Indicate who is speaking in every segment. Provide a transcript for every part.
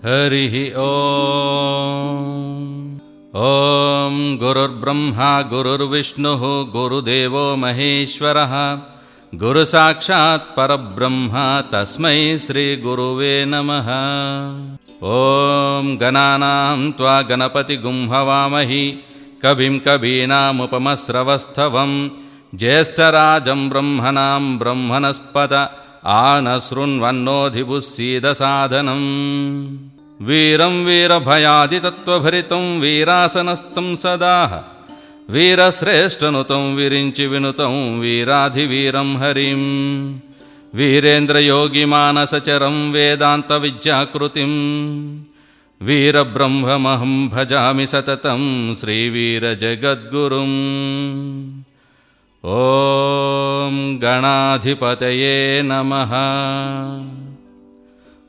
Speaker 1: हरिः ॐ गुरुर्ब्रह्मा गुरुर्विष्णुः गुरुदेवो महेश्वरः गुरुसाक्षात् परब्रह्म तस्मै श्रीगुरुवे नमः। ॐ गणानां त्वा गणपतिगुं हवामहि कविं कवीनामुपमस्रवस्तवं ज्येष्ठराजं ब्रह्मणां ब्रह्मणस्पत आनशृण्वन्नोऽधिपुस्सीदसादनं वीरं वीरभयादितत्त्वभरितं वीरासनस्थं सदाह वीरश्रेष्ठनुतं विरिञ्चि विनुतं वीराधिवीरं हरिं वीरेन्द्रयोगिमानसचरं वेदान्तविद्याकृतिं वीरब्रह्ममहं भजामि सततं श्रीवीरजगद्गुरुम्। ॐ गणाधिपतये नमः।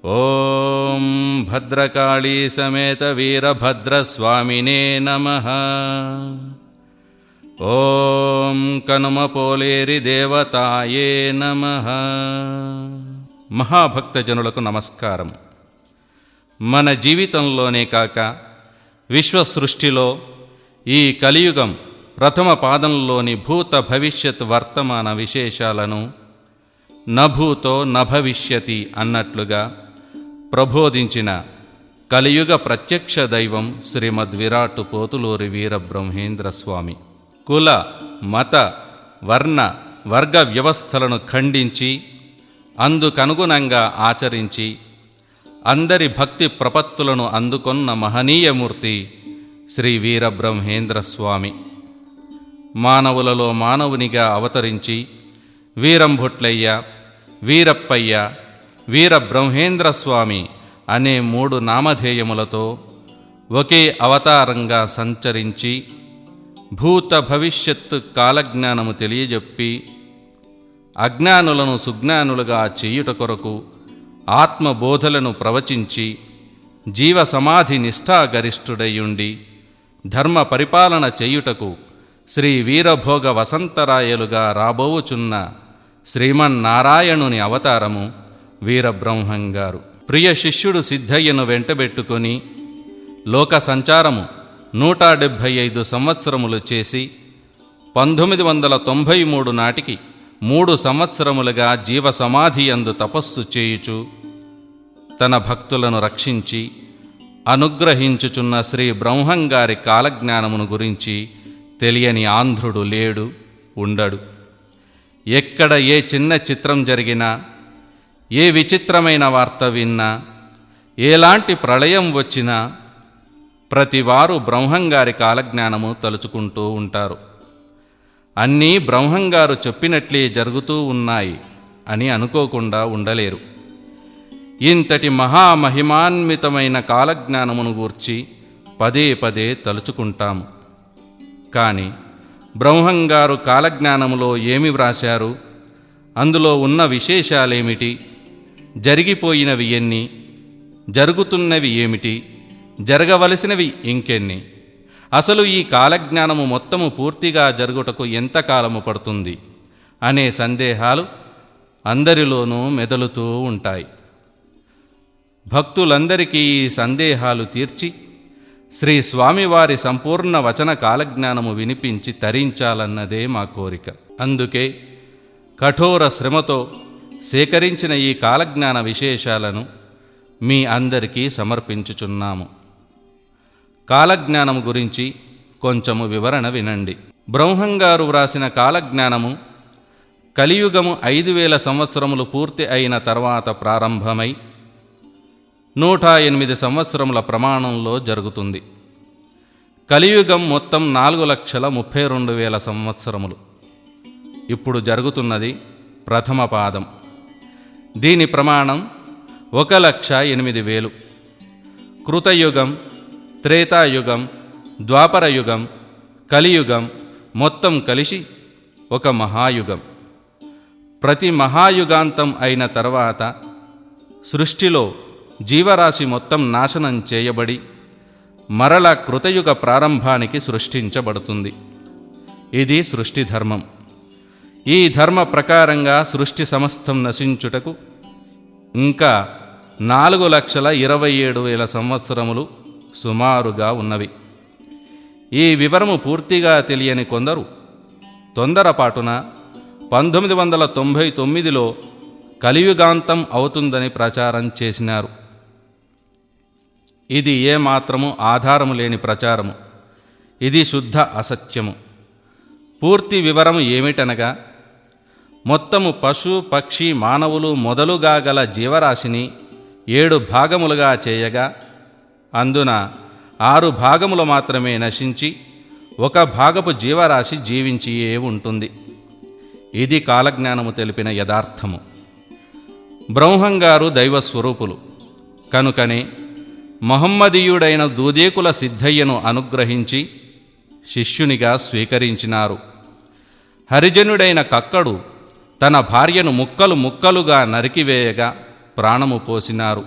Speaker 1: ॐ भद्रकाली समेत वीरभद्रस्वामिने नमः। ॐ कनुमपोलेरि देवताये नमः। మహాభక్తజనులకు నమస్కారం. మన జీవితంలోనే కాక విశ్వ సృష్టిలో ఈ కలియుగం ప్రథమ పాదంలోని భూత భవిష్యత్ వర్తమాన విశేషాలను నభూతో నభవిష్యతి అన్నట్లుగా ప్రబోధించిన కలియుగ ప్రత్యక్ష దైవం శ్రీమద్విరాట్ పోతులూరి వీరబ్రహ్మేంద్ర స్వామి కుల మత వర్ణ వర్గ వ్యవస్థలను ఖండించి అందుకనుగుణంగా ఆచరించి అందరి భక్తి ప్రపత్తులను అందుకొన్న మహనీయమూర్తి శ్రీ వీరబ్రహ్మేంద్ర స్వామి మానవులలో మానవునిగా అవతరించి వీరంభొట్లయ్య, వీరప్పయ్య, వీరబ్రహ్మేంద్ర స్వామి అనే 3 నామధేయములతో ఒకే అవతారంగా సంచరించి భూత భవిష్యత్తు కాలజ్ఞానము తెలియజెప్పి అజ్ఞానులను సుజ్ఞానులుగా చేయుట కొరకు ఆత్మబోధలను ప్రవచించి జీవ సమాధి నిష్ఠాగరిష్ఠుడయ్యుండి ధర్మ పరిపాలన చేయుటకు శ్రీ వీరభోగ వసంతరాయలుగా రాబోవుచున్న శ్రీమన్నారాయణుని అవతారము వీరబ్రహ్మంగారు. ప్రియ శిష్యుడు సిద్ధయ్యను వెంటబెట్టుకొని లోక సంచారము 175 సంవత్సరములు చేసి 1993 నాటికి 3 సంవత్సరములుగా జీవ సమాధి యందు తపస్సు చేయుచు తన భక్తులను రక్షించి అనుగ్రహించుచున్న శ్రీ బ్రహ్మంగారి కాలజ్ఞానమును గురించి తెలియని ఆంధ్రుడు లేడు, ఉండడు. ఎక్కడ ఏ చిన్న చిత్రం జరిగినా, ఏ విచిత్రమైన వార్త విన్నా, ఎలాంటి ప్రళయం వచ్చినా ప్రతివారు బ్రహ్మంగారి కాలజ్ఞానము తలుచుకుంటూ ఉంటారు. అన్నీ బ్రహ్మంగారు చెప్పినట్లే జరుగుతూ ఉన్నాయి అని అనుకోకుండా ఉండలేరు. ఇంతటి మహామహిమాన్వితమైన కాలజ్ఞానమును గూర్చి పదే పదే తలుచుకుంటాము. కానీ బ్రహ్మంగారు కాలజ్ఞానములో ఏమి వ్రాశారు, అందులో ఉన్న విశేషాలేమిటి, జరిగిపోయినవి ఎన్ని, జరుగుతున్నవి ఏమిటి, జరగవలసినవి ఇంకెన్ని, అసలు ఈ కాలజ్ఞానము మొత్తము పూర్తిగా జరుగుటకు ఎంతకాలము పడుతుంది అనే సందేహాలు అందరిలోనూ మెదలుతూ ఉంటాయి. భక్తులందరికీ ఈ సందేహాలు తీర్చి శ్రీ స్వామివారి సంపూర్ణ వచన కాలజ్ఞానము వినిపించి తరించాలన్నదే మా కోరిక. అందుకే కఠోర శ్రమతో సేకరించిన ఈ కాలజ్ఞాన విశేషాలను మీ అందరికీ సమర్పించుచున్నాము. కాలజ్ఞానము గురించి కొంచెము వివరణ వినండి. బ్రహ్మంగారు వ్రాసిన కాలజ్ఞానము కలియుగము 5000 సంవత్సరములు పూర్తి అయిన తర్వాత ప్రారంభమై 108 సంవత్సరముల ప్రమాణంలో జరుగుతుంది. కలియుగం మొత్తం 4,32,000 సంవత్సరములు. ఇప్పుడు జరుగుతున్నది ప్రథమ పాదం. దీని ప్రమాణం 1,08,000. కృతయుగం, త్రేతాయుగం, ద్వాపరయుగం, కలియుగం మొత్తం కలిసి ఒక మహాయుగం. ప్రతి మహాయుగాంతం అయిన తర్వాత సృష్టిలో జీవరాశి మొత్తం నాశనం చేయబడి మరల కృతయుగ ప్రారంభానికి సృష్టించబడుతుంది. ఇది సృష్టి ధర్మం. ఈ ధర్మ ప్రకారంగా సృష్టి సమస్తం నశించుటకు ఇంకా 4,27,000 సంవత్సరములు సుమారుగా ఉన్నవి. ఈ వివరము పూర్తిగా తెలియని కొందరు తొందరపాటున 1999లో కలియుగాంతం అవుతుందని ప్రచారం చేసినారు. ఇది ఏమాత్రము ఆధారము లేని ప్రచారము. ఇది శుద్ధ అసత్యము. పూర్తి వివరము ఏమిటనగా, మొత్తము పశు పక్షి మానవులు మొదలుగా గల జీవరాశిని 7 భాగములుగా చేయగా అందున 6 భాగములు మాత్రమే నశించి 1 భాగపు జీవరాశి జీవించియే ఉంటుంది. ఇది కాలజ్ఞానము తెలిపిన యథార్థము. బ్రహ్మంగారు దైవస్వరూపులు కనుకనే మహమ్మదీయుడైన దూదేకుల సిద్ధయ్యను అనుగ్రహించి శిష్యునిగా స్వీకరించినారు. హరిజనుడైన కక్కడు తన భార్యను ముక్కలు ముక్కలుగా నరికివేయగా ప్రాణము పోసినారు.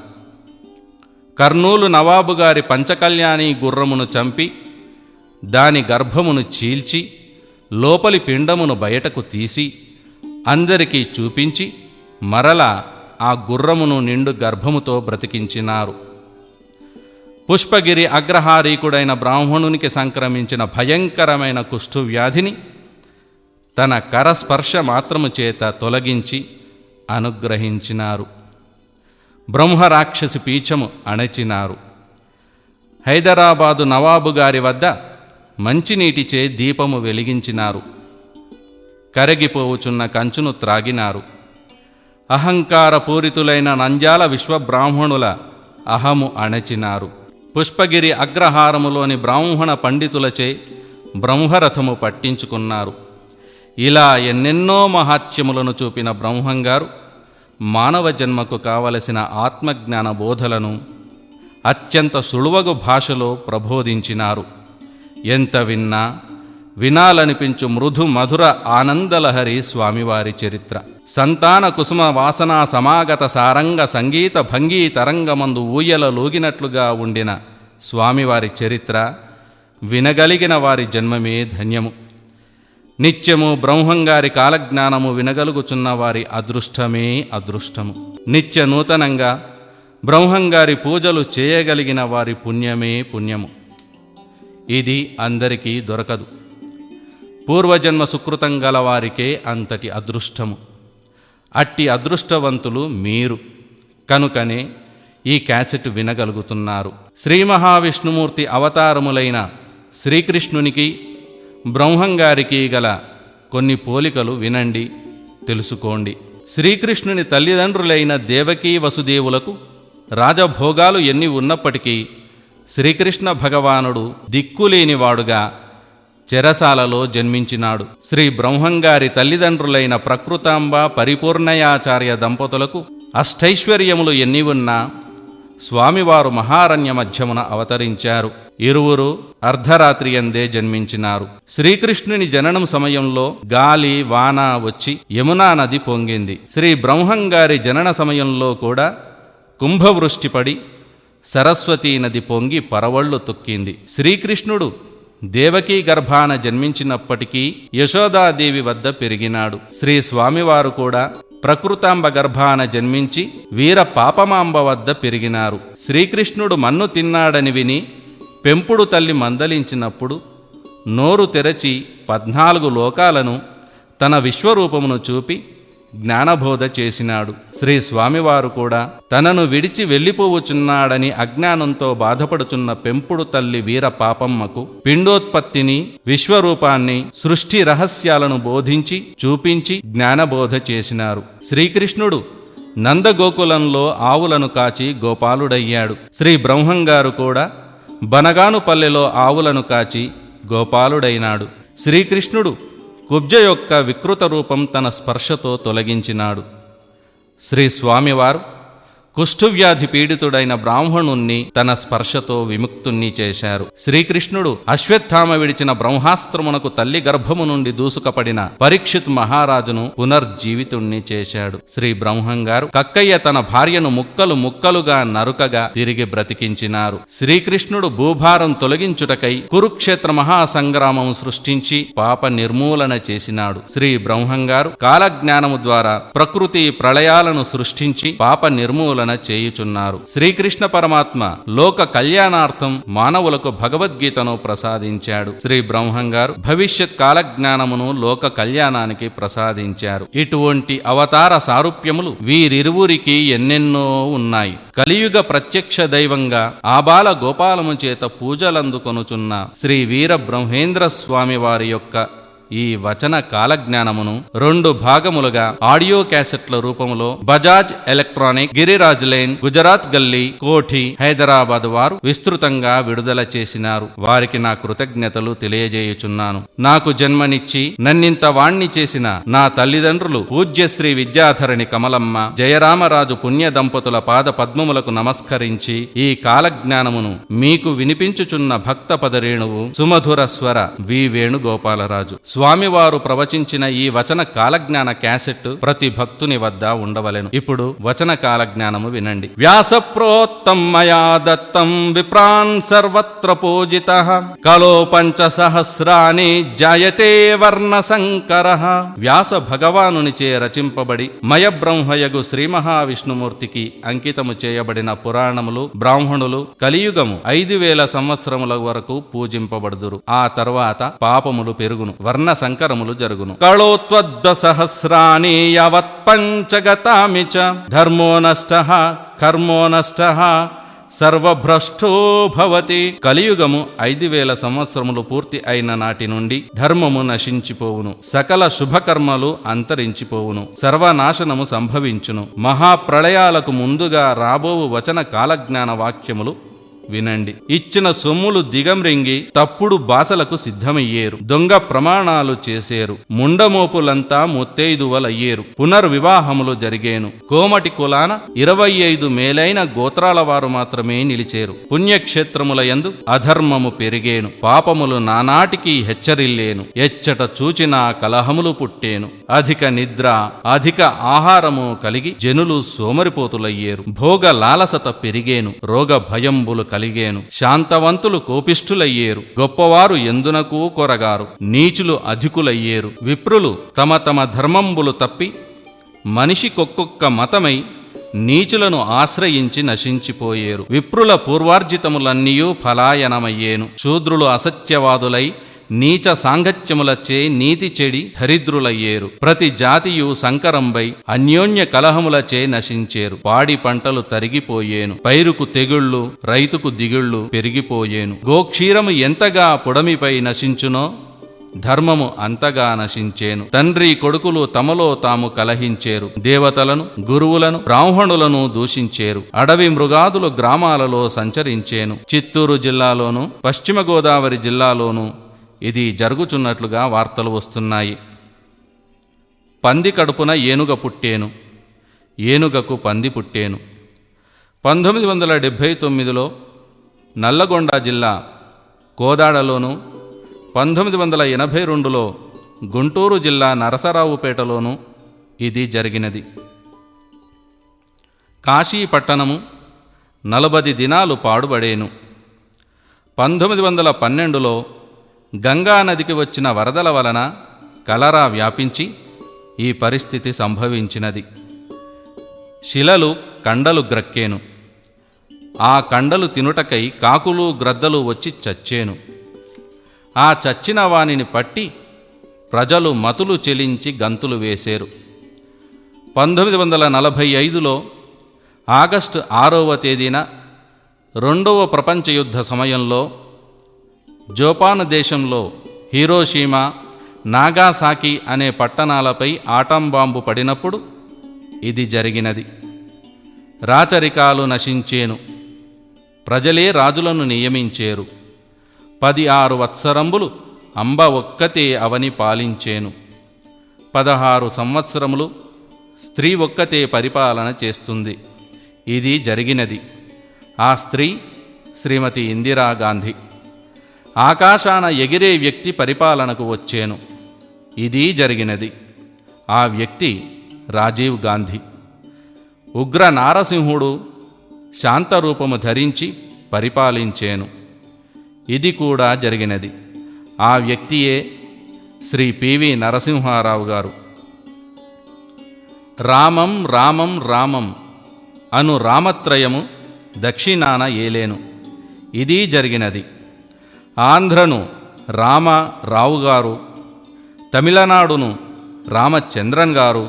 Speaker 1: కర్నూలు నవాబు గారి పంచకళ్యాణి గుర్రమును చంపి దాని గర్భమును చీల్చి లోపలి పిండమును బయటకు తీసి అందరికీ చూపించి మరలా ఆ గుర్రమును నిండు గర్భముతో బ్రతికించినారు. పుష్పగిరి అగ్రహారీకుడైన బ్రాహ్మణునికి సంక్రమించిన భయంకరమైన కుష్ఠువ్యాధిని తన కరస్పర్శ మాత్రము చేత తొలగించి అనుగ్రహించినారు. బ్రహ్మరాక్షసి పీచము అణచినారు. హైదరాబాదు నవాబు గారి వద్ద మంచినీటిచే దీపము వెలిగించినారు. కరిగిపోవుచున్న కంచును త్రాగినారు. అహంకారపూరితులైన నంద్యాల విశ్వబ్రాహ్మణుల అహము అణచినారు. పుష్పగిరి అగ్రహారములోని బ్రాహ్మణ పండితులచే బ్రహ్మరథము పట్టించుకున్నారు. ఇలా ఎన్నెన్నో మహాత్మ్యములను చూపిన బ్రహ్మంగారు మానవ జన్మకు కావలసిన ఆత్మజ్ఞాన బోధలను అత్యంత సులువగు భాషలో ప్రబోధించినారు. ఎంత వినాలనిపించు మృదు మధుర ఆనందలహరి స్వామివారి చరిత్ర. సంతాన కుసుమ వాసనా సమాగత సారంగ సంగీత భంగీ తరంగమందు ఊయల లూగినట్లుగా ఉండిన స్వామివారి చరిత్ర వినగలిగిన వారి జన్మమే ధన్యము. నిత్యము బ్రహ్మంగారి కాలజ్ఞానము వినగలుగుచున్న వారి అదృష్టమే అదృష్టము. నిత్య నూతనంగా బ్రహ్మంగారి పూజలు చేయగలిగిన వారి పుణ్యమే పుణ్యము. ఇది అందరికీ దొరకదు. పూర్వజన్మ సుకృతం గలవారికే అంతటి అదృష్టము. అట్టి అదృష్టవంతులు మీరు కనుకనే ఈ క్యాసెట్ వినగలుగుతున్నారు. శ్రీ మహావిష్ణుమూర్తి అవతారములైన శ్రీకృష్ణునికి బ్రహ్మంగారికి గల కొన్ని పోలికలు వినండి, తెలుసుకోండి. శ్రీకృష్ణుని తల్లిదండ్రులైన దేవకీ వసుదేవులకు రాజభోగాలు ఎన్ని ఉన్నప్పటికీ శ్రీకృష్ణ భగవానుడు దిక్కులేనివాడుగా చెరసాలలో జన్మించినాడు. శ్రీ బ్రహ్మంగారి తల్లిదండ్రులైన ప్రకృతాంబ పరిపూర్ణయాచార్య దంపతులకు అష్టైశ్వర్యములు ఎన్ని ఉన్నా స్వామివారు మహారణ్య మధ్యమున అవతరించారు. ఇరువురు అర్ధరాత్రి యందే జన్మించినారు. శ్రీకృష్ణుని జననం సమయంలో గాలి వాన వచ్చి యమునా నది పొంగింది. శ్రీ బ్రహ్మంగారి జనన సమయంలో కూడా కుంభవృష్టిపడి సరస్వతీ నది పొంగి పరవళ్లు తొక్కింది. శ్రీకృష్ణుడు దేవకీ గర్భాన జన్మించినప్పటికీ యశోదాదేవి వద్ద పెరిగినాడు. శ్రీ స్వామివారు కూడా ప్రకృతాంబ గర్భాన జన్మించి వీర పాపమాంబ వద్ద పెరిగినారు. శ్రీకృష్ణుడు మన్ను తిన్నాడని విని పెంపుడు తల్లి మందలించినప్పుడు నోరు తెరచి 14 లోకాలను తన విశ్వరూపమును చూపి జ్ఞానబోధ చేసినాడు. శ్రీ స్వామివారు కూడా తనను విడిచి వెళ్ళిపోవుచున్నాడని అజ్ఞానంతో బాధపడుచున్న పెంపుడు తల్లి వీర పాపమ్మకు పిండోత్పత్తిని, విశ్వరూపాన్ని, సృష్టి రహస్యాలను బోధించి చూపించి జ్ఞానబోధ చేసినారు. శ్రీకృష్ణుడు నందగోకులంలో ఆవులను కాచి గోపాలుడయ్యాడు. శ్రీ బ్రహ్మంగారు కూడా బనగానుపల్లెలో ఆవులను కాచి గోపాలుడైనాడు. శ్రీకృష్ణుడు కుబ్జ యొక్క వికృత రూపం తన స్పర్శతో తొలగించినాడు. శ్రీ స్వామివారు కుష్ఠువ్యాధి పీడితుడైన బ్రాహ్మణుణ్ణి తన స్పర్శతో విముక్తుణ్ణి చేశారు. శ్రీకృష్ణుడు అశ్వత్థామ విడిచిన బ్రహ్మాస్త్రమునకు తల్లి గర్భము నుండి దూసుకపడిన పరీక్షిత్ మహారాజును పునర్జీవితుణ్ణి చేశాడు. శ్రీ బ్రహ్మంగారు కక్కయ్య తన భార్యను ముక్కలు ముక్కలుగా నరుకగా తిరిగి బ్రతికించినారు. శ్రీకృష్ణుడు భూభారం తొలగించుటకై కురుక్షేత్ర మహాసంగ్రామం సృష్టించి పాప నిర్మూలన చేసినాడు. శ్రీ బ్రహ్మంగారు కాలజ్ఞానము ద్వారా ప్రకృతి ప్రళయాలను సృష్టించి పాప నిర్మూలన పరిపాలన చేయుచున్నారు. శ్రీకృష్ణ పరమాత్మ లోక కళ్యాణార్థం మానవులకు భగవద్గీతను ప్రసాదించాడు. శ్రీ బ్రహ్మంగారు భవిష్యత్ కాలజ్ఞానమును లోక కళ్యాణానికి ప్రసాదించారు. ఇటువంటి అవతార సారూప్యములు వీరిరువురికి ఎన్నెన్నో ఉన్నాయి. కలియుగ ప్రత్యక్ష దైవంగా ఆబాల గోపాలము చేత పూజలందుకొనుచున్న శ్రీ వీర బ్రహ్మేంద్ర స్వామి వారి యొక్క ఈ వచన కాలజ్ఞానమును 2 భాగములుగా ఆడియో క్యాసెట్ల రూపములో బజాజ్ ఎలక్ట్రానిక్, గిరిరాజ్ లైన్, గుజరాత్ గల్లీ, కోఠి, హైదరాబాద్ వారు విస్తృతంగా విడుదల చేసినారు. వారికి నా కృతజ్ఞతలు తెలియజేయుచున్నాను. నాకు జన్మనిచ్చి నన్నింత వాణ్ణి చేసిన నా తల్లిదండ్రులు పూజ్యశ్రీ విద్యాధరణి కమలమ్మ, జయరామరాజు పుణ్య దంపతుల పాద పద్మములకు నమస్కరించి ఈ కాలజ్ఞానమును మీకు వినిపించుచున్న భక్త పదరేణువు సుమధుర స్వర వి వేణుగోపాలరాజు. స్వామివారు ప్రవచించిన ఈ వచన కాలజ్ఞాన క్యాసెట్ ప్రతి భక్తుని వద్ద ఉండవలెను. ఇప్పుడు వచన కాలజ్ఞానము వినండి. వ్యాస ప్రోత్తం మయా దత్తం విప్రాన్ సర్వత్ర పూజితః కలో 5 సహస్రాణి జాయతే వర్ణ సంకరః. వ్యాస భగవానునిచే రచింపబడి మయబ్రహ్మయగు శ్రీ మహావిష్ణుమూర్తికి అంకితము చేయబడిన పురాణములు, బ్రాహ్మణులు కలియుగము 5000 సంవత్సరముల వరకు పూజింపబడుదురు. ఆ తర్వాత పాపములు పెరుగును, వర్ణ సంకరములు జరుగును. కళోత్వద్వ సహస్రాణి యావత్ పంచగతామి చ ధర్మో నష్టః కర్మో నష్టః సర్వభ్రష్టో భవతి. కలియుగము 5000 సంవత్సరములు పూర్తి అయిన నాటి నుండి ధర్మము నశించిపోవును, సకల శుభకర్మలు అంతరించిపోవును, సర్వనాశనము సంభవించును. మహాప్రళయాలకు ముందుగా రాబోవు వచన కాలజ్ఞాన వాక్యములు వినండి. ఇచ్చిన సొమ్ములు దిగంరింగి తప్పుడు బాసలకు సిద్ధమయ్యేరు, దొంగ ప్రమాణాలు చేసేరు, ముండమోపులంతా ముత్తైదువలయ్యేరు, పునర్వివాహములు జరిగేను. కోమటి కులాన 25 మేలైన గోత్రాల వారు మాత్రమే నిలిచేరు. పుణ్యక్షేత్రముల యందు అధర్మము పెరిగేను, పాపములు నానాటికి హెచ్చరిల్లేను, ఎచ్చట చూచినా కలహములు పుట్టేను. అధిక నిద్ర, అధిక ఆహారము కలిగి జనులు సోమరిపోతులయ్యేరు, భోగ లాలసత పెరిగేను, రోగ భయంబులు కలిగేను, శాంతవంతులు కోపిష్ఠులయ్యేరు, గొప్పవారు ఎందునకు కొరగారు, నీచులు అధికులయ్యేరు. విప్రులు తమ తమ ధర్మంబులు తప్పి మనిషికొక్కొక్క మతమై నీచులను ఆశ్రయించి నశించిపోయేరు. విప్రుల పూర్వార్జితములన్నీయూ ఫలాయనమయ్యేను. శూద్రులు అసత్యవాదులై నీచ సాంగత్యములచే నీతి చెడి దరిద్రులయ్యేరు. ప్రతి జాతియు సంకరంబై అన్యోన్య కలహములచే నశించేరు. పాడి పంటలు తరిగిపోయేను, పైరుకు తెగుళ్ళు, రైతుకు దిగుళ్ళు పెరిగిపోయేను. గోక్షీరము ఎంతగా పొడమిపై నశించునో ధర్మము అంతగా నశించేను. తండ్రి కొడుకులు తమలో తాము కలహించేరు, దేవతలను, గురువులను, బ్రాహ్మణులను దూషించేరు. అడవి మృగాదులు గ్రామాలలో సంచరించేను. చిత్తూరు జిల్లాలోను, పశ్చిమ గోదావరి జిల్లాలోను ఇది జరుగుచున్నట్లుగా వార్తలు వస్తున్నాయి. పంది కడుపున ఏనుగ పుట్టేను, ఏనుగకు పంది పుట్టేను. 1979లో నల్లగొండ జిల్లా కోదాడలోను, 1982లో గుంటూరు జిల్లా నరసరావుపేటలోను ఇది జరిగినది. కాశీ పట్టణము 40 దినాలు పాడుబడేను. 1912లో గంగానదికి వచ్చిన వరదల వలన కలరా వ్యాపించి ఈ పరిస్థితి సంభవించినది. శిలలు కండలు గ్రక్కేను. ఆ కండలు తినుటకై కాకులు గ్రద్దలు వచ్చి చచ్చేను. ఆ చచ్చిన వానిని పట్టి ప్రజలు మతులు చెలించి గంతులు వేసేరు. 1945లో ఆగస్టు 6వ తేదీన 2వ ప్రపంచ యుద్ధ సమయంలో జపాన్ దేశంలో హిరోషిమా, నాగాసాకి అనే పట్టణాలపై ఆటం బాంబు పడినప్పుడు ఇది జరిగినది. రాచరికాలు నశించేను, ప్రజలే రాజులను నియమించేరు. 16 వత్సరంబులు అంబ ఒక్కతే అవని పాలించేను. 16 సంవత్సరములు స్త్రీ ఒక్కతే పరిపాలన చేస్తుంది. ఇది జరిగినది. ఆ స్త్రీ శ్రీమతి ఇందిరాగాంధీ. ఆకాశాన ఎగిరే వ్యక్తి పరిపాలనకు వచ్చేను. ఇది జరిగినది. ఆ వ్యక్తి రాజీవ్ గాంధీ. ఉగ్ర నారసింహుడు శాంతరూపము ధరించి పరిపాలించేను. ఇది కూడా జరిగినది. ఆ వ్యక్తియే శ్రీ పివి నరసింహారావు గారు. రామం రామం రామం అను రామత్రయము దక్షిణాన ఏలేను. ఇది జరిగినది. ఆంధ్రను రావుగారు, తమిళనాడును రామచంద్రన్ గారు,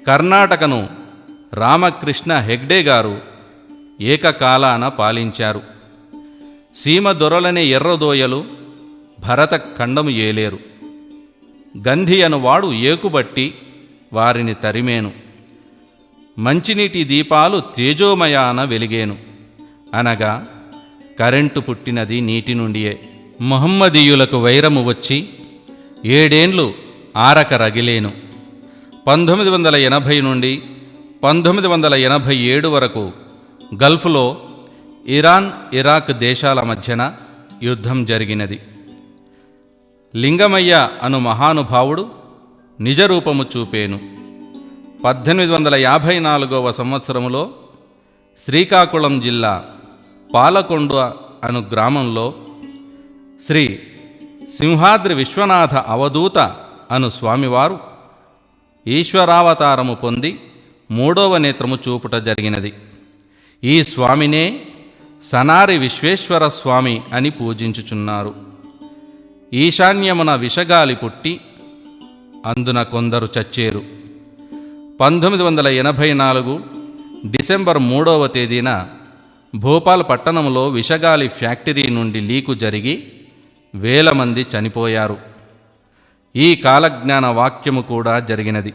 Speaker 1: కర్ణాటకను రామకృష్ణ హెగ్డే గారు ఏకకాలాన పాలించారు. సీమ దొరలనే ఎర్రదోయలు భరత ఖండము ఏలేరు. గంధి అనువాడు ఏకుబట్టి వారిని తరిమేను. మంచినీటి దీపాలు తేజోమయాన వెలిగేను. అనగా కరెంటు పుట్టినది నీటి నుండియే. మొహమ్మదీయులకు వైరము వచ్చి 7 ఏండ్లు ఆరక రగిలేను. 1980 నుండి 1987 వరకు గల్ఫ్లో ఇరాన్, ఇరాక్ దేశాల మధ్యన యుద్ధం జరిగినది. లింగమయ్య అను మహానుభావుడు నిజరూపము చూపేను. 1854 సంవత్సరములో శ్రీకాకుళం జిల్లా పాలకొండ అను గ్రామంలో శ్రీ సింహాద్రి విశ్వనాథ అవధూత అను స్వామివారు ఈశ్వరావతారము పొంది 3వ నేత్రము చూపుట జరిగినది. ఈ స్వామినే సనారి విశ్వేశ్వర స్వామి అని పూజించుచున్నారు. ఈశాన్యమున విషగాలి పుట్టి అందున కొందరు చచ్చేరు. 1984 డిసెంబర్ 3వ తేదీన భోపాల్ పట్టణంలో విషగాలి ఫ్యాక్టరీ నుండి లీకు జరిగి 1000 మంది చనిపోయారు. ఈ కాలజ్ఞాన వాక్యము కూడా జరిగినది.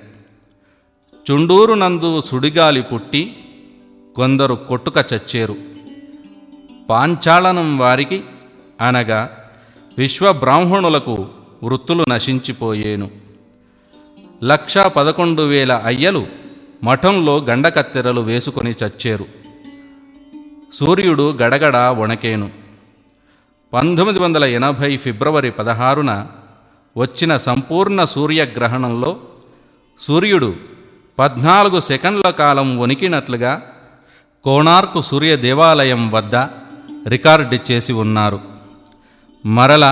Speaker 1: చుండూరు నందు సుడిగాలి పుట్టి కొందరు కొట్టుక చచ్చేరు. పాంచాళనం వారికి అనగా విశ్వబ్రాహ్మణులకు వృత్తులు నశించిపోయేను. 1,11,000 అయ్యలు మఠంలో గండకత్తెరలు వేసుకొని చచ్చేరు. సూర్యుడు గడగడ వణకేను. 1980 ఫిబ్రవరి 16న వచ్చిన సంపూర్ణ సూర్యగ్రహణంలో సూర్యుడు 14 సెకండ్ల కాలం వణికినట్లుగా కోణార్కు సూర్య దేవాలయం వద్ద రికార్డు చేసి ఉన్నారు. మరల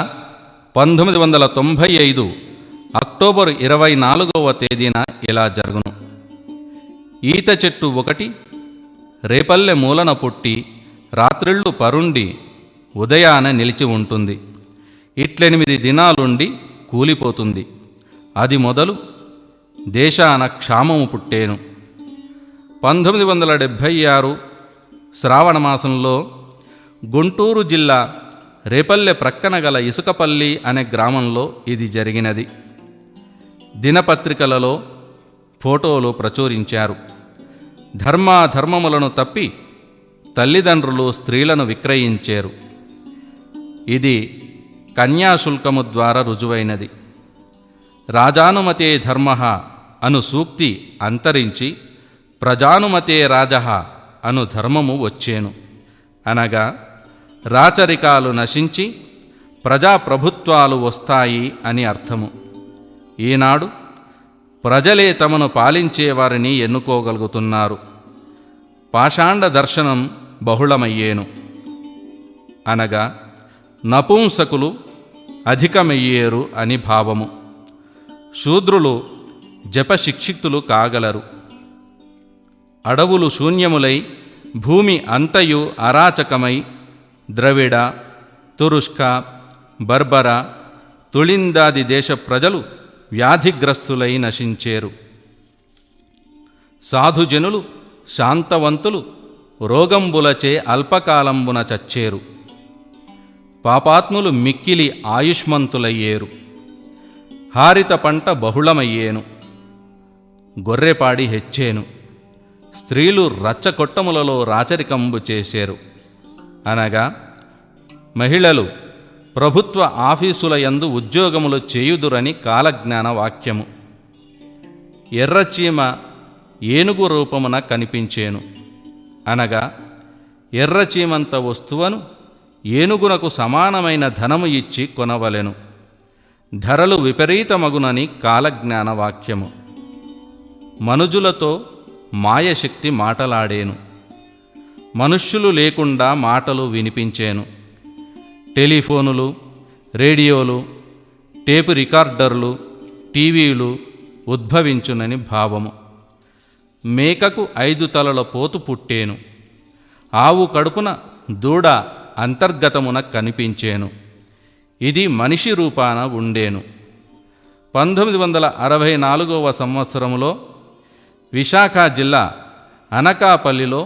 Speaker 1: 1995 అక్టోబర్ 24వ తేదీన ఇలా జరుగును. ఈత చెట్టు ఒకటి రేపల్లె మూలన పుట్టి రాత్రిళ్ళు పరుండి ఉదయాన నిలిచి ఉంటుంది. 8 దినాలుండి కూలిపోతుంది. అది మొదలు దేశాన క్షామము పుట్టేను. 1976 శ్రావణమాసంలో గుంటూరు జిల్లా రేపల్లె ప్రక్కన గల ఇసుకపల్లి అనే గ్రామంలో ఇది జరిగినది. దినపత్రికలలో ఫోటోలు ప్రచురించారు. ధర్మాధర్మములను తప్పి తల్లిదండ్రులు స్త్రీలను విక్రయించారు. ఇది కన్యాశుల్కము ద్వారా రుజువైనది. రాజానుమతే ధర్మః అను సూక్తి అంతరించి ప్రజానుమతే రాజః అను ధర్మము వచ్చేను. అనగా రాచరికాలు నశించి ప్రజాప్రభుత్వాలు వస్తాయి అని అర్థము. ఈనాడు ప్రజలే తమను పాలించేవారిని ఎన్నుకోగలుగుతున్నారు. పాషాండ దర్శనం బహుళమయ్యేను. అనగా నపుంసకులు అధికమయ్యేరు అని భావము. శూద్రులు జపశిక్షితులు కాగలరు. అడవులు శూన్యములై భూమి అంతయు అరాచకమై ద్రవిడ, తురుష్క, బర్బర, తుళిందాది దేశ ప్రజలు వ్యాధిగ్రస్తులై నశించేరు. సాధుజనులు శాంతవంతులు రోగంబులచే అల్పకాలంబున చచ్చేరు. పాపాత్ములు మిక్కిలి ఆయుష్మంతులయ్యేరు. హారిత పంట బహుళమయ్యేను. గొర్రెపాడి హెచ్చేను. స్త్రీలు రచ్చకొట్టములలో రాచరికంబు చేసేరు. అనగా మహిళలు ప్రభుత్వ ఆఫీసుల యందు ఉద్యోగములు చేయుదురని కాలజ్ఞాన వాక్యము. ఎర్రచీమ ఏనుగు రూపమున కనిపించేను. అనగా ఎర్రచీమంత వస్తువును ఏనుగునకు సమానమైన ధనము ఇచ్చి కొనవలెను. ధరలు విపరీతమగునని కాలజ్ఞాన వాక్యము. మనుజులతో మాయశక్తి మాటలాడేను. మనుష్యులు లేకుండా మాటలు వినిపించేను. టెలిఫోనులు, రేడియోలు, టేపు రికార్డర్లు, టీవీలు ఉద్భవించునని భావము. మేకకు 5 తలల పోతు పుట్టేను. ఆవు కడుపున దూడ అంతర్గతమున కనిపించేను. ఇది మనిషి రూపాన ఉండేను. 1964వ సంవత్సరములో విశాఖ జిల్లా అనకాపల్లిలో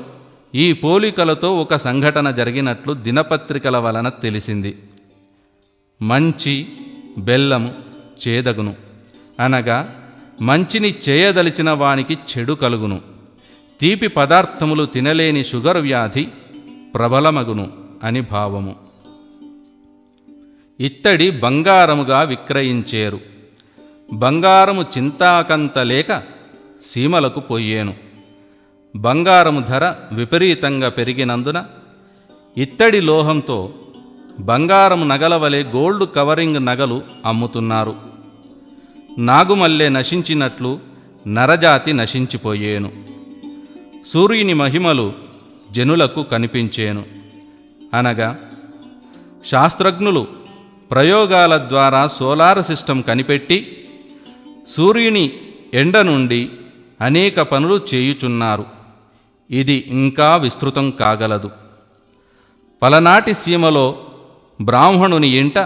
Speaker 1: ఈ పోలికలతో ఒక సంఘటన జరిగినట్లు దినపత్రికల వలన తెలిసింది. మంచి బెల్లము చేదగును, అనగా మంచిని చేయదలిచిన వానికి చెడు కలుగును. తీపి పదార్థములు తినలేని షుగర్ వ్యాధి ప్రబలమగును అని భావము. ఇత్తడి బంగారముగా విక్రయించేరు. బంగారము చింతాకంత లేక సీమలకు పోయేను. బంగారము ధర విపరీతంగా పెరిగినందున ఇత్తడి లోహంతో బంగారము నగల వలె గోల్డ్ కవరింగ్ నగలు అమ్ముతున్నారు. నాగుమల్లె నశించినట్లు నరజాతి నశించిపోయేను. సూర్యుని మహిమలు జనులకు కనిపించేను. అనగా శాస్త్రజ్ఞులు ప్రయోగాల ద్వారా సోలార్ సిస్టమ్ కనిపెట్టి సూర్యుని ఎండ నుండి అనేక పనులు చేయుచున్నారు. ఇది ఇంకా విస్తృతం కాగలదు. పలనాటి సీమలో బ్రాహ్మణుని ఇంట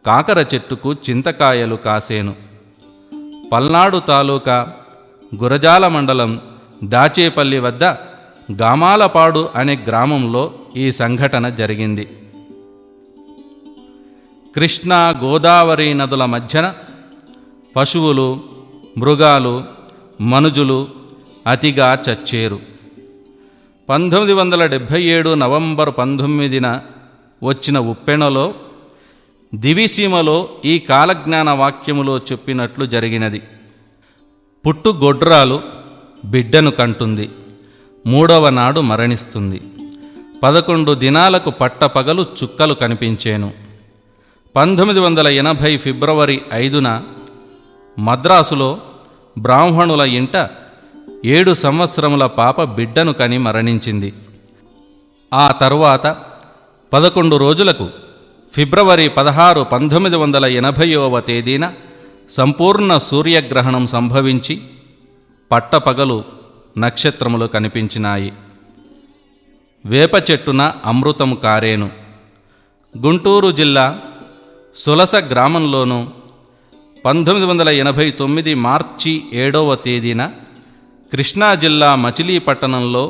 Speaker 1: కాకర చెట్టుకు చింతకాయలు కాసేను. పల్నాడు తాలూకా గురజాల మండలం దాచేపల్లి వద్ద గామాలపాడు అనే గ్రామంలో ఈ సంఘటన జరిగింది. కృష్ణా గోదావరి నదుల మధ్యన పశువులు, మృగాలు, మనుజులు అతిగా చచ్చేరు. 1977 నవంబర్ 19న వచ్చిన ఉప్పెనలో దివిసీమలో ఈ కాలజ్ఞాన వాక్యములో చెప్పినట్లు జరిగినది. పుట్టుగొడ్రాలు బిడ్డను కంటుంది, 3వ నాడు మరణిస్తుంది. 11 దినాలకు పట్టపగలు చుక్కలు కనిపించేను. 1980 ఫిబ్రవరి 5న మద్రాసులో బ్రాహ్మణుల ఇంట 7 సంవత్సరముల పాప బిడ్డను కని మరణించింది. ఆ తరువాత 11 రోజులకు ఫిబ్రవరి 16, 1980వ తేదీన సంపూర్ణ సూర్యగ్రహణం సంభవించి పట్టపగలు నక్షత్రములు కనిపించినాయి. వేప చెట్టున అమృతము కారేను. గుంటూరు జిల్లా సులస గ్రామంలోనూ 1989 మార్చి 7వ తేదీన కృష్ణా జిల్లా మచిలీపట్టణంలో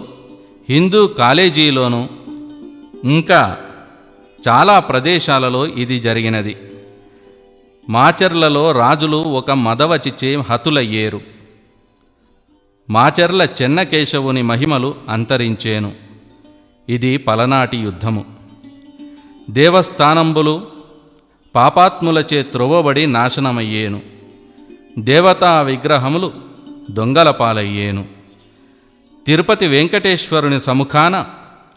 Speaker 1: హిందూ కాలేజీలోనూ ఇంకా చాలా ప్రదేశాలలో ఇది జరిగినది. మాచర్లలో రాజులు ఒక మదవచిచే హతులయ్యేరు. మాచర్ల చెన్నకేశవుని మహిమలు అంతరించేను. ఇది పలనాటి యుద్ధము. దేవస్థానంబులు పాపాత్ములచే త్రొవ్వబడి నాశనమయ్యేను. దేవతా విగ్రహములు దొంగల పాలయ్యేను. తిరుపతి వెంకటేశ్వరుని సముఖాన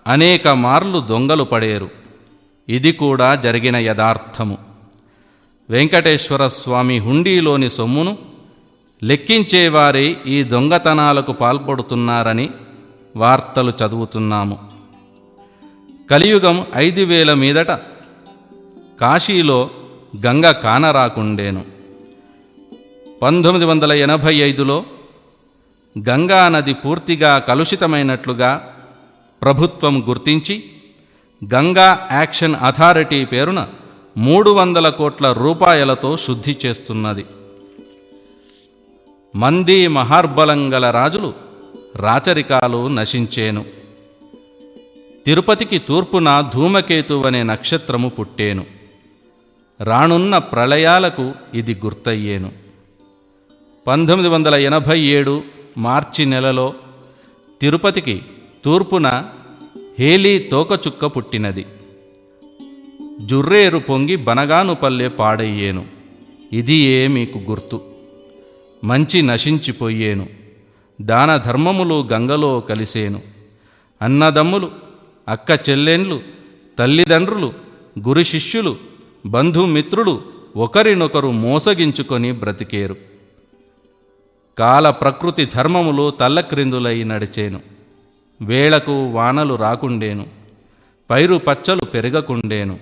Speaker 1: అనేక మార్లు దొంగలు పడేరు. ఇది కూడా జరిగిన యథార్థము. వెంకటేశ్వర స్వామి హుండీలోని సొమ్మును లెక్కించేవారే ఈ దొంగతనాలకు పాల్పడుతున్నారని వార్తలు చదువుతున్నాము. కలియుగం 5000 మీదట కాశీలో గంగ కానరాకుండేను. 1985లో గంగా నది పూర్తిగా కలుషితమైనట్లుగా ప్రభుత్వం గుర్తించి గంగా యాక్షన్ అథారిటీ పేరున 300 కోట్ల రూపాయలతో శుద్ధి చేస్తున్నది. మంది మహార్బలంగల రాజులు రాచరికాలు నశించేను. తిరుపతికి తూర్పున ధూమకేతువనే నక్షత్రము పుట్టేను. రానున్న ప్రళయాలకు ఇది గుర్తయ్యేను. 1987 మార్చి నెలలో తిరుపతికి తూర్పున హేలీ తోకచుక్క పుట్టినది. జుర్రేరు పొంగి బనగానుపల్లె పాడయ్యేను. ఇది మీకు గుర్తు. మంచి నశించిపోయేను. దాన ధర్మములు గంగలో కలిసేను. అన్నదమ్ములు, అక్క చెల్లెండ్లు, తల్లిదండ్రులు, గురు శిష్యులు, బంధుమిత్రులు ఒకరినొకరు మోసగించుకొని బ్రతికేరు. కాల ప్రకృతి ధర్మములు తల్లక్రిందులై నడిచేను. వేళకు వానలు రాకుండేను. పైరు పచ్చలు పెరగకుండేను.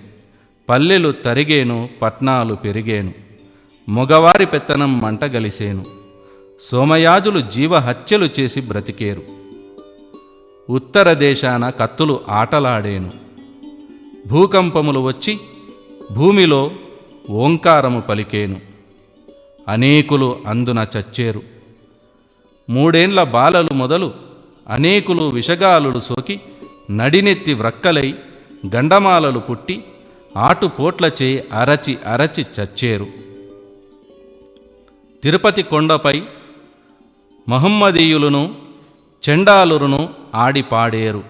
Speaker 1: పల్లెలు తరిగేను, పట్నాలు పెరిగేను. మగవారి పెత్తనం మంటగలిసేను. సోమయాజులు జీవహత్యలు చేసి బ్రతికేరు. ఉత్తర దేశాన కత్తులు ఆటలాడేను. భూకంపములు వచ్చి భూమిలో ఓంకారము పలికేను. అనేకులు అందున చచ్చేరు. 3 ఏండ్ల బాలలు మొదలు అనేకులు విషగాలులు సోకి నడినెత్తి వ్రక్కలై గండమాలలు పుట్టి ఆటుపోట్లచే అరచి అరచి చచ్చేరు. తిరుపతి కొండపై మహమ్మదీయులను చెండాలురును ఆడిపాడేరు.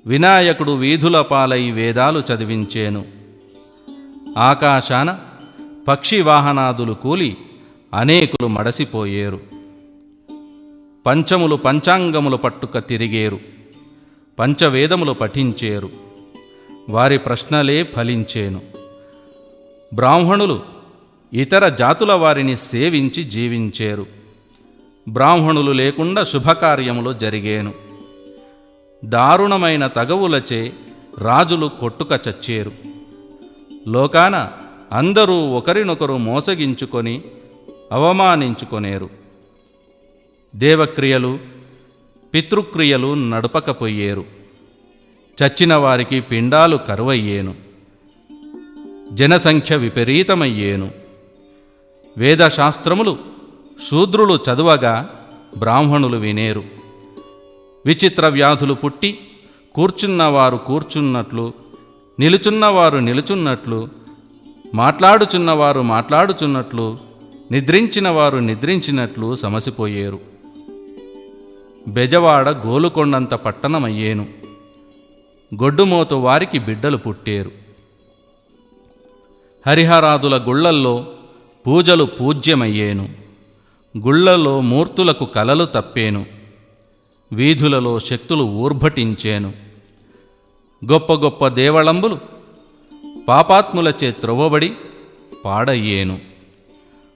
Speaker 1: వినాయకుడు వీధుల పాలై వేదాలు చదివించేను. ఆకాశాన పక్షి వాహనాదులు కూలి అనేకులు మడసిపోయేరు. పంచములు పంచాంగములు పట్టుక తిరిగేరు. పంచవేదములు పఠించేరు. వారి ప్రశ్నలే ఫలించేను. బ్రాహ్మణులు ఇతర జాతుల వారిని సేవించి జీవించేరు. బ్రాహ్మణులు లేకుండా శుభకార్యములు జరిగేను. దారుణమైన తగవులచే రాజులు కొట్టుక చచ్చేరు. లోకాన అందరూ ఒకరినొకరు మోసగించుకొని అవమానించుకొనేరు. దేవక్రియలు పితృక్రియలు నడపకపోయేరు. చచ్చిన వారికి పిండాలు కరువయ్యేను. జనసంఖ్య విపరీతమయ్యేను. వేదశాస్త్రములు శూద్రులు చదువగా బ్రాహ్మణులు వినేరు. విచిత్ర వ్యాధులు పుట్టి కూర్చున్నవారు కూర్చున్నట్లు, నిలుచున్నవారు నిలుచున్నట్లు, మాట్లాడుచున్నవారు మాట్లాడుచున్నట్లు, నిద్రించిన వారు నిద్రించినట్లు సమసిపోయేరు. బెజవాడ గోలుకొండంత పట్టణమయ్యేను. గొడ్డుమోతు వారికి బిడ్డలు పుట్టేరు. హరిహరాదుల గుళ్లల్లో పూజలు పూజ్యమయ్యేను. గుళ్లలో మూర్తులకు కలలు తప్పేను. వీధులలో శక్తులు ఊర్భటించేను. గొప్ప గొప్ప దేవళంబులు పాపాత్ములచే త్రొవ్వబడి పాడయ్యేను.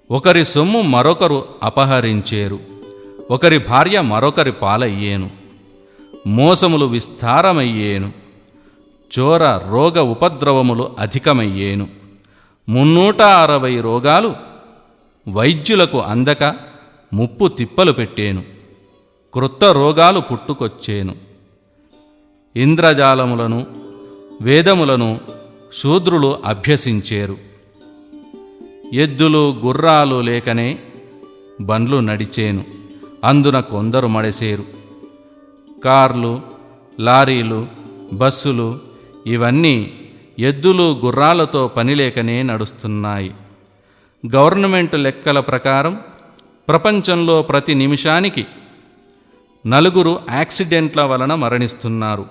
Speaker 1: ఒకరి సొమ్ము మరొకరు అపహరించేరు. ఒకరి భార్య మరొకరి పాలయ్యేను. మోసములు విస్తారమయ్యేను. చోర రోగ ఉపద్రవములు అధికమయ్యేను. 360 రోగాలు వైద్యులకు అందక ముప్పు తిప్పలు పెట్టేను. క్రొత్త రోగాలు పుట్టుకొచ్చేను. ఇంద్రజాలములను వేదములను శూద్రులు అభ్యసించేరు. ఎద్దులు గుర్రాలు లేకనే బండ్లు నడిచేను. అందున కొందరు మడసేరు. కార్లు, లారీలు, బస్సులు ఇవన్నీ ఎద్దులు గుర్రాలతో పనిలేకనే నడుస్తున్నాయి. గవర్నమెంట్ లెక్కల ప్రకారం ప్రపంచంలో ప్రతి నిమిషానికి 4 యాక్సిడెంట్ల వలన మరణిస్తున్నారు.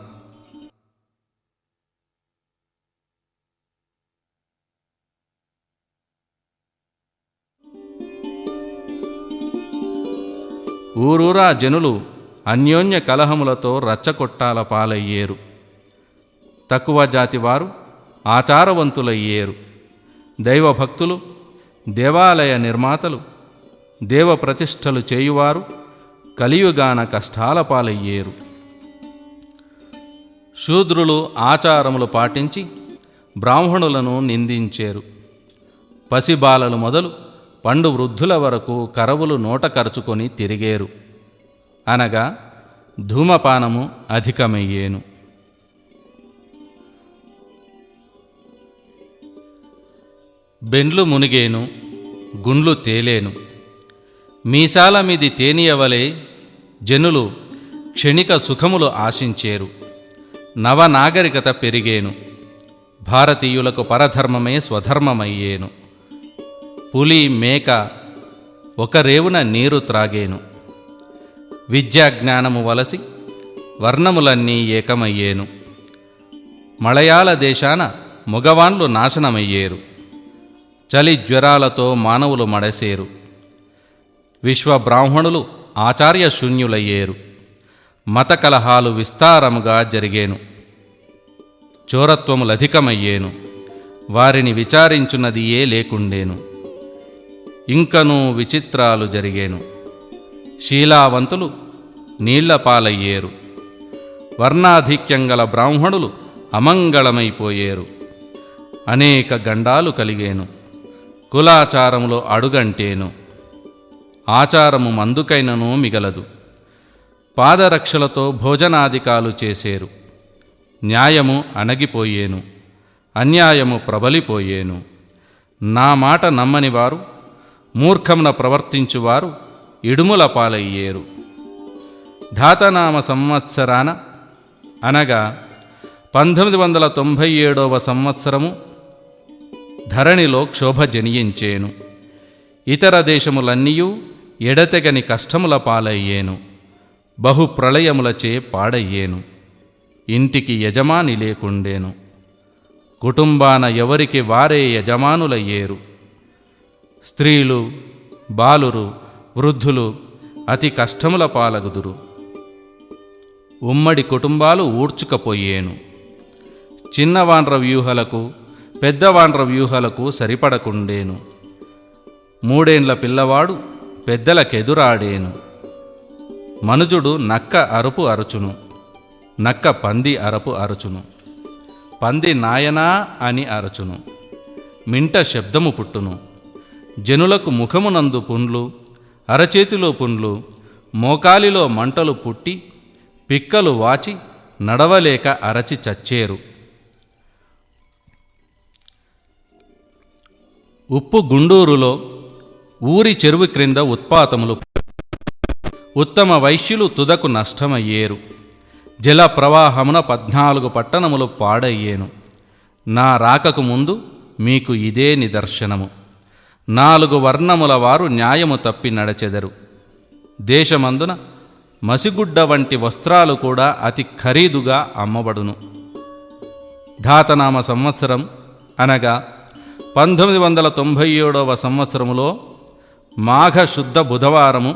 Speaker 1: ఊరూరా జనులు అన్యోన్య కలహములతో రచ్చకొట్టాల పాలయ్యేరు. తక్కువ జాతివారు ఆచారవంతులయ్యేరు. దైవభక్తులు, దేవాలయ నిర్మాతలు, దేవప్రతిష్టలు చేయువారు కలియుగాన కష్టాల పాలయ్యేరు. శూద్రులు ఆచారములు పాటించి బ్రాహ్మణులను నిందించేరు. పసిబాలలు మొదలు పండు వృద్ధుల వరకు కరవులు నోట కరుచుకొని తిరిగేరు. అనగా ధూమపానము అధికమయ్యేను. బెండ్లు మునిగేను, గుండ్లు తేలేను. మీసాల మీది తేనియవలే జనులు క్షణిక సుఖములు ఆశించేరు. నవనాగరికత పెరిగేను. భారతీయులకు పరధర్మమే స్వధర్మమయ్యేను. పులి మేక ఒక రేవున నీరు త్రాగేను. విద్యాజ్ఞానము వలసి వర్ణములన్నీ ఏకమయ్యేను. మలయాళ దేశాన మగవాన్లు నాశనమయ్యేరు. చలి జ్వరాలతో మానవులు మడసేరు. విశ్వబ్రాహ్మణులు ఆచార్యశూన్యులయ్యేరు. మత కలహాలు విస్తారముగా జరిగేను. చోరత్వములధికమయ్యేను. వారిని విచారించున్నది ఏ లేకుండేను. ఇంకనూ విచిత్రాలు జరిగేను. శీలావంతులు నీళ్లపాలయ్యేరు. వర్ణాధిక్యంగల బ్రాహ్మణులు అమంగళమైపోయేరు. అనేక గండాలు కలిగేను. కులాచారములో అడుగంటేను. ఆచారము మందుకైనను మిగలదు. పాదరక్షలతో భోజనాదికాలు చేసేరు. న్యాయము అణగిపోయేను, అన్యాయము ప్రబలిపోయేను. నా మాట నమ్మనివారు, మూర్ఖమున ప్రవర్తించువారు ఇడుముల పాలయ్యేరు. ధాతనామ సంవత్సరాన అనగా 1997వ సంవత్సరము ధరణిలో క్షోభ జనియించేను. ఇతర దేశములన్నీయూ ఎడతెగని కష్టముల పాలయ్యేను. బహుప్రళయములచే పాడయ్యేను. ఇంటికి యజమాని లేకుండేను. కుటుంబాన ఎవరికి వారే యజమానులయ్యేరు. స్త్రీలు, బాలురు, వృద్ధులు అతి కష్టముల పాలగుదురు. ఉమ్మడి కుటుంబాలు ఊడ్చుకపోయేను. చిన్నవాండ్ర వ్యూహలకు పెద్దవాండ్ర వ్యూహలకు సరిపడకుండేను. 3 ఏండ్ల పిల్లవాడు పెద్దలకెదురాడేను. మనుజుడు నక్క అరుపు అరుచును, నక్క పంది అరపు అరుచును. పంది నాయనా అని అరచును. మింట శబ్దము పుట్టును. జనులకు ముఖమునందు పుండ్లు, అరచేతిలో పుండ్లు, మోకాలిలో మంటలు పుట్టి పిక్కలు వాచి నడవలేక అరచి చచ్చేరు. ఉప్పు గుండూరులో ఊరి చెరువు క్రింద ఉత్పాతములు. ఉత్తమ వైశ్యులు తుదకు నష్టమయ్యేరు. జల ప్రవాహమున 14 పట్టణములు పాడయ్యేను. నా రాకకు ముందు మీకు ఇదే నిదర్శనము. 4 వర్ణముల వారు న్యాయము తప్పి నడచెదరు. దేశమందున మసిగుడ్డ వంటి వస్త్రాలు కూడా అతి ఖరీదుగా అమ్మబడును. ధాతనామ సంవత్సరం అనగా 1997వ సంవత్సరములో మాఘ శుద్ధ బుధవారము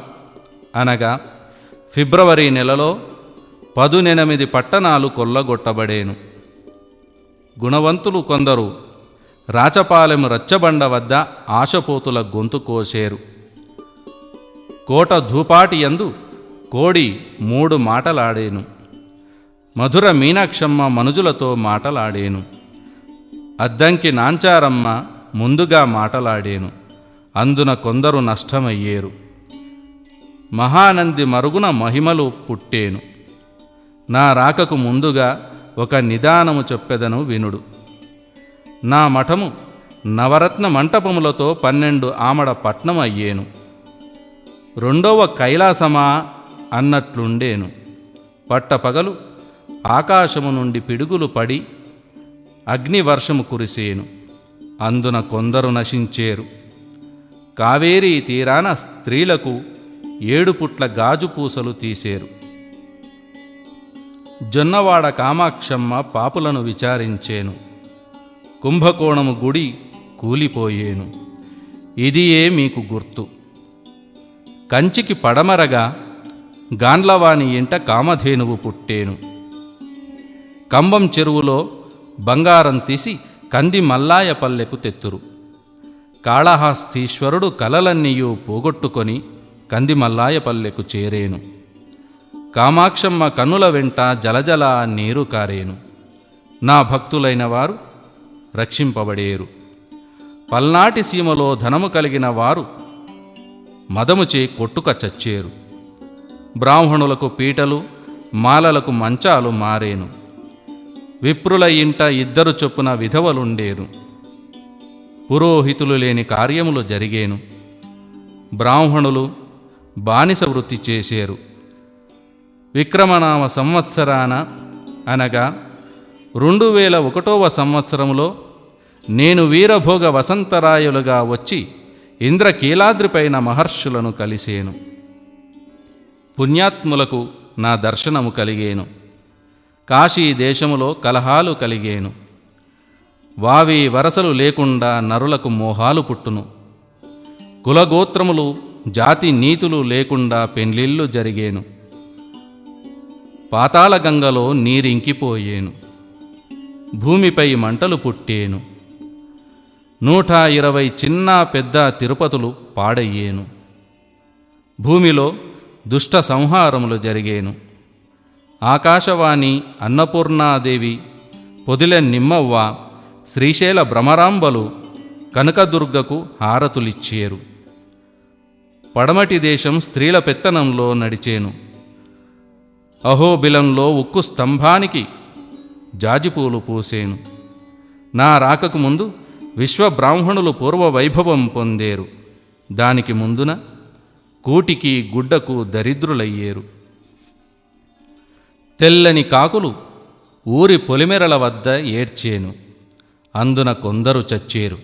Speaker 1: అనగా ఫిబ్రవరి నెలలో 18 పట్టణాలు కొల్లగొట్టబడేను. గుణవంతులు కొందరు రాచపాలెము రచ్చబండ వద్ద ఆశపోతుల గొంతు కోసేరు. కోట ధూపాటి యందు కోడి 3 మాటలాడేను. మధుర మీనాక్షమ్మ మనుజులతో మాటలాడేను. అద్దంకి నాంచారమ్మ ముందుగా మాటలాడేను. అందున కొందరు నష్టమయ్యేరు. మహానంది మరుగున మహిమలు పుట్టేను. నా రాకకు ముందుగా ఒక నిదానము చెప్పెదను వినుడు. నా మఠము నవరత్న మంటపములతో 12 ఆమడ పట్నం అయ్యేను. 2వ కైలాసమా అన్నట్లుండేను. పట్టపగలు ఆకాశము నుండి పిడుగులు పడి అగ్నివర్షము కురిసేను. అందున కొందరు నశించేరు. కావేరీ తీరాన స్త్రీలకు 7 పుట్ల గాజు పూసలు తీసేరు. జొన్నవాడ కామాక్షమ్మ పాపులను విచారించేను. కుంభకోణము గుడి కూలిపోయేను. ఇదియే మీకు గుర్తు. కంచికి పడమరగా గాండ్లవాణి ఇంట కామధేనువు పుట్టేను. కంబం చెరువులో బంగారం తీసి కంది మల్లాయపల్లెకు తెత్తురు. కాళహస్తీశ్వరుడు కలలన్నీయూ పోగొట్టుకొని కంది మల్లాయపల్లెకు చేరేను. కామాక్షమ్మ కన్నుల వెంట జలజల నీరు కారేను. నా భక్తులైన వారు రక్షింపబడేరు. పల్నాటి సీమలో ధనము కలిగిన వారు మదముచే కొట్టుక చచ్చేరు. బ్రాహ్మణులకు పీటలు, మాలలకు మంచాలు మారేను. విప్రుల ఇంట 2 చొప్పున విధవలుండేరు. పురోహితులు లేని కార్యములు జరిగేను. బ్రాహ్మణులు బానిస వృత్తి చేసేరు. విక్రమనామ సంవత్సరాన అనగా 2001వ సంవత్సరములో నేను వీరభోగ వసంతరాయులుగా వచ్చి ఇంద్రకీలాద్రిపైన మహర్షులను కలిసేను. పుణ్యాత్ములకు నా దర్శనము కలిగేను. కాశీ దేశములో కలహాలు కలిగేను. వావి వరసలు లేకుండా నరులకు మోహాలు పుట్టును. కులగోత్రములు జాతి నీతులు లేకుండా పెండ్లిళ్ళు జరిగేను. పాతాళగంగలో నీరింకిపోయేను. భూమిపై మంటలు పుట్టేను. 120 చిన్న పెద్ద తిరుపతులు పాడయ్యేను. భూమిలో దుష్ట సంహారములు జరిగేను. ఆకాశవాణి అన్నపూర్ణాదేవి, పొదిలె నిమ్మవ్వ, శ్రీశైల భ్రమరాంబలు కనకదుర్గకు హారతులిచ్చేరు. పడమటి దేశం స్త్రీల పెత్తనంలో నడిచేను. అహోబిలంలో ఉక్కు స్తంభానికి జాజిపూలు పూసేను. నా రాకకు ముందు విశ్వబ్రాహ్మణులు పూర్వ వైభవం పొందేరు. దానికి ముందున కూటికి గుడ్డకు దరిద్రులయ్యేరు. తెల్లని కాకులు ఊరి పొలిమెరల వద్ద ఏడ్చేను. అందున కొందరు చచ్చేరు.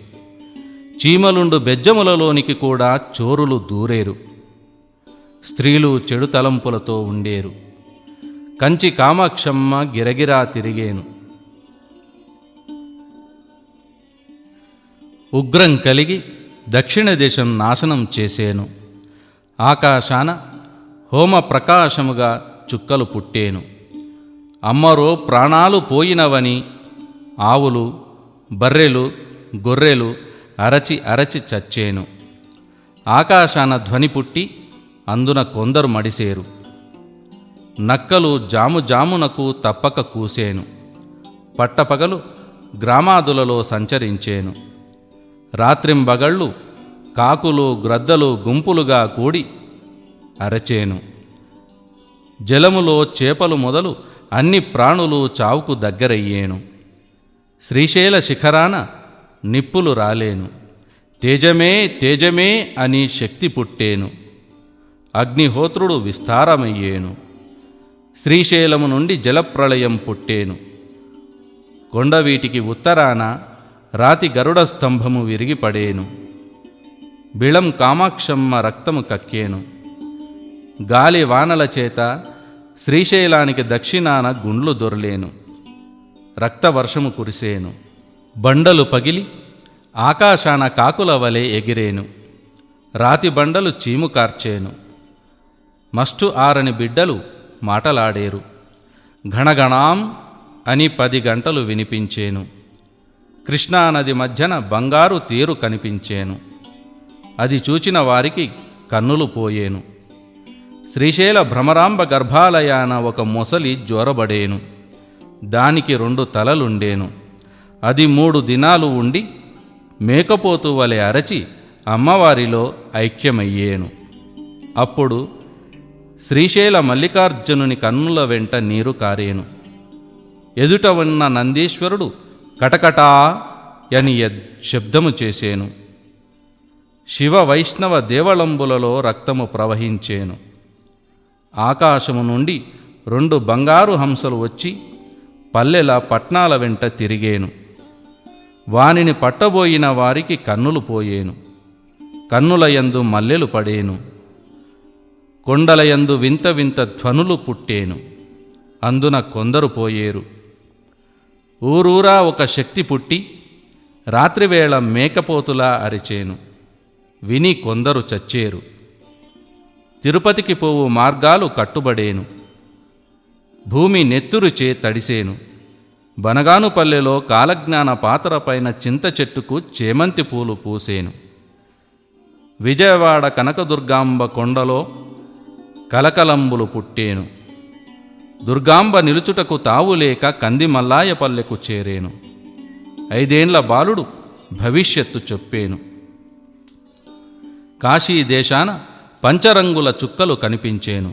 Speaker 1: చీమలుండు బెజ్జములలోనికి కూడా చోరులు దూరేరు. స్త్రీలు చెడు తలంపులతో ఉండేరు. కంచి కామాక్షమ్మ గిరగిరా తిరిగేను. ఉగ్రం కలిగి దక్షిణ దేశం నాశనం చేసేను. ఆకాశాన హోమ ప్రకాశముగా చుక్కలు పుట్టేను. అమ్మరో ప్రాణాలు పోయినవని ఆవులు, బర్రెలు, గొర్రెలు అరచి అరచి చచ్చేను. ఆకాశాన ధ్వని పుట్టి అందున కొందరు మడిసేరు. నక్కలు జాముజామునకు తప్పక కూసేను. పట్టపగలు గ్రామాదులలో సంచరించేను. రాత్రింబగళ్ళు కాకులు, గ్రద్దలు గుంపులుగా కూడి అరచేను. జలములో చేపలు మొదలు అన్ని ప్రాణులు చావుకు దగ్గరయ్యేను. శ్రీశైల శిఖరాన నిప్పులు రాలేను. తేజమే తేజమే అని శక్తి పుట్టేను. అగ్నిహోత్రుడు విస్తారమయ్యేను. శ్రీశైలము నుండి జలప్రళయం పుట్టేను. కొండవీటికి ఉత్తరాన రాతి గరుడ స్తంభము విరిగిపడేను. బిళం కామాక్షమ్మ రక్తము కక్కేను. గాలి వానల చేత శ్రీశైలానికి దక్షిణాన గుండ్లు దొర్లేను. రక్తవర్షము కురిసేను. బండలు పగిలి ఆకాశాన కాకుల వలె ఎగిరేను. రాతి బండలు చీము కార్చేను. మస్టు ఆరని బిడ్డలు మాటలాడేరు. ఘణగణాం అని 10 గంటలు వినిపించేను. కృష్ణానది మధ్యన బంగారు తేరు కనిపించేను. అది చూచిన వారికి కన్నులు పోయేను. శ్రీశైల భ్రమరాంబ గర్భాలయాన ఒక మొసలి జ్వరబడేను. దానికి 2 తలలుండేను. అది 3 దినాలు ఉండి మేకపోతు వలె అరచి అమ్మవారిలో ఐక్యమయ్యేను. అప్పుడు శ్రీశైల మల్లికార్జునుని కన్నుల వెంట నీరు కారేను. ఎదుట ఉన్న నందీశ్వరుడు కటకటా అని శబ్దము చేసేను. శివ వైష్ణవ దేవళంబులలో రక్తము ప్రవహించేను. ఆకాశము నుండి 2 బంగారు హంసలు వచ్చి పల్లెల పట్నాల వెంట తిరిగేను. వానిని పట్టబోయిన వారికి కన్నులు పోయేను. కన్నులయందు మల్లెలు పడేను. కొండలయందు వింత వింత ధ్వనులు పుట్టేను. అందున కొందరు పోయేరు. ఊరూరా ఒక శక్తి పుట్టి రాత్రివేళ మేకపోతులా అరిచేను. విని కొందరు చచ్చేరు. తిరుపతికి పోవు మార్గాలు కట్టుబడేను. భూమి నెత్తురుచే తడిసేను. బనగానుపల్లెలో కాలజ్ఞాన పాతరపైన చింత చెట్టుకు చేమంతి పూలు పూసేను. విజయవాడ కనకదుర్గాంబ కొండలో కలకలంబులు పుట్టేను. దుర్గాంబ నిలుచుటకు తావులేక కంది మల్లాయపల్లెకు చేరేను. 5 ఏండ్ల బాలుడు భవిష్యత్తు చెప్పేను. కాశీ దేశాన పంచరంగుల చుక్కలు కనిపించేను.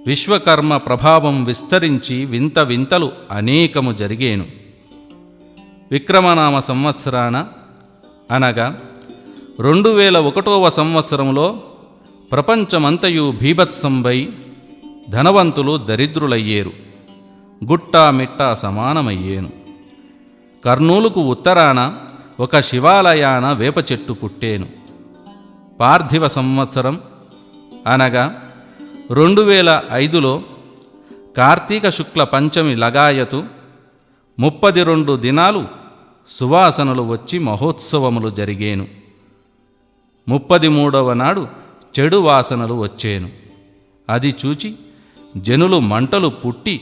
Speaker 1: విశ్వకర్మ ప్రభావం విస్తరించి వింత వింతలు అనేకము జరిగేను. విక్రమనామ సంవత్సరాన అనగా 2001వ సంవత్సరంలో ప్రపంచమంతయు భీభత్సంబై ధనవంతులు దరిద్రులయ్యేరు. గుట్టా మిట్టా సమానమయ్యేను. కర్నూలుకు ఉత్తరాన ఒక శివాలయాన వేప చెట్టు పుట్టేను. పార్థివ సంవత్సరం అనగా 2005లో కార్తీక శుక్ల పంచమి లగాయతు 32 దినాలు సువాసనలు వచ్చి మహోత్సవములు జరిగేను. 33వ నాడు చెడు వాసనలు వచ్చేను. అది చూచి జనులు మంటలు పుట్టి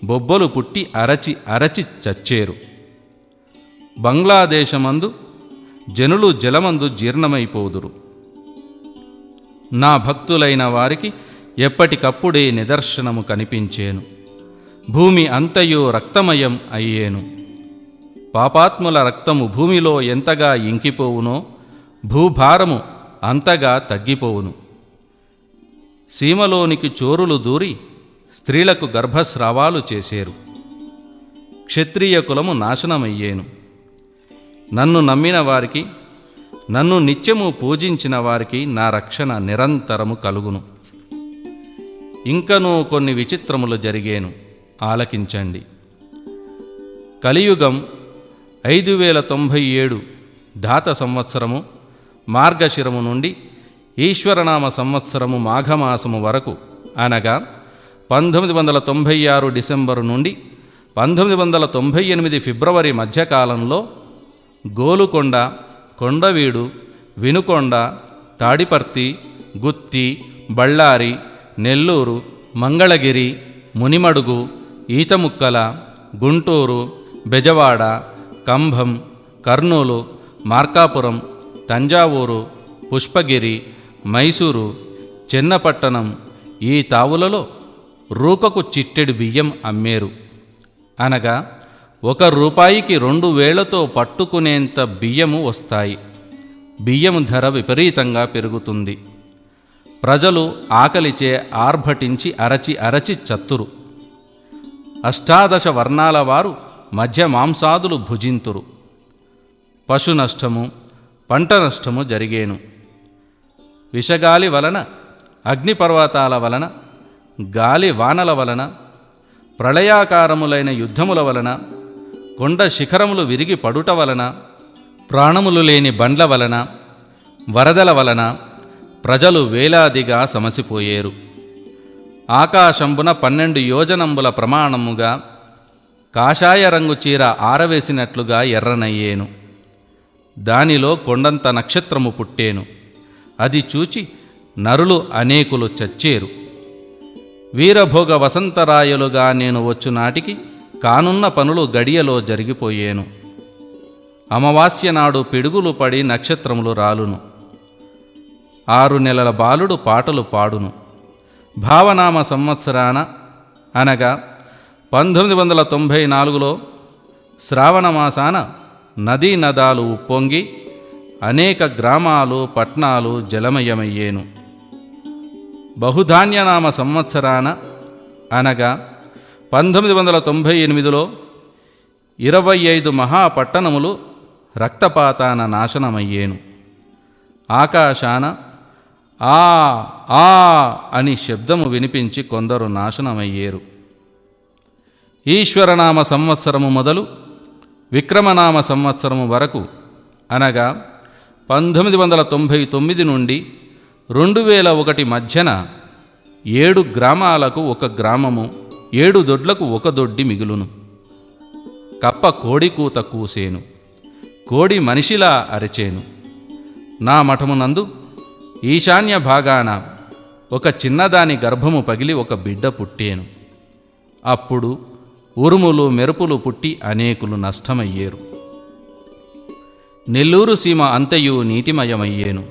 Speaker 1: బొబ్బలు పుట్టి అరచి అరచి చచ్చేరు. బంగ్లాదేశమందు జనులు జలమందు జీర్ణమైపోదురు. నా భక్తులైన వారికి ఎప్పటికప్పుడే నిదర్శనము కనిపించేను. భూమి అంతయు రక్తమయం అయ్యేను. పాపాత్ముల రక్తము భూమిలో ఎంతగా ఇంకిపోవునో భూభారము అంతగా తగ్గిపోవును. సీమలోనికి చోరులు దూరి స్త్రీలకు గర్భస్రావాలు చేసేరు. క్షత్రియ కులము నాశనమయ్యేను. నన్ను నమ్మిన వారికి, నన్ను నిత్యము పూజించిన వారికి నా రక్షణ నిరంతరము కలుగును. ఇంకనూ కొన్ని విచిత్రములు జరిగేను, ఆలకించండి. కలియుగం 5097 ధాత సంవత్సరము మార్గశిరము నుండి ఈశ్వరనామ సంవత్సరము మాఘమాసము వరకు, అనగా 1996 డిసెంబరు నుండి 1998 ఫిబ్రవరి మధ్యకాలంలో గోలుకొండ, కొండవీడు, వినుకొండ, తాడిపర్తి, గుత్తి, బళ్ళారి, నెల్లూరు, మంగళగిరి, మునిమడుగు, ఈతముక్కల, గుంటూరు, బెజవాడ, కంభం, కర్నూలు, మార్కాపురం, తంజావూరు, పుష్పగిరి, మైసూరు, చెన్నపట్టణం ఈ తావులలో రూకకు చిట్టెడు బియ్యం అమ్మేరు. అనగా 1 రూపాయికి 2 వేళ్లతో పట్టుకునేంత బియ్యము వస్తాయి. బియ్యము ధర విపరీతంగా పెరుగుతుంది. ప్రజలు ఆకలిచే ఆర్భటించి అరచి చత్తురు. 18 వర్ణాల వారు మధ్య మాంసాదులు భుజింతురు. పశు నష్టము, పంట నష్టము జరిగేను. విషగాలి వలన, అగ్నిపర్వతాల వలన, గాలి వానల వలన, ప్రళయాకారములైన యుద్ధముల వలన, కొండ శిఖరములు విరిగి పడుట వలన, ప్రాణములు లేని బండ్ల వలన, వరదల వలన ప్రజలు వేలాదిగా సమసిపోయేరు. ఆకాశంబున 12 యోజనంబుల ప్రమాణముగా కాషాయ రంగు చీర ఆరవేసినట్లుగా ఎర్రనయ్యేను. దానిలో కొండంత నక్షత్రము పుట్టేను. అది చూచి నరులు అనేకులు చచ్చేరు. వీరభోగ వసంతరాయలుగా నేను వచ్చునాటికి కానున్న పనులు గడియలో జరిగిపోయేను. అమావాస్య నాడు పిడుగులు పడి నక్షత్రములు రాలును. 6 నెలల బాలుడు పాటలు పాడును. భావనామ సంవత్సరాన, అనగా 1994లో శ్రావణమాసాన నదీ నదాలు ఉప్పొంగి అనేక గ్రామాలు, పట్నాలు జలమయమయ్యేను. బహుధాన్యనామ సంవత్సరాన, అనగా 1998లో 25 మహాపట్టణములు రక్తపాతాన నాశనమయ్యేను. ఆకాశాన ఆ ఆ అని శబ్దము వినిపించి కొందరు నాశనమయ్యేరు. ఈశ్వరనామ సంవత్సరము మొదలు విక్రమనామ సంవత్సరము వరకు, అనగా 1999 నుండి 2001 మధ్యన 7 గ్రామాలకు 1 గ్రామము, 7 దొడ్లకు 1 దొడ్డి మిగులును. కప్ప కోడి కూత కూసేను, కోడి మనిషిలా అరిచేను. నా మఠమునందు ఈశాన్య భాగాన ఒక చిన్నదాని గర్భము పగిలి 1 బిడ్డ పుట్టేను. అప్పుడు ఉరుములు మెరుపులు పుట్టి అనేకులు నష్టమయ్యేరు. నెల్లూరు సీమ అంతయు నీటిమయమయ్యేను.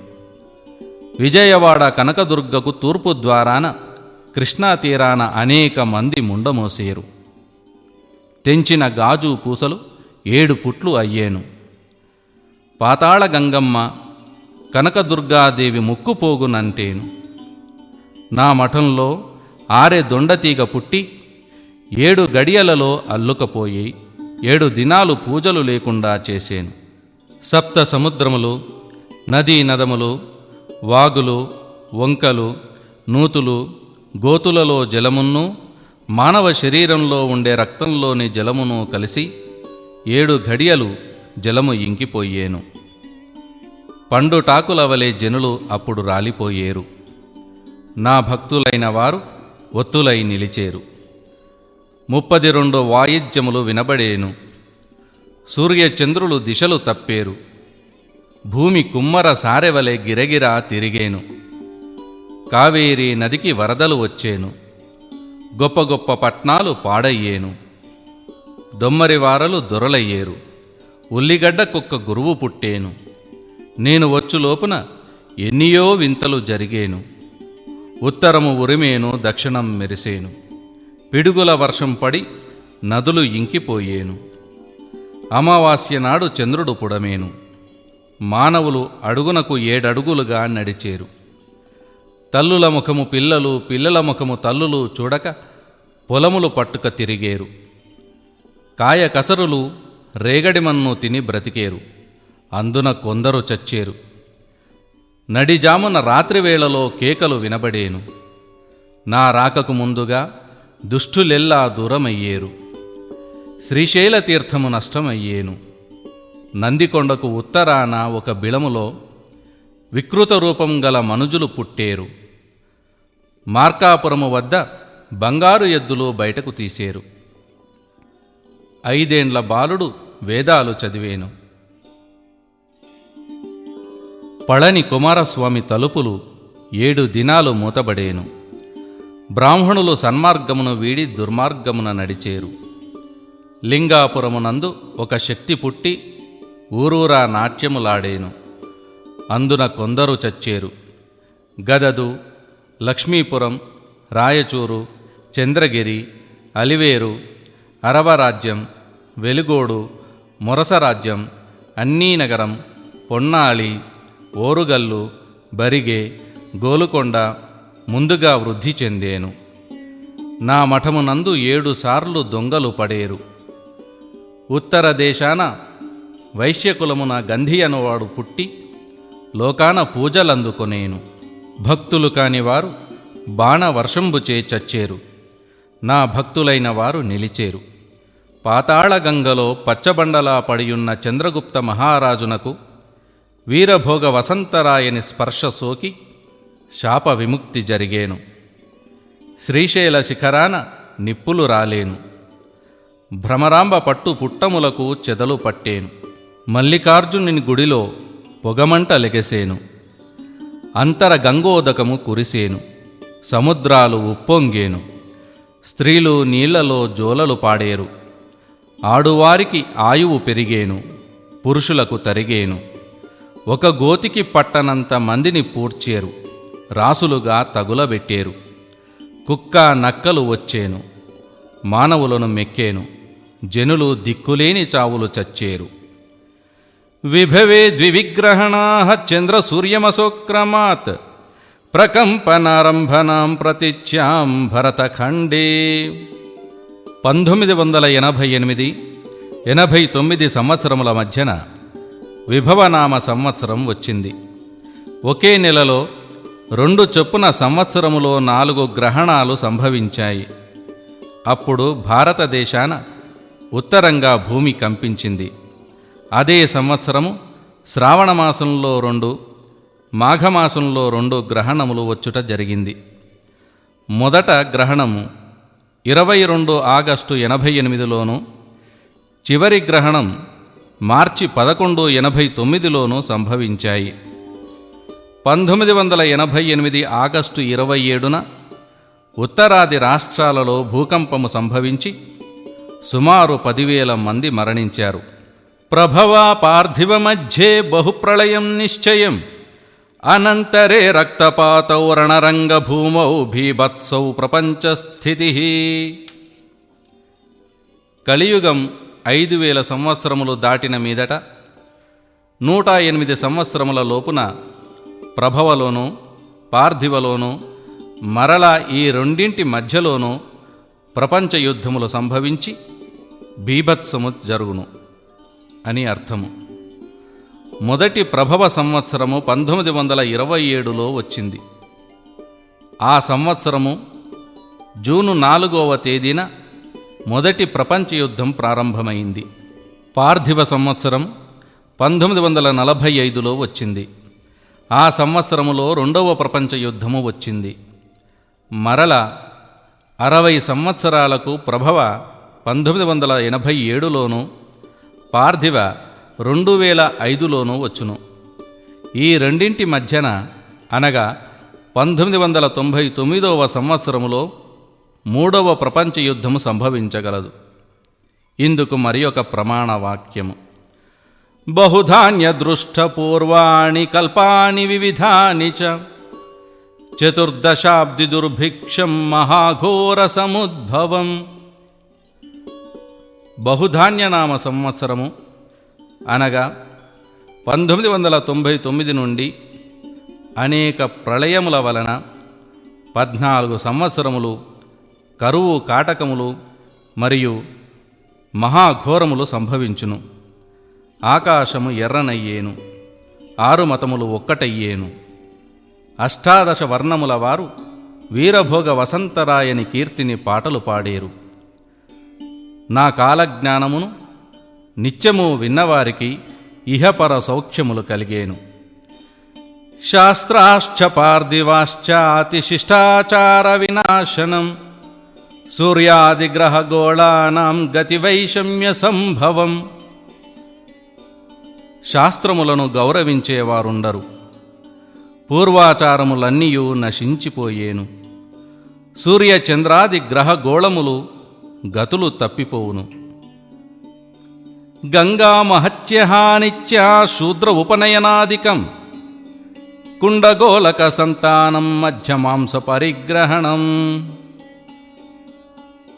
Speaker 1: విజయవాడ కనకదుర్గకు తూర్పు ద్వారాన కృష్ణా తీరాన అనేక మంది ముండమోసేరు. తెంచిన గాజు పూసలు 7 పుట్లు అయ్యేను. పాతాళ గంగమ్మ, కనకదుర్గాదేవి ముక్కుపోగునంటేను. నా మఠంలో ఆరె దొండతీగ పుట్టి 7 గడియలలో అల్లుకపోయి 7 దినాలు పూజలు లేకుండా చేసేను. 7 సముద్రములు, నదీ నదములు, వాగులు, వంకలు, నూతులు, గోతులలో జలమును, మానవ శరీరంలో ఉండే రక్తంలోని జలమును కలిసి 7 ఘడియలు జలము ఇంకిపోయేను. పండుటాకుల వలె జనులు అప్పుడు రాలిపోయేరు. నా భక్తులైన వారు ఒత్తులై నిలిచేరు. 32 వాయిద్యములు వినబడేను. సూర్యచంద్రులు దిశలు తప్పేరు. భూమి కుమ్మర సారెవలె గిరగిరా తిరిగేను. కావేరీ నదికి వరదలు వచ్చేను. గొప్ప గొప్ప పట్నాలు పాడయ్యేను. దొమ్మరివారలు దొరలయ్యేరు. ఉల్లిగడ్డ కుక్క గురువు పుట్టేను. నేను వచ్చులోపున ఎన్నియో వింతలు జరిగేను. ఉత్తరము ఉరిమేను, దక్షిణం మెరిసేను. పిడుగుల వర్షం పడి నదులు ఇంకిపోయేను. అమావాస్య నాడు చంద్రుడు పుడమేను. మానవులు అడుగునకు 7 అడుగులుగా నడిచేరు. తల్లుల ముఖము పిల్లలు, పిల్లల ముఖము తల్లులు చూడక పొలములు పట్టుక తిరిగేరు. కాయ కసరులు రేగడిమన్ను తిని బ్రతికేరు. అందున కొందరు చచ్చేరు. నడిజామున రాత్రివేళలో కేకలు వినబడేను. నా రాకకు ముందుగా దుష్టులెల్లా దూరమయ్యేరు. శ్రీశైల తీర్థము నష్టమయ్యేను. నందికొండకు ఉత్తరాన ఒక బిళములో వికృత రూపం గల మనుజులు పుట్టేరు. మార్కాపురము వద్ద బంగారు ఎద్దులు బయటకు తీసేరు. 5 ఏండ్ల బాలుడు వేదాలు చదివేను. పళని కుమారస్వామి తలుపులు 7 దినాలు మూతబడేను. బ్రాహ్మణులు సన్మార్గమును వీడి దుర్మార్గమున నడిచేరు. లింగాపురమునందు ఒక శక్తి పుట్టి ఊరూరా నాట్యములాడేను. అందున కొందరు చచ్చేరు. గదదు, లక్ష్మీపురం, రాయచూరు, చంద్రగిరి, అలివేరు, అరవరాజ్యం, వెలుగోడు, మొరసరాజ్యం, అన్నీనగరం, పొన్నాళి, ఓరుగల్లు, బరిగే, గోలుకొండ ముందుగా వృద్ధి చెందేను. నా మఠమునందు 7 సార్లు దొంగలు పడేరు. ఉత్తర దేశాన వైశ్యకులమున గంధి అనువాడు పుట్టి లోకాన పూజలందుకొనేను. భక్తులు కానివారు బాణవర్షంబుచే చచ్చేరు. నా భక్తులైన వారు నిలిచేరు. పాతాళగంగలో పచ్చబండలా పడియున్న చంద్రగుప్త మహారాజునకు వీరభోగ వసంతరాయని స్పర్శ సోకి శాప విముక్తి జరిగేను. శ్రీశైల శిఖరాన నిప్పులు రాలేను. భ్రమరాంబ పట్టు పుట్టములకు చెదలు పట్టేను. మల్లికార్జునుని గుడిలో పొగమంట లెగసేను. అంతర గంగోదకము కురిసేను. సముద్రాలు ఉప్పొంగేను. స్త్రీలు నీళ్లలో జోలలు పాడేరు. ఆడువారికి ఆయువు పెరిగేను. పురుషులకు తరిగేను. ఒక గోతికి పట్టనంత మందిని పూడ్చేరు. రాసులుగా తగులబెట్టేరు. కుక్క నక్కలు వచ్చేను. మానవులను మెక్కేను. జనులు దిక్కులేని చావులు చచ్చేరు. విభవే ద్వివిగ్రహణాః చంద్రసూర్యమసోక్రమాత్ ప్రకంపనారంభనాం ప్రతిచ్యాం భరతఖండే. 1988-89 సంవత్సరముల మధ్యన విభవనామ సంవత్సరం వచ్చింది. ఒకే నెలలో 2 చొప్పున సంవత్సరములో 4 గ్రహణాలు సంభవించాయి. అప్పుడు భారతదేశాన ఉత్తరంగా భూమి కంపించింది. అదే సంవత్సరము శ్రావణమాసంలో 2, మాఘమాసంలో 2 గ్రహణములు వచ్చుట జరిగింది. మొదట గ్రహణము 22 ఆగస్టు 88లోను, చివరి గ్రహణం మార్చి 11, 89లోనూ సంభవించాయి. 1988 ఆగస్టు 27న ఉత్తరాది రాష్ట్రాలలో భూకంపము సంభవించి సుమారు 10,000 మంది మరణించారు. ప్రభవా పార్థివ మధ్యే బహుప్రళయం నిశ్చయం అనంతరే రక్తపాతౌ రణరంగ భూమౌ భీభత్సౌ ప్రపంచస్థితి. కలియుగం 5,000 సంవత్సరములు దాటిన మీదట 108 సంవత్సరముల లోపున ప్రభవలోనూ పార్థివలోనూ మరలా ఈ రెండింటి మధ్యలోనూ ప్రపంచ యుద్ధములు సంభవించి బీభత్సము జరుగును అని అర్థము. మొదటి ప్రభవ సంవత్సరము 1927లో వచ్చింది. ఆ సంవత్సరము జూను 4వ తేదీన మొదటి ప్రపంచ యుద్ధం ప్రారంభమైంది. పార్థివ సంవత్సరం 1945లో వచ్చింది. ఆ సంవత్సరములో 2వ ప్రపంచ యుద్ధము వచ్చింది. మరల 60 సంవత్సరాలకు ప్రభవ 1987లోనూ పార్థివ 2005లోనూ వచ్చును. ఈ రెండింటి మధ్యన అనగా 1999వ సంవత్సరములో 3వ ప్రపంచ యుద్ధము సంభవించగలదు. ఇందుకు మరి ఒక ప్రమాణ వాక్యము: బహుధాన్య దృష్ట పూర్వాణి కల్పాని వివిధాని చ చతుర్దశాబ్ది దుర్భిక్షం మహాఘోర సముద్భవం. బహుధాన్యనామ సంవత్సరము అనగా 1999 నుండి అనేక ప్రళయముల వలన 14 సంవత్సరములు కరువు కాటకములు మరియు మహాఘోరములు సంభవించును. ఆకాశము ఎర్రనయ్యేను, 6 మతములు ఒక్కటయ్యేను. 18 వర్ణముల వారు వీరభోగ వసంతరాయని కీర్తిని పాటలు పాడేరు. నా కాలజ్ఞానమును నిత్యము విన్నవారికి ఇహపర సౌఖ్యములు కలిగేను. శాస్త్రాశ్చ పార్థివాశ్చాతిశిష్టాచార వినాశనం సూర్యాదిగ్రహగోళానాం గతివైషమ్య సంభవం. శాస్త్రములను గౌరవించేవారుండరు, పూర్వాచారములన్నీయూ నశించిపోయేను. సూర్యచంద్రాది గ్రహగోళములు గతులు తప్పిపోవును. గంగా మహత్యహానిత్య శూద్ర ఉపనయనాదికం కుండగోళక సంతానం మధ్యమాంస పరిగ్రహణం.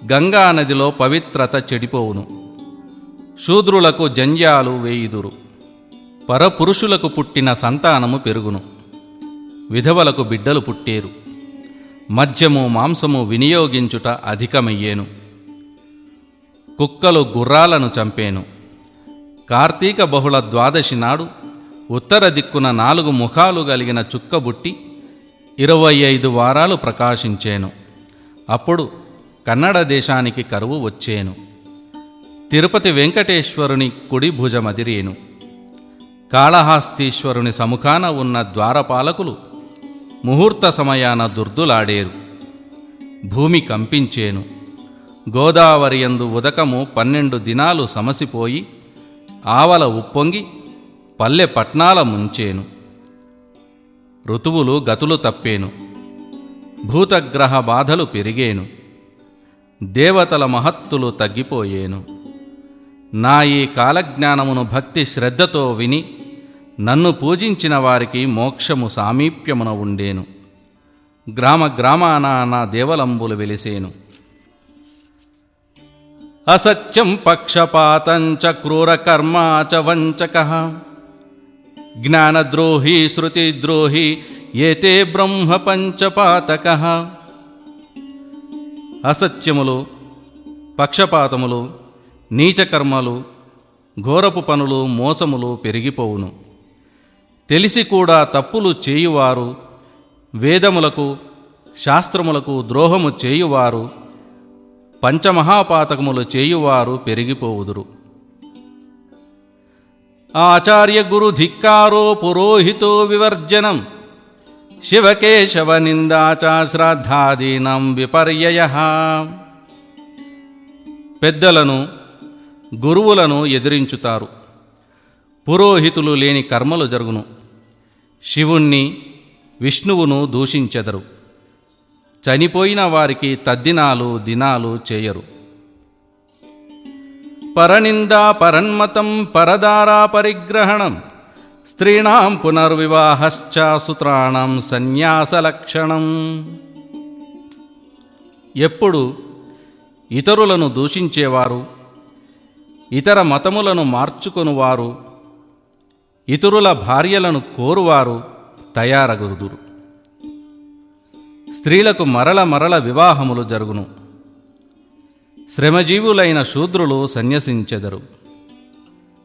Speaker 1: గంగానదిలో పవిత్రత చెడిపోవును, శూద్రులకు జంధ్యాలు వేయుదురు. పరపురుషులకు పుట్టిన సంతానము పెరుగును, విధవలకు బిడ్డలు పుట్టేరు. మద్యము మాంసము వినియోగించుట అధికమయ్యేను. కుక్కలు గుర్రాలను చంపేను. కార్తీక బహుళ ద్వాదశి నాడు ఉత్తర దిక్కున 4 ముఖాలు కలిగిన చుక్కబుట్టి 25 వారాలు ప్రకాశించేను. అప్పుడు కన్నడ దేశానికి కరువు వచ్చేను. తిరుపతి వెంకటేశ్వరుని కుడి భుజమదిరేను. కాళహస్తీశ్వరుని సముఖాన ఉన్న ద్వారపాలకులు ముహూర్త సమయాన దుర్దులాడేరు. భూమి కంపించేను. గోదావరియందు ఉదకము 12 దినాలు సమసిపోయి ఆవల ఉప్పొంగి పల్లె పట్నాల ముంచేను. ఋతువులు గతులు తప్పేను. భూతగ్రహ బాధలు పెరిగేను. దేవతల మహత్తులు తగ్గిపోయేను. నా ఈ కాలజ్ఞానమును భక్తి శ్రద్ధతో విని నన్ను పూజించిన వారికి మోక్షము సామీప్యమున ఉండేను. గ్రామ గ్రామాన నా దేవలంబులు వెలిసేను. అసత్యం పక్షపాతంచ క్రూరకర్మా చ వంచకః జ్ఞానద్రోహీ శృతిద్రోహీ ఏతే బ్రహ్మ పంచపాతకః. అసత్యములు, పక్షపాతములు, నీచకర్మలు, ఘోరపు పనులు, మోసములు పెరిగిపోవును. తెలిసి కూడా తప్పులు చేయువారు, వేదములకు శాస్త్రములకు ద్రోహము చేయువారు, పంచమహాపాతకములు చేయువారు పెరిగిపోవుదురు. ఆచార్య గురు ధిక్కారో పురోహితో వివర్జనం శివకేశవ నిందాచ శ్రాద్ధాదీనాం విపర్యయః. పెద్దలను గురువులను ఎదిరించుతారు. పురోహితులు లేని కర్మలు జరుగును. శివుణ్ణి విష్ణువును దూషించెదరు. చనిపోయిన వారికి తద్దినాలు దినాలు చేయరు. పరనిందా పరన్మతం పరదారా పరిగ్రహణం స్త్రీణాం పునర్వివాహశ్చ సూత్రాణం సన్యాసలక్షణం. ఎప్పుడు ఇతరులను దూషించేవారు, ఇతర మతములను మార్చుకొనువారు, ఇతరుల భార్యలను కోరువారు తయారగుదురు. స్త్రీలకు మరల మరల వివాహములు జరుగును. శ్రమజీవులైన శూద్రులు సన్యసించెదరు.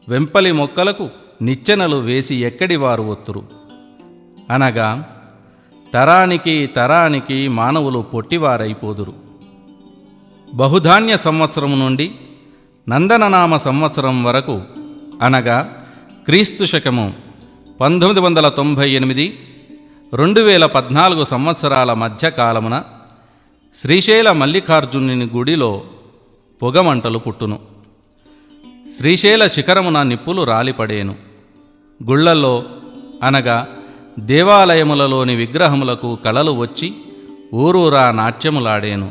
Speaker 1: వెంపలి మొక్కలకు నిచ్చెనలు వేసి ఎక్కడివారు ఒత్తురు. అనగా తరానికి తరానికి మానవులు పొట్టివారైపోదురు. బహుధాన్య సంవత్సరం నుండి నందననామ సంవత్సరం వరకు అనగా క్రీస్తు శకము 1998 2014 సంవత్సరాల మధ్యకాలమున శ్రీశైల మల్లికార్జునుని గుడిలో పొగమంటలు పుట్టును. శ్రీశైల శిఖరమున నిప్పులు రాలిపడేను. గుళ్లల్లో అనగా దేవాలయములలోని విగ్రహములకు కళలు వచ్చి ఊరూరా నాట్యములాడేను.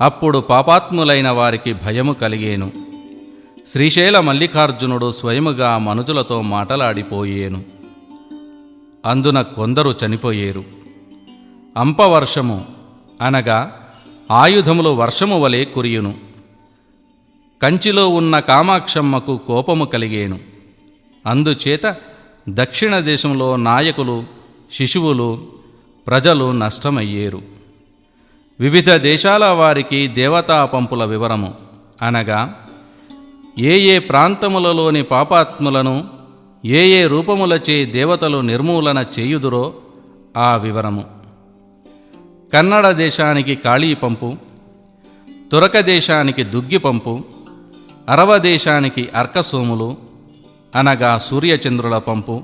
Speaker 1: అప్పుడు పాపాత్ములైన వారికి భయము కలిగేను. శ్రీశైల మల్లికార్జునుడు స్వయముగా మనుజులతో మాటలాడిపోయేను. అందున కొందరు చనిపోయేరు. అంపవర్షము అనగా ఆయుధములు వర్షము వలె కురియును. కంచిలో ఉన్న కామాక్షమ్మకు కోపము కలిగేను. అందుచేత దక్షిణ దేశంలో నాయకులు, శిశువులు, ప్రజలు నష్టమయ్యేరు. వివిధ దేశాల వారికి దేవతా పంపుల వివరము అనగా ఏ ఏ ప్రాంతములలోని పాపాత్ములను ఏ ఏ రూపములచే దేవతలు నిర్మూలన చేయుదురో ఆ వివరము. కన్నడ దేశానికి కాళీ పంపు, తురక దేశానికి దుగ్గి పంపు, అరవ దేశానికి అర్కసోములు అనగా సూర్యచంద్రుల పంపు,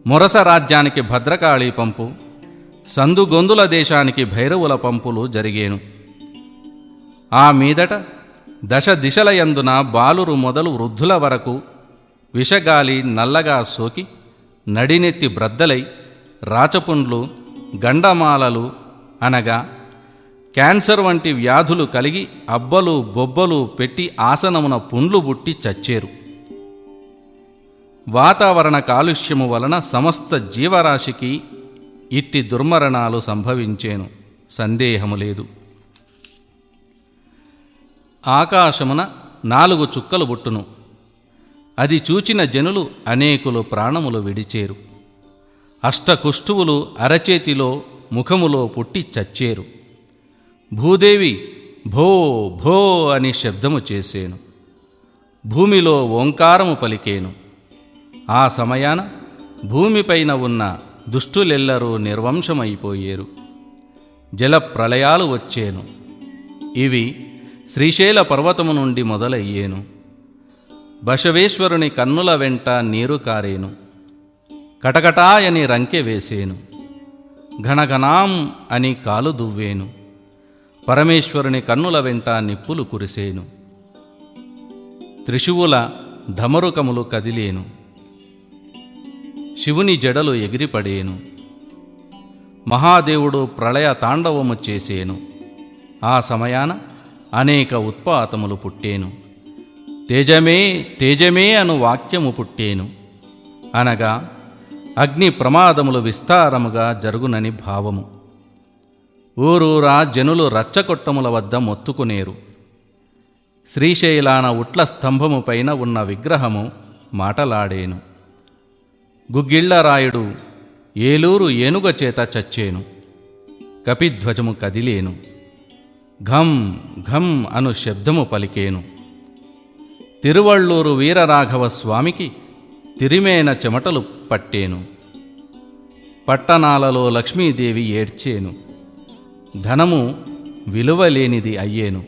Speaker 1: మొరస రాజ్యానికి భద్రకాళీ పంపు, సందుగొందుల దేశానికి భైరవుల పంపులు జరిగేను. ఆ మీదట దశ దిశలయందున బాలురు మొదలు వృద్ధుల వరకు విషగాలి నల్లగా సోకి నడినెత్తి బ్రద్దలై రాచపుండ్లు, గండమాలలు అనగా క్యాన్సర్ వంటి వ్యాధులు కలిగి అబ్బలు బొబ్బలు పెట్టి ఆసనమున పుండ్లు బుట్టి చచ్చేరు. వాతావరణ కాలుష్యము వలన సమస్త జీవరాశికి ఇట్టి దుర్మరణాలు సంభవించేను, సందేహము లేదు. ఆకాశమున 4 చుక్కలు బుట్టును. అది చూచిన జనులు అనేకులు ప్రాణములు విడిచేరు. అష్టకుష్ఠువులు అరచేతిలో ముఖములో పుట్టి చచ్చేరు. భూదేవి భో భో అని శబ్దము చేసేను. భూమిలో ఓంకారము పలికేను. ఆ సమయాన భూమిపైన ఉన్న దుష్టులెల్లరూ నిర్వంశమైపోయేరు. జలప్రళయాలు వచ్చేను. ఇవి శ్రీశైల పర్వతము నుండి మొదలయ్యేను. బసవేశ్వరుని కన్నుల వెంట నీరు కారేను. కటకటాయని రంకె వేసేను. ఘనఘనాం అని కాలు దువ్వేను. పరమేశ్వరుని కన్నుల వెంట నిప్పులు కురిసేను. త్రిశువుల ఢమరుకములు కదిలేను. శివుని జడలు ఎగిరిపడేను. మహాదేవుడు ప్రళయ తాండవము చేసేను. ఆ సమయాన అనేక ఉత్పాతములు పుట్టేను. తేజమే తేజమే అను వాక్యము పుట్టేను. అనగా అగ్ని ప్రమాదములు విస్తారముగా జరుగునని భావము. ఊరూరా జనులు రచ్చకొట్టముల వద్ద మొత్తుకునేరు. శ్రీశైలాన ఉట్ల స్తంభము పైన ఉన్న విగ్రహము మాటలాడేను. గుగ్గిళ్లరాయుడు ఏలూరు ఏనుగ చేత చచ్చేను. కపిధ్వజము కదిలేను. ఘం ఘం అను శబ్దము పలికేను. తిరువళ్ళూరు వీరరాఘవ స్వామికి తిరిమేన చెమటలు పట్టేను. పట్టణాలలో లక్ష్మీదేవి ఏడ్చేను. ధనము విలువలేనిది అయ్యేను.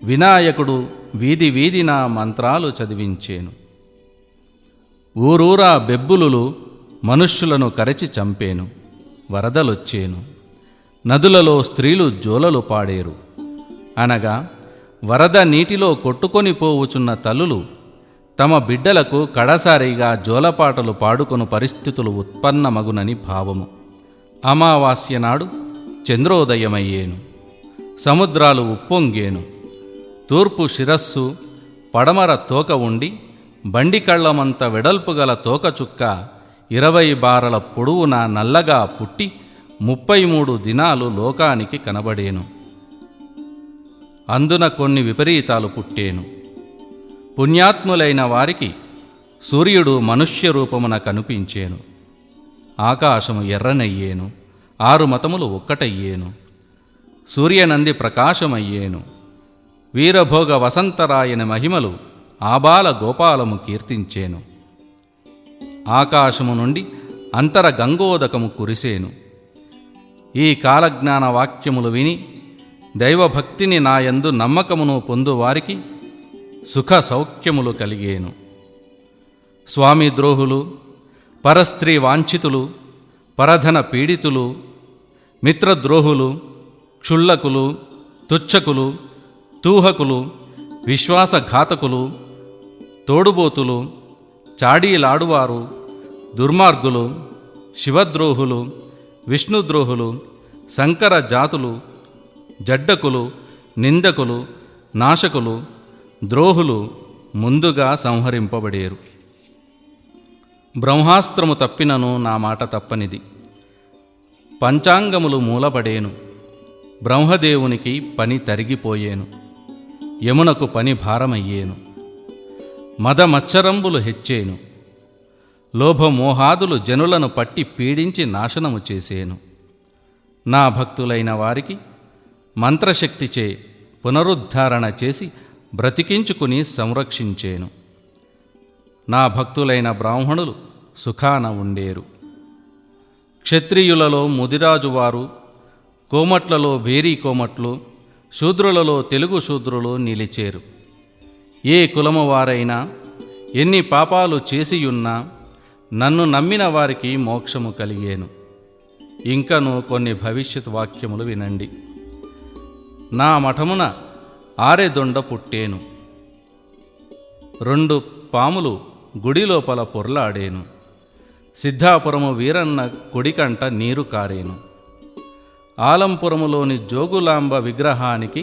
Speaker 1: వినాయకుడు వీధి వీధిన మంత్రాలు చదివించేను. ఊరూరా బెబ్బులులు మనుష్యులను కరచి చంపేను. వరదలొచ్చేను. నదులలో స్త్రీలు జోలలు పాడేరు. అనగా వరద నీటిలో కొట్టుకొని పోవుచున్న తల్లులు తమ బిడ్డలకు కడసారిగా జోలపాటలు పాడుకొను పరిస్థితులు ఉత్పన్నమగునని భావము. అమావాస్య నాడు చంద్రోదయమయ్యేను. సముద్రాలు ఉప్పొంగేను. తూర్పు శిరస్సు, పడమర తోక ఉండి బండి కళ్ళమంత వెడల్పుగల తోకచుక్క 20 బారల పొడవున నల్లగా పుట్టి 33 దినాలు లోకానికి కనబడేను. అందున కొన్ని విపరీతాలు పుట్టేను. పుణ్యాత్ములైన వారికి సూర్యుడు మనుష్య రూపమున కనిపించేను. ఆకాశము ఎర్రనయ్యేను. 6 మతములు ఒక్కటయ్యేను. సూర్యనంది ప్రకాశమయ్యేను. వీరభోగ వసంతరాయన మహిమలు ఆబాల గోపాలము కీర్తించేను. ఆకాశము నుండి అంతర గంగోదకము కురిసేను. ఈ కాలజ్ఞాన వాక్యములు విని దైవభక్తిని నాయందు నమ్మకమును పొందువారికి సుఖ సౌఖ్యములు కలిగేను. స్వామి ద్రోహులు, పరస్త్రీ వాంఛితులు, పరధన పీడితులు, మిత్రద్రోహులు, క్షుల్లకులు, తుచ్చకులు, తూహకులు, విశ్వాసఘాతకులు, తోడుబోతులు, చాడీలాడువారు, దుర్మార్గులు, శివద్రోహులు, విష్ణుద్రోహులు, సంకర జాతులు, జడ్డకులు, నిందకులు, నాశకులు, ద్రోహులు ముందుగా సంహరింపబడేరు. బ్రహ్మాస్త్రము తప్పినను నా మాట తప్పనిది. పంచాంగములు మూలపడేను. బ్రహ్మదేవునికి పని తరిగిపోయేను. యమునకు పని భారమయ్యేను. మదమచ్చరంబులు హెచ్చేను. లోభమోహాదులు జనులను పట్టి పీడించి నాశనము చేసేను. నా భక్తులైన వారికి మంత్రశక్తిచే పునరుద్ధరణ చేసి బ్రతికించుకుని సంరక్షించేను. నా భక్తులైన బ్రాహ్మణులు సుఖాన ఉండేరు. క్షత్రియులలో ముదిరాజువారు, కోమట్లలో భేరీ కోమట్లు, శూద్రులలో తెలుగు శూద్రులు నిలిచేరు. ఏ కులము వారైనా ఎన్ని పాపాలు చేసియున్నా నన్ను నమ్మిన వారికి మోక్షము కలిగేను. ఇంకను కొన్ని భవిష్యత్ వాక్యములు వినండి. నా మఠమున ఆరెదొండ పుట్టేను. 2 పాములు గుడి లోపల పొర్లాడేను. సిద్ధాపురము వీరన్న కొడికంట నీరు కారేను. ఆలంపురములోని జోగులాంబ విగ్రహానికి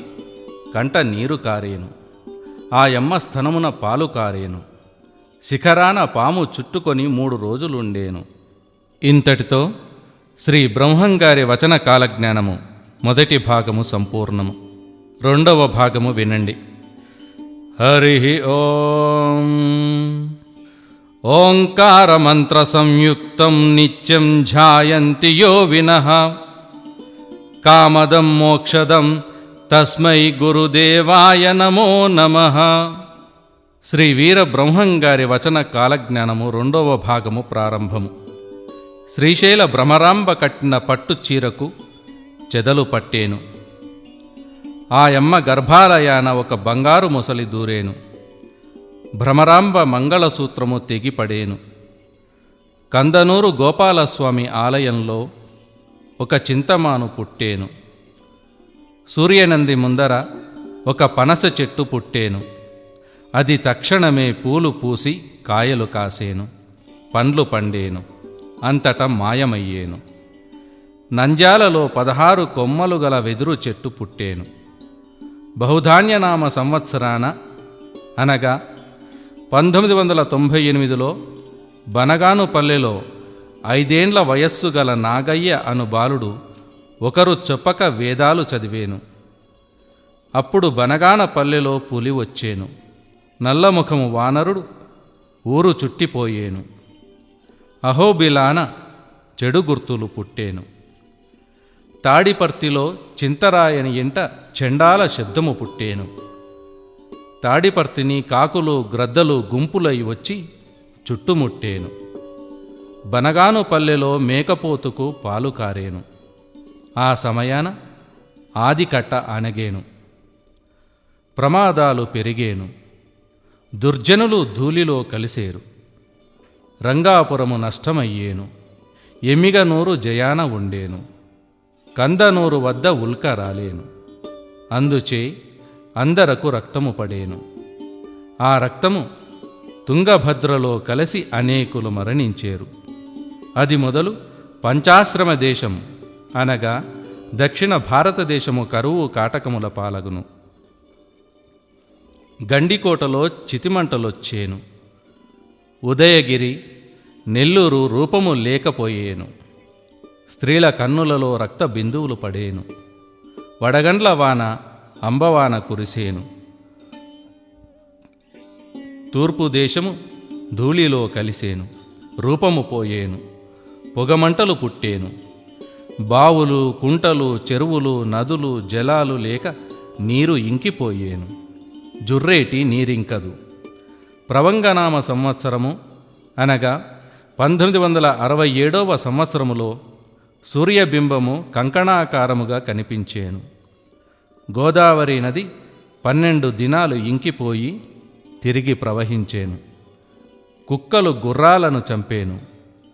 Speaker 1: కంట నీరు కారేను. ఆ యమ్మ స్థనమున పాలు కారేను. శిఖరాన పాము చుట్టుకొని 3 రోజులుండేను. ఇంతటితో శ్రీ బ్రహ్మంగారి వచన కాలజ్ఞానము మొదటి భాగము సంపూర్ణము. 2వ భాగము వినండి. హరి ఓం. ఓంకారమంత్ర సంయుక్తం నిత్యం ధ్యాయంతి యో వినః కామదం మోక్షదం తస్మై గురుదేవాయ నమో నమః. శ్రీ వీర బ్రహ్మంగారి వచన కాలజ్ఞానము 2వ భాగము ప్రారంభము. శ్రీశైల భ్రమరాంబ కట్టిన పట్టు చీరకు చెదలు పట్టేను. ఆ యమ్మ గర్భాలయాన ఒక బంగారు మొసలి దూరేను. భ్రమరాంబ మంగళసూత్రము తెగిపడేను. కందనూరు గోపాలస్వామి ఆలయంలో ఒక చింతమాను పుట్టేను. సూర్యనంది ముందర ఒక పనస చెట్టు పుట్టేను. అది తక్షణమే పూలు పూసి కాయలు కాసేను, పండ్లు పండేను, అంతటా మాయమయ్యేను. నంద్యాలలో 16 కొమ్మలు గల వెదురు చెట్టు పుట్టేను. బహుధాన్యనామ సంవత్సరాన అనగా 1998లో బనగానుపల్లెలో 5 ఏండ్ల వయస్సు గల నాగయ్య అను బాలుడు ఒకరు చెప్పక వేదాలు చదివేను. అప్పుడు బనగానపల్లెలో పులి వచ్చేను. నల్లముఖము వానరుడు ఊరు చుట్టిపోయేను. అహోబిలాన చెడు గుర్తులు పుట్టేను. తాడిపర్తిలో చింతరాయని ఇంట చెండాల శబ్దము పుట్టేను. తాడిపర్తిని కాకులు గ్రద్దలు గుంపులై వచ్చి చుట్టుముట్టేను. బనగానుపల్లెలో మేకపోతుకు పాలు కారేను. ఆ సమయాన ఆదికట్ట అణగేను. ప్రమాదాలు పెరిగేను. దుర్జనులు ధూళిలో కలిసేరు. రంగాపురము నష్టమయ్యేను. ఎమ్మిగనూరు జయాన ఉండేను. కందనూరు వద్ద ఉల్క రాలేను. అందుచే అందరకు రక్తము పడేను. ఆ రక్తము తుంగభద్రలో కలిసి అనేకులు మరణించేరు. అది మొదలు పంచాశ్రమ దేశం అనగా దక్షిణ భారతదేశము కరువు కాటకముల పాలగును. గండికోటలో చితిమంటలొచ్చేను. ఉదయగిరి, నెల్లూరు రూపము లేకపోయేను. స్త్రీల కన్నులలో రక్త బిందువులు పడేను. వడగండ్ల వాన అంబవాన కురిసేను. తూర్పు దేశము ధూళిలో కలిసేను. రూపము పోయేను. పొగమంటలు పుట్టేను. బావులు, కుంటలు, చెరువులు, నదులు, జలాలు లేక నీరు ఇంకిపోయేను. జుర్రేటి నీరింకదు. ప్రవంగనామ సంవత్సరము అనగా 1967వ సంవత్సరములో సూర్యబింబము కంకణాకారముగా కనిపించేను. గోదావరి నది 12 దినాలు ఇంకిపోయి తిరిగి ప్రవహించేను. కుక్కలు గుర్రాలను చంపేను,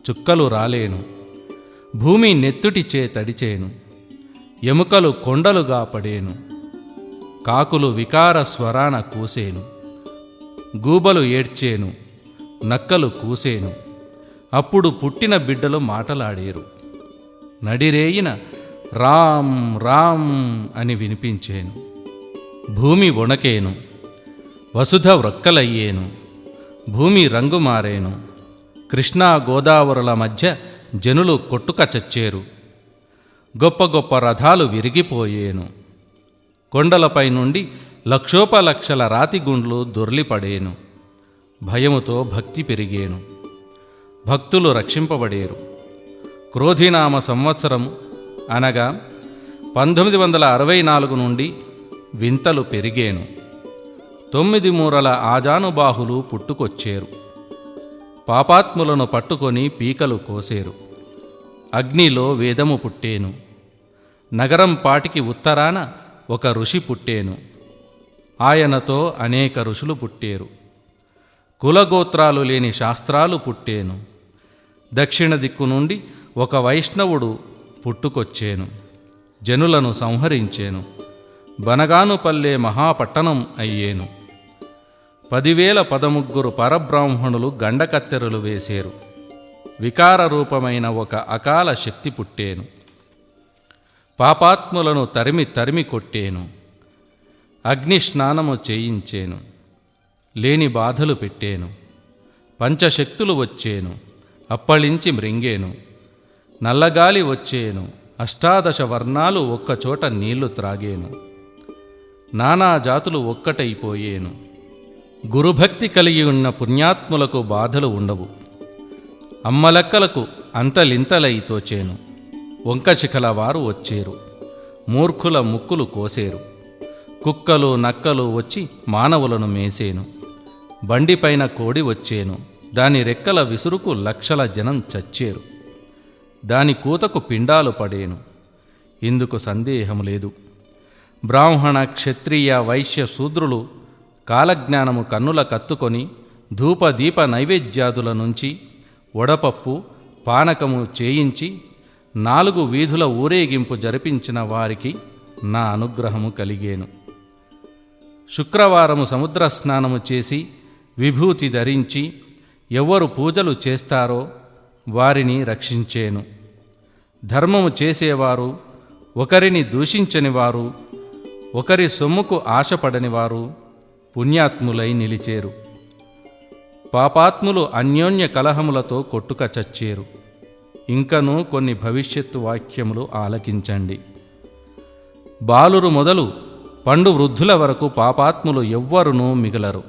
Speaker 1: చుక్కలు రాలేను. భూమి నెత్తుటిచే తడిచేను, ఎముకలు కొండలుగా పడేను. కాకులు వికార స్వరాన కూసేను, గూబలు ఏడ్చేను, నక్కలు కూసేను. అప్పుడు పుట్టిన బిడ్డలు మాటలాడేరు. నడిరేయిన రామ్ రామ్ అని వినిపించేను. భూమి వణకేను, వసుధ వ్రొక్కలయ్యేను. భూమి రంగు మారేను. కృష్ణా గోదావరుల మధ్య జనులు కొట్టుక చచ్చేరు. గొప్ప గొప్ప రథాలు విరిగిపోయేను. కొండలపై నుండి లక్షోపలక్షల రాతిగుండ్లు దొర్లిపడేను. భయముతో భక్తి పెరిగేను. భక్తులు రక్షింపబడేరు. క్రోధినామ సంవత్సరం అనగా 1964 నుండి వింతలు పెరిగేను. 9 మూరల ఆజానుబాహులు పుట్టుకొచ్చేరు. పాపాత్ములను పట్టుకొని పీకలు కోసేరు. అగ్నిలో వేదము పుట్టేను. నగరం పాటికి ఉత్తరాన ఒక ఋషి పుట్టేను. ఆయనతో అనేక ఋషులు పుట్టేరు. కులగోత్రాలు లేని శాస్త్రాలు పుట్టేను. దక్షిణ దిక్కు నుండి ఒక వైష్ణవుడు పుట్టుకొచ్చేను. జనులను సంహరించేను. బనగానుపల్లె మహాపట్టణం అయ్యేను. 10,013 పరబ్రాహ్మణులు గండకత్తెరలు వేసేరు. వికార రూపమైన ఒక అకాల శక్తి పుట్టేను. పాపాత్ములను తరిమి తరిమి కొట్టేను. అగ్ని స్నానము చేయించేను. లేని బాధలు పెట్టేను. పంచశక్తులు వచ్చేను. అప్పళించి మ్రింగేను. నల్లగాలి వచ్చేను. 18 వర్ణాలు ఒక్కచోట నీళ్లు త్రాగేను. నానా జాతులు ఒక్కటైపోయేను. గురుభక్తి కలిగి ఉన్న పుణ్యాత్ములకు బాధలు ఉండవు. అమ్మలక్కలకు అంతలింతలై తోచేను. వంకశిఖల వారు వచ్చేరు. మూర్ఖుల ముక్కులు కోసేరు. కుక్కలు నక్కలు వచ్చి మానవులను మేసేను. బండిపైన కోడి వచ్చేను. దాని రెక్కల విసురుకు లక్షల జనం చచ్చేరు. దాని కూతకు పిండాలు పడేను. ఇందుకు సందేహము లేదు. బ్రాహ్మణ క్షత్రియ వైశ్య శూద్రులు కాలజ్ఞానము కన్నుల కత్తుకొని ధూపదీప నైవేద్యాదుల నుంచి వడపప్పు పానకము చేయించి 4 వీధుల ఊరేగింపు జరిపించిన వారికి నా అనుగ్రహము కలిగేను. శుక్రవారము సముద్ర స్నానము చేసి విభూతి ధరించి ఎవరు పూజలు చేస్తారో వారిని రక్షించేను. ధర్మము చేసేవారు, ఒకరిని దూషించని వారు, ఒకరి సొమ్ముకు ఆశపడని వారు పుణ్యాత్ములై నిలిచేరు. పాపాత్ములు అన్యోన్య కలహములతో కొట్టుక చచ్చేరు. ఇంకనూ కొన్ని భవిష్యత్తు వాక్యములు ఆలకించండి. బాలురు మొదలు పండు వృద్ధుల వరకు పాపాత్ములు ఎవ్వరునూ మిగలరు.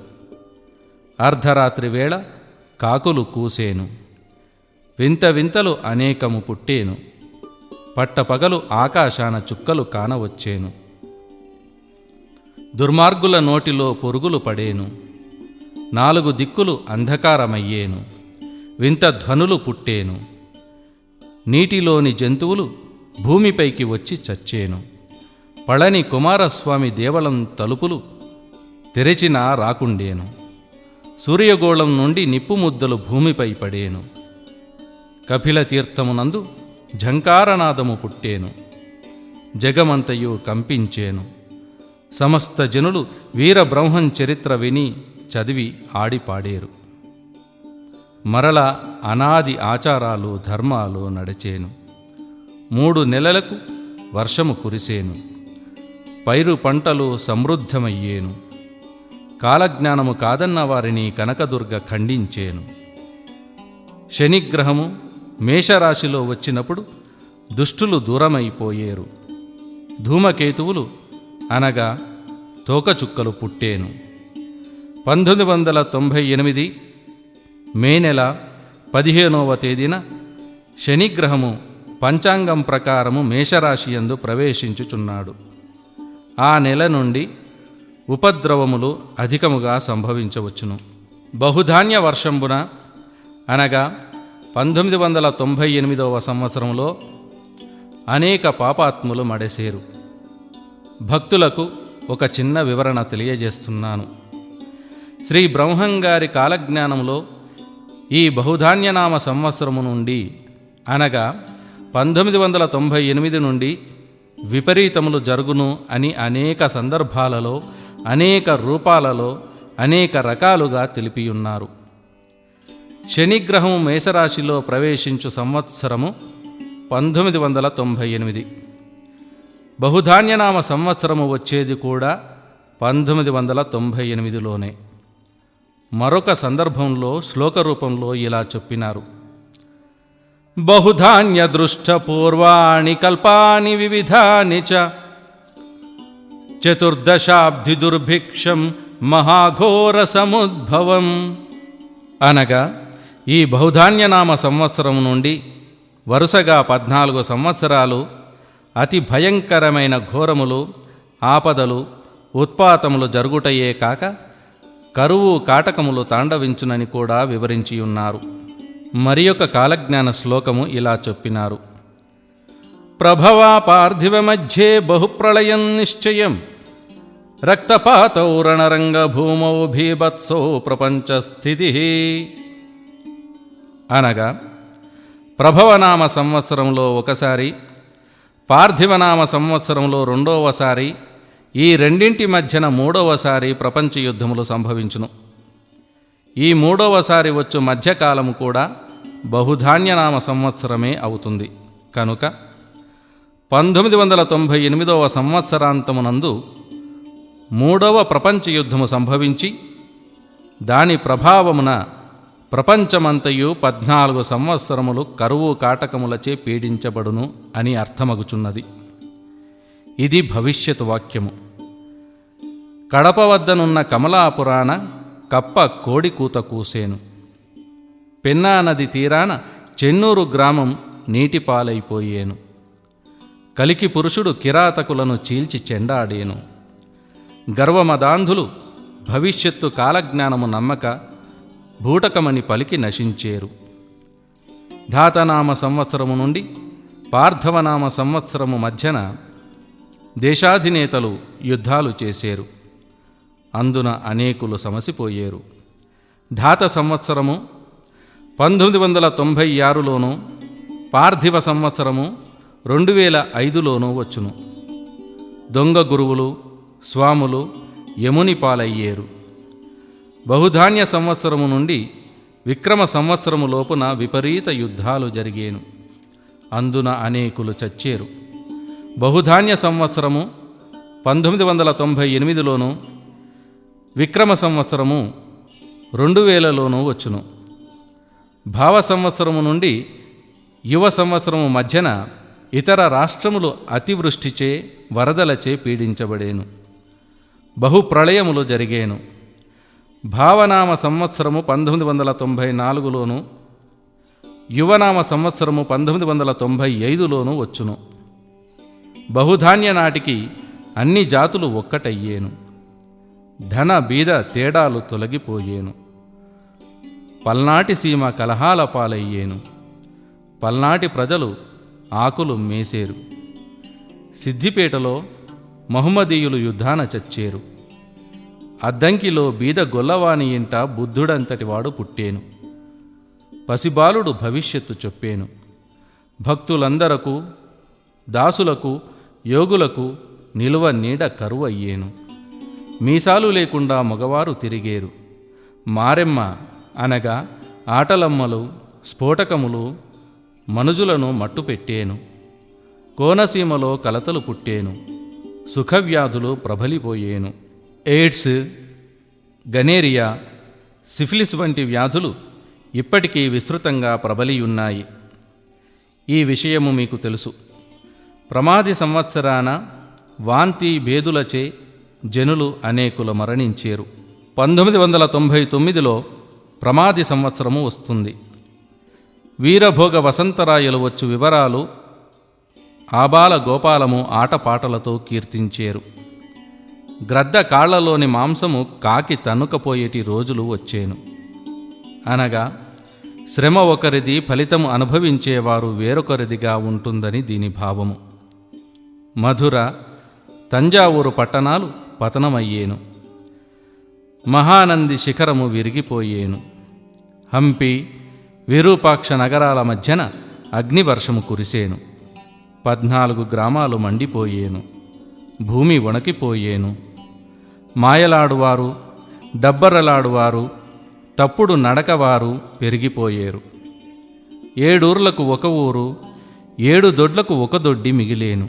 Speaker 1: అర్ధరాత్రి వేళ కాకులు కూసేను. వింత వింతలు అనేకము పుట్టేను. పట్టపగలు ఆకాశాన చుక్కలు కానవచ్చేను. దుర్మార్గుల నోటిలో పొరుగులు పడేను. 4 దిక్కులు అంధకారమయ్యేను. వింత ధ్వనులు పుట్టేను. నీటిలోని జంతువులు భూమిపైకి వచ్చి చచ్చేను. పళని కుమారస్వామి దేవళం తలుపులు తెరచినా రాకుండేను. సూర్యగోళం నుండి నిప్పుముద్దలు భూమిపై పడేను. కపిల తీర్థమునందు ఝంకారనాదము పుట్టేను. జగమంతయు కంపించేను. సమస్త జనులు వీరబ్రహ్మం చరిత్ర విని చదివి ఆడిపాడేరు. మరల అనాది ఆచారాలు ధర్మాలు నడిచేను. 3 నెలలకు వర్షము కురిసేను. పైరు పంటలు సమృద్ధమయ్యేను. కాలజ్ఞానము కాదన్న వారిని కనకదుర్గ ఖండించేను. శనిగ్రహము మేషరాశిలో వచ్చినప్పుడు దుష్టులు దూరమైపోయేరు. ధూమకేతువులు అనగా తోకచుక్కలు పుట్టేను. 1998 మే నెల 15వ తేదీన శనిగ్రహము పంచాంగం ప్రకారము మేషరాశియందు ప్రవేశించుచున్నాడు. ఆ నెల నుండి ఉపద్రవములు అధికముగా సంభవించవచ్చును. బహుధాన్య వర్షంబున అనగా 1998వ సంవత్సరంలో అనేక పాపాత్ములు మడసేరు. భక్తులకు ఒక చిన్న వివరణ తెలియజేస్తున్నాను. శ్రీ బ్రహ్మంగారి కాలజ్ఞానంలో ఈ బహుధాన్యనామ సంవత్సరము నుండి అనగా 1998 నుండి విపరీతములు జరుగును అని అనేక సందర్భాలలో అనేక రూపాలలో అనేక రకాలుగా తెలిపియున్నారు. శనిగ్రహము మేషరాశిలో ప్రవేశించు సంవత్సరము 1998. బహుధాన్యనామ సంవత్సరము వచ్చేది కూడా 1998లోనే. మరొక సందర్భంలో శ్లోక రూపంలో ఇలా చెప్పినారు: బహుధాన్య దృష్ట పూర్వాణి కల్పాని వివిధాని చ చతుర్దశాబ్ది దుర్భిక్షం మహాఘోర సముద్భవం. అనగా ఈ బహుధాన్యనామ సంవత్సరం నుండి వరుసగా 14 సంవత్సరాలు అతి భయంకరమైన ఘోరములు, ఆపదలు, ఉత్పాతములు జరుగుటయే కాక కరువు కాటకములు తాండవించునని కూడా వివరించియున్నారు. మరి ఒక కాలజ్ఞాన శ్లోకము ఇలా చెప్పినారు: ప్రభవా పార్థివ మధ్యే బహుప్రళయం నిశ్చయం రక్తపాతౌ రణరంగ భూమౌ భీభత్సో ప్రపంచ స్థితి. అనగా ప్రభవనామ సంవత్సరంలో ఒకసారి, పార్థివనామ సంవత్సరంలో రెండవసారి, ఈ రెండింటి మధ్యన మూడవసారి ప్రపంచ యుద్ధములు సంభవించును. ఈ మూడవసారి వచ్చు మధ్యకాలము కూడా బహుధాన్యనామ సంవత్సరమే అవుతుంది. కనుక 1998వ సంవత్సరాంతమునందు మూడవ ప్రపంచ యుద్ధము సంభవించి దాని ప్రభావమున ప్రపంచమంతయు 14 సంవత్సరములు కరువు కాటకములచే పీడించబడును అని అర్థమగుచున్నది. ఇది భవిష్యత్ వాక్యము. కడప వద్దనున్న కమలాపురాణ కప్ప కోడికూత కూసేను. పెన్నా నది తీరాన చెన్నూరు గ్రామం నీటిపాలైపోయేను. కలికి పురుషుడు కిరాతకులను చీల్చి చెండాడేను. గర్వమదాంధులు భవిష్యత్తు కాలజ్ఞానము నమ్మక భూటకమని పలికి నశించేరు. ధాతనామ సంవత్సరము నుండి పార్థవనామ సంవత్సరము మధ్యన దేశాధినేతలు యుద్ధాలు చేసేరు. అందున అనేకులు సమసిపోయేరు. ధాత సంవత్సరము 1996లోనూ పార్థివ సంవత్సరము 2005లోనూ వచ్చును. దొంగ గురువులు, స్వాములు యముని పాలయ్యేరు. బహుధాన్య సంవత్సరము నుండి విక్రమ సంవత్సరము లోపున విపరీత యుద్ధాలు జరిగేను. అందున అనేకులు చచ్చేరు. బహుధాన్య సంవత్సరము 1998లోనూ విక్రమ సంవత్సరము 2000లోనూ వచ్చును. భావ సంవత్సరము నుండి యువ సంవత్సరము మధ్యన ఇతర రాష్ట్రములు అతివృష్టిచే వరదలచే పీడించబడేను. బహుప్రళయములు జరిగేను. భావనామ సంవత్సరము 1994లోనూ యువనామ సంవత్సరము 1995లోనూ వచ్చును. బహుధాన్య నాటికి అన్ని జాతులు ఒక్కటయ్యేను. ధన బీద తేడాలు తొలగిపోయేను. పల్నాటి సీమ కలహాల పాలయ్యేను. పల్నాటి ప్రజలు ఆకులు మేసేరు. సిద్దిపేటలో మహమ్మదీయులు యుద్ధాన చచ్చేరు. అద్దంకిలో బీద గొల్లవాని ఇంట బుద్ధుడంతటివాడు పుట్టేను. పసిబాలుడు భవిష్యత్తు చెప్పేను. భక్తులందరకు, దాసులకు, యోగులకు నిలువ నీడ కరువయ్యేను. మీసాలు లేకుండా మగవారు తిరిగేరు. మారెమ్మ అనగా ఆటలమ్మలు, స్ఫోటకములు మనుజులను మట్టుపెట్టేను. కోనసీమలో కలతలు పుట్టేను. సుఖవ్యాధులు ప్రబలిపోయేను. ఎయిడ్స్, గనేరియా, సిఫిలిస్ వంటి వ్యాధులు ఇప్పటికీ విస్తృతంగా ప్రబలియున్నాయి. ఈ విషయము మీకు తెలుసు. ప్రమాది సంవత్సరాన వాంతి భేదులచే జనులు అనేకులు మరణించేరు. 1999లో ప్రమాది సంవత్సరము వస్తుంది. వీరభోగ వసంతరాయలు వచ్చు వివరాలు ఆబాల గోపాలము ఆటపాటలతో కీర్తించేరు. గ్రద్ద కాళ్లలోని మాంసము కాకి తన్నుకపోయేటి రోజులు వచ్చేను. అనగా శ్రమ ఒకరిది, ఫలితము అనుభవించేవారు వేరొకరిదిగా ఉంటుందని దీని భావము. మధుర, తంజావూరు పట్టణాలు పతనమయ్యేను. మహానంది శిఖరము విరిగిపోయేను. హంపి, విరూపాక్ష నగరాల మధ్యన అగ్నివర్షము కురిసేను. 14 గ్రామాలు మండిపోయేను. భూమి వణకిపోయేను. మాయలాడువారు, డబ్బరలాడువారు, తప్పుడు నడకవారు పెరిగిపోయేరు. 7 ఊర్లకు ఒక ఊరు, 7 దొడ్లకు ఒక దొడ్డి మిగిలేను.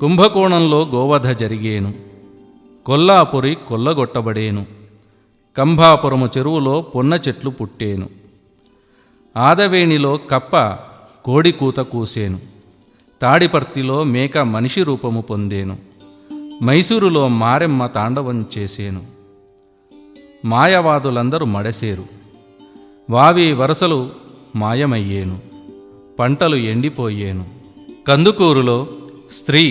Speaker 1: కుంభకోణంలో గోవధ జరిగేను. కొల్లాపురి కొల్లగొట్టబడేను. కంభాపురము చెరువులో పొన్న చెట్లు పుట్టేను. ఆదవేణిలో కప్ప కోడికూత కూసేను. తాడిపర్తిలో మేక మనిషి రూపము పొందేను. మైసూరులో మారెమ్మ తాండవం చేసేను. మాయవాదులందరూ మడసేరు. వావి వరసలు మాయమయ్యేను. పంటలు ఎండిపోయేను. కందుకూరులో స్త్రీ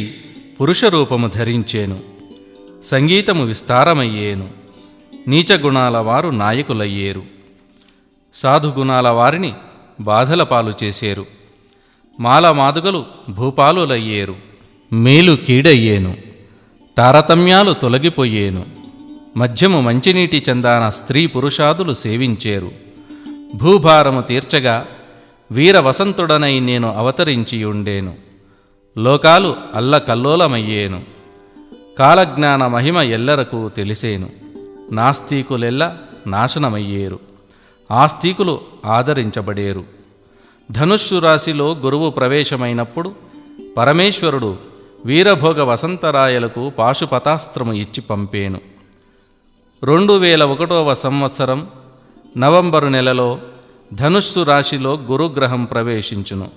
Speaker 1: పురుష రూపము ధరించేను. సంగీతము విస్తారమయ్యేను. నీచగుణాల వారు నాయకులయ్యేరు. సాధుగుణాల వారిని బాధల పాలు చేసేరు. మాలమాదుగలు భూపాలులయ్యేరు. మేలు కీడయ్యేను. తారతమ్యాలు తొలగిపోయేను. మధ్యము మంచినీటి చందాన స్త్రీ పురుషాదులు సేవించేరు. భూభారము తీర్చగా వీర వసంతుడనై నేను అవతరించియుండేను. లోకాలు అల్లకల్లోలమయ్యేను. కాలజ్ఞాన మహిమ ఎల్లరకు తెలిసేను. నాస్తికులెల్ల నాశనమయ్యేరు. ఆస్తికులు ఆదరించబడేరు. ధనుస్సు రాశిలో గురువు ప్రవేశమైనప్పుడు పరమేశ్వరుడు వీరభోగ వసంతరాయలకు పాశుపతాస్త్రము ఇచ్చి పంపేను. 2001వ సంవత్సరం నవంబరు నెలలో ధనుస్సు రాశిలో గురుగ్రహం ప్రవేశించును.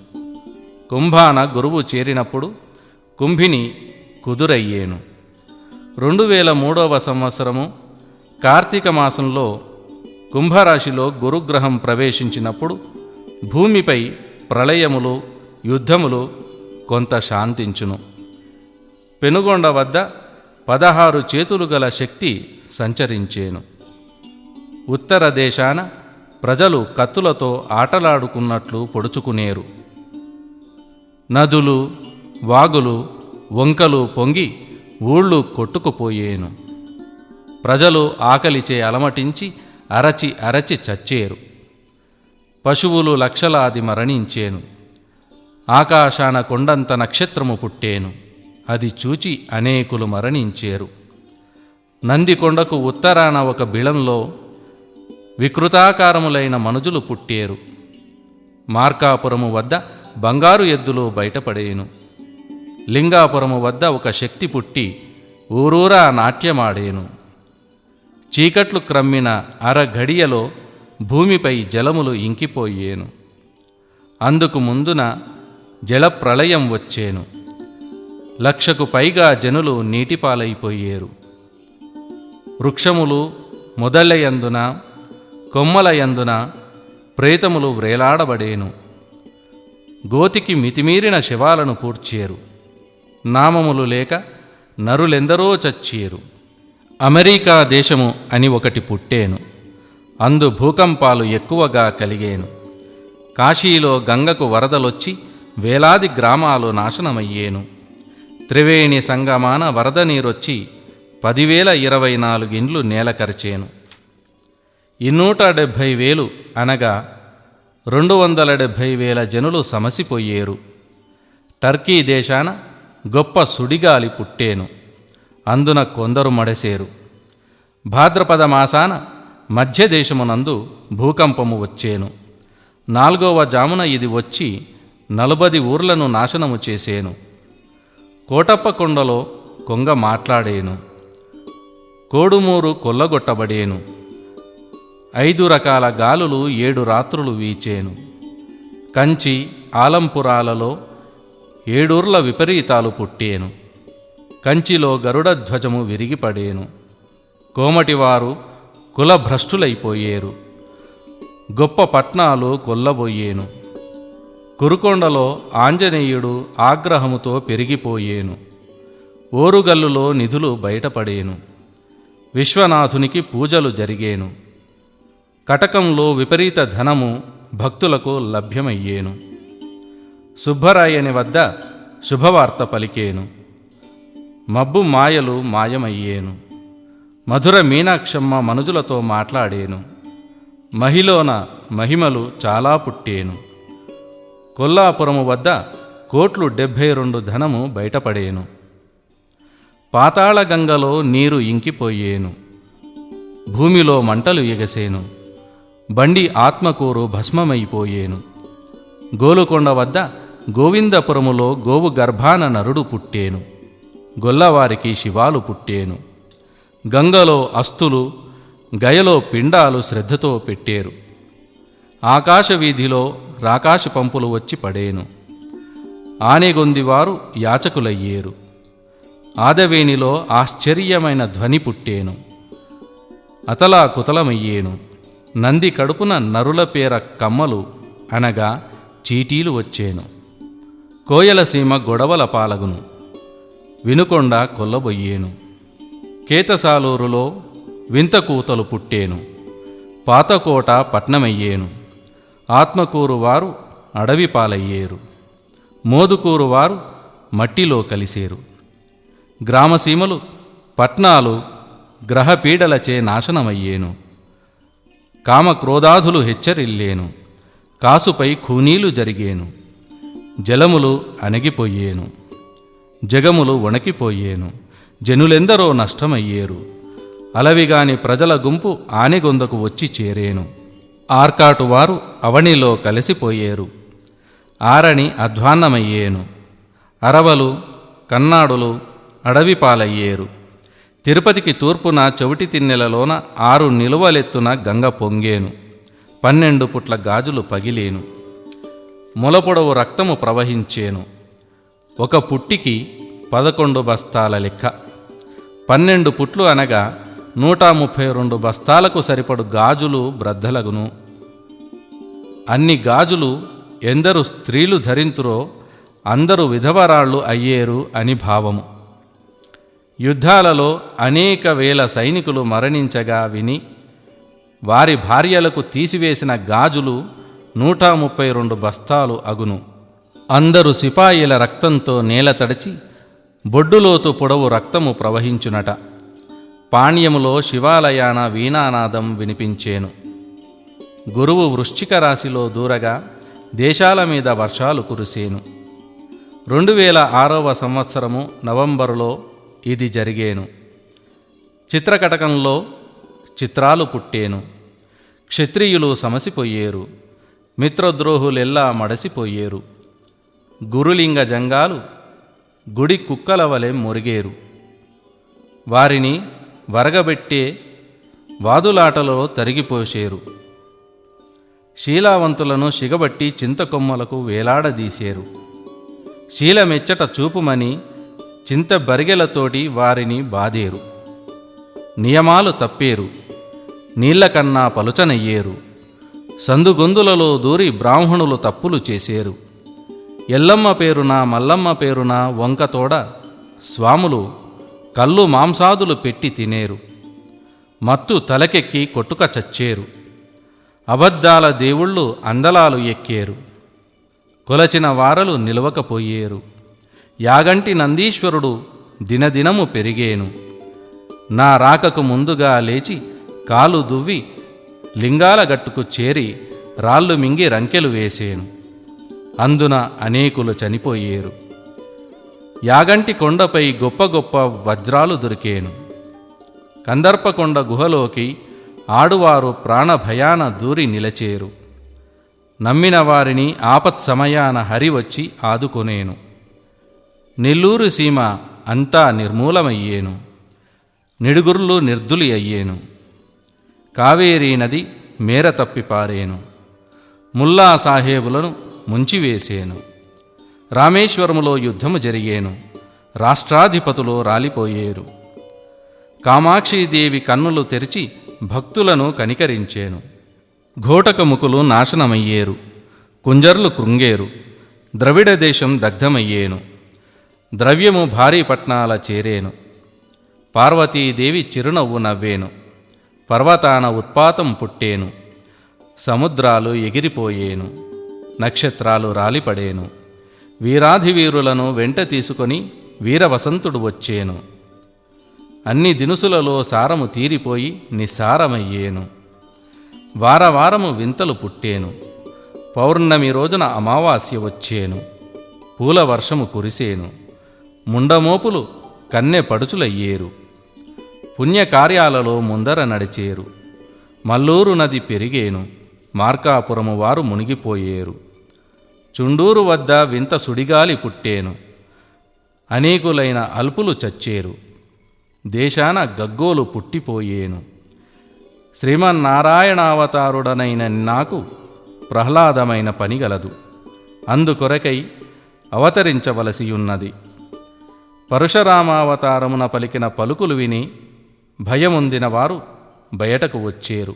Speaker 1: కుంభాన గురువు చేరినప్పుడు కుంభిని కుదురయ్యేను. 2003వ సంవత్సరము కార్తీక మాసంలో కుంభరాశిలో గురుగ్రహం ప్రవేశించినప్పుడు భూమిపై ప్రళయములు, యుద్ధములు కొంత శాంతించును. పెనుగొండ వద్ద 16 చేతులు గల శక్తి సంచరించేను. ఉత్తర దేశాన ప్రజలు కత్తులతో ఆటలాడుకున్నట్లు పొడుచుకునేరు. నదులు, వాగులు, వంకలు పొంగి ఊళ్ళు కొట్టుకుపోయేను. ప్రజలు ఆకలిచే అలమటించి అరచి అరచి చచ్చేరు. పశువులు లక్షలాది మరణించేను. ఆకాశాన కొండంత నక్షత్రము పుట్టేను. అది చూచి అనేకులు మరణించేరు. నందికొండకు ఉత్తరాన ఒక బిళంలో వికృతాకారములైన మనుజులు పుట్టేరు. మార్కాపురము వద్ద బంగారు ఎద్దులు బయటపడేను. లింగాపురము వద్ద ఒక శక్తి పుట్టి ఊరూరా నాట్యమాడేను. చీకట్లు క్రమ్మిన అరఘడియలో భూమిపై జలములు ఇంకిపోయేను. అందుకు ముందున జలప్రళయం వచ్చేను. 1,00,000కు పైగా జనులు నీటిపాలైపోయేరు. వృక్షములు మొదలయందున, కొమ్మలయందున ప్రేతములు వ్రేలాడబడేను. గోతికి మితిమీరిన శవాలను పూడ్చేరు. నామములు లేక నరులెందరో చచ్చేరు. అమెరికా దేశము అని ఒకటి పుట్టేను. అందు భూకంపాలు ఎక్కువగా కలిగేను. కాశీలో గంగకు వరదలొచ్చి వేలాది గ్రామాలు నాశనమయ్యేను. త్రివేణి సంగమాన వరద నీరొచ్చి 10,024 ఇండ్లు నేలకరిచేను. 270,000 అనగా 270,000 జనులు సమసిపోయేరు. టర్కీ దేశాన గొప్ప సుడిగాలి పుట్టేను. అందున కొందరు మడసేరు. భాద్రపద మాసాన మధ్యదేశమునందు భూకంపము వచ్చేను. 4వ జామున ఇది వచ్చి 40 ఊర్లను నాశనము చేసేను. కోటప్పకొండలో కొంగ మాట్లాడేను. కోడుమూరు కొల్లగొట్టబడేను. 5 రకాల గాలులు 7 రాత్రులు వీచేను. కంచి, ఆలంపురాలలో 7 ఊర్ల విపరీతాలు పుట్టేను. కంచిలో గరుడధ్వజము విరిగిపడేను. కోమటివారు కులభ్రష్టులైపోయేరు. గొప్ప పట్నాలు కొల్లబోయేను. కురుకొండలో ఆంజనేయుడు ఆగ్రహముతో పెరిగిపోయేను. ఓరుగల్లులో నిధులు బయటపడేను. విశ్వనాథునికి పూజలు జరిగేను. కటకంలో విపరీత ధనము భక్తులకు లభ్యమయ్యేను. సుబ్బరాయని వద్ద శుభవార్త పలికేను. మబ్బు మాయలు మాయమయ్యేను. మధుర మీనాక్షమ్మ మనుజులతో మాట్లాడేను. మహిలోన మహిమలు చాలా పుట్టేను. కొల్లాపురము వద్ద 1,72 ధనము బయటపడేను. పాతాళగంగలో నీరు ఇంకిపోయేను. భూమిలో మంటలు ఎగసేను. బండి ఆత్మకూరు భస్మమైపోయేను. గోలుకొండ వద్ద గోవిందపురములో గోవు గర్భాన నరుడు పుట్టేను. గొల్లవారికి శివాలు పుట్టేను. గంగలో అస్తులు, గయలో పిండాలు శ్రద్ధతో పెట్టేరు. ఆకాశవీధిలో రాకాశ పంపులు వచ్చి పడేను. ఆనెగొందివారు యాచకులయ్యేరు. ఆదవేణిలో ఆశ్చర్యమైన ధ్వని పుట్టేను. అతలా కుతలమయ్యేను. నంది కడుపున నరుల పేర కమ్మలు అనగా చీటీలు వచ్చేను. కోయలసీమ గొడవల పాలగును. వినుకొండ కొల్లబొయ్యేను. కేతసాలూరులో వింతకూతలు పుట్టేను. పాతకోట పట్నమయ్యేను. ఆత్మకూరు వారు అడవి పాలయ్యేరు. మోదుకూరు వారు మట్టిలో కలిసేరు. గ్రామసీమలు పట్నాలు గ్రహపీడలచే నాశనమయ్యేను. కామక్రోధాదులు హెచ్చరిల్లేను. కాసుపై ఖూనీలు జరిగేను. జలములు అణగిపోయేను. జగములు వణకిపోయేను. జనులెందరో నష్టమయ్యేరు. అలవిగాని ప్రజల గుంపు ఆనెగొందకు వచ్చి చేరేను. ఆర్కాటువారు అవనిలో కలిసిపోయేరు. ఆరణి అధ్వాన్నమయ్యేను. అరవలు కన్నాడులు అడవిపాలయ్యేరు. తిరుపతికి తూర్పున చవిటి తిన్నెలలోన 6 నిలువలెత్తున గంగ పొంగేను. 12 పుట్ల గాజులు పగిలేను. మొలపొడవు రక్తము ప్రవహించేను. ఒక పుట్టికి 11 బస్తాల లెక్క. 12 పుట్లు అనగా 132 బస్తాలకు సరిపడు గాజులు బ్రద్దలగును. అన్ని గాజులు ఎందరు స్త్రీలు ధరింతురో అందరూ విధవరాళ్ళు అయ్యేరు అని భావము. యుద్ధాలలో అనేక వేల సైనికులు మరణించగా విని వారి భార్యలకు తీసివేసిన గాజులు 132 బస్తాలు అగును. అందరు సిపాయిల రక్తంతో నేల తడిచి బొడ్డులోతు పొడవు రక్తము ప్రవహించునట. పాణ్యములో శివాలయాన వీణానాదం వినిపించేను. గురువు వృశ్చిక రాశిలో దూరగా దేశాల మీద వర్షాలు కురిసేను. 2006వ సంవత్సరము నవంబరులో ఇది జరిగేను. చిత్రకటకంలో చిత్రాలు పుట్టేను. క్షత్రియులు సమసిపోయేరు. మిత్రద్రోహులెల్లా మడసిపోయేరు. గురులింగ జంగాలు గుడి కుక్కల వలె మొరిగేరు. వారిని వరగబెట్టే వాదులాటలో తరిగిపోసేరు. శీలావంతులను సిగబట్టి చింతకొమ్మలకు వేలాడదీసేరు. శీలమెచ్చట చూపుమని చింత బరిగెలతోటి వారిని బాదేరు. నియమాలు తప్పేరు. నీళ్లకన్నా పలుచనయ్యేరు. సందుగొందులలో దూరి బ్రాహ్మణులు తప్పులు చేసేరు. ఎల్లమ్మ పేరున మల్లమ్మ పేరున వంకతోడ స్వాములు కళ్ళు మాంసాదులు పెట్టి తినేరు. మత్తు తలకెక్కి కొట్టుక చచ్చేరు. అబద్ధాల దేవుళ్ళు అందలాలు ఎక్కేరు. కొలచిన వారలు నిలవకపోయేరు. యాగంటి నందీశ్వరుడు దినదినము పెరిగేను. నా రాకకు ముందుగా లేచి కాలు దువ్వి లింగాల గట్టుకు చేరి రాళ్ళు మింగి రంకెలు వేసేను. అందున అనేకులు చనిపోయేరు. యాగంటి కొండపై గొప్ప గొప్ప వజ్రాలు దొరికేను. కందర్పకొండ గుహలోకి ఆడువారు ప్రాణభయాన దూరి నిలచేరు. నమ్మిన వారిని ఆపత్ సమయాన హరి వచ్చి ఆదుకొనేను. నెల్లూరు సీమ అంతా నిర్మూలమయ్యేను. నిడుగుర్లు నిర్దులి అయ్యేను. కావేరీ నది మేర తప్పిపారేను. ముల్లా సాహేబులను ముంచివేసేను. రామేశ్వరములో యుద్ధము జరిగేను. రాష్ట్రాధిపతులు రాలిపోయేరు. కామాక్షీదేవి కన్నులు తెరిచి భక్తులను కనికరించేను. ఘోటకముకులు నాశనమయ్యేరు. కుంజర్లు కృంగేరు. ద్రవిడ దేశం దగ్ధమయ్యేను. ద్రవ్యము భారీ పట్నాల చేరేను. పార్వతీదేవి చిరునవ్వు నవ్వేను. పర్వతాన ఉత్పాతం పుట్టేను. సముద్రాలు ఎగిరిపోయేను. నక్షత్రాలు రాలిపడేను. వీరాధివీరులను వెంట తీసుకొని వీరవసంతుడు వచ్చేను. అన్ని దినుసులలో సారము తీరిపోయి నిస్సారమయ్యేను. వారవారము వింతలు పుట్టేను. పౌర్ణమి రోజున అమావాస్య వచ్చేను. పూల వర్షము కురిసేను. ముండమోపులు కన్నె పడుచులయ్యేరు. పుణ్యకార్యాలలో ముందర నడిచేరు. మల్లూరు నది పెరిగేను. మార్కాపురము వారు మునిగిపోయేరు. చుండూరు వద్ద వింత సుడిగాలి పుట్టేను. అనేకులైన అల్పులు చచ్చేరు. దేశాన గగ్గోలు పుట్టిపోయేను. శ్రీమన్నారాయణావతారుడనైన నాకు ప్రహ్లాదమైన పనిగలదు. అందుకొరకై అవతరించవలసియున్నది. పరశురామావతారమున పలికిన పలుకులు విని భయముందిన వారు బయటకు వచ్చేరు.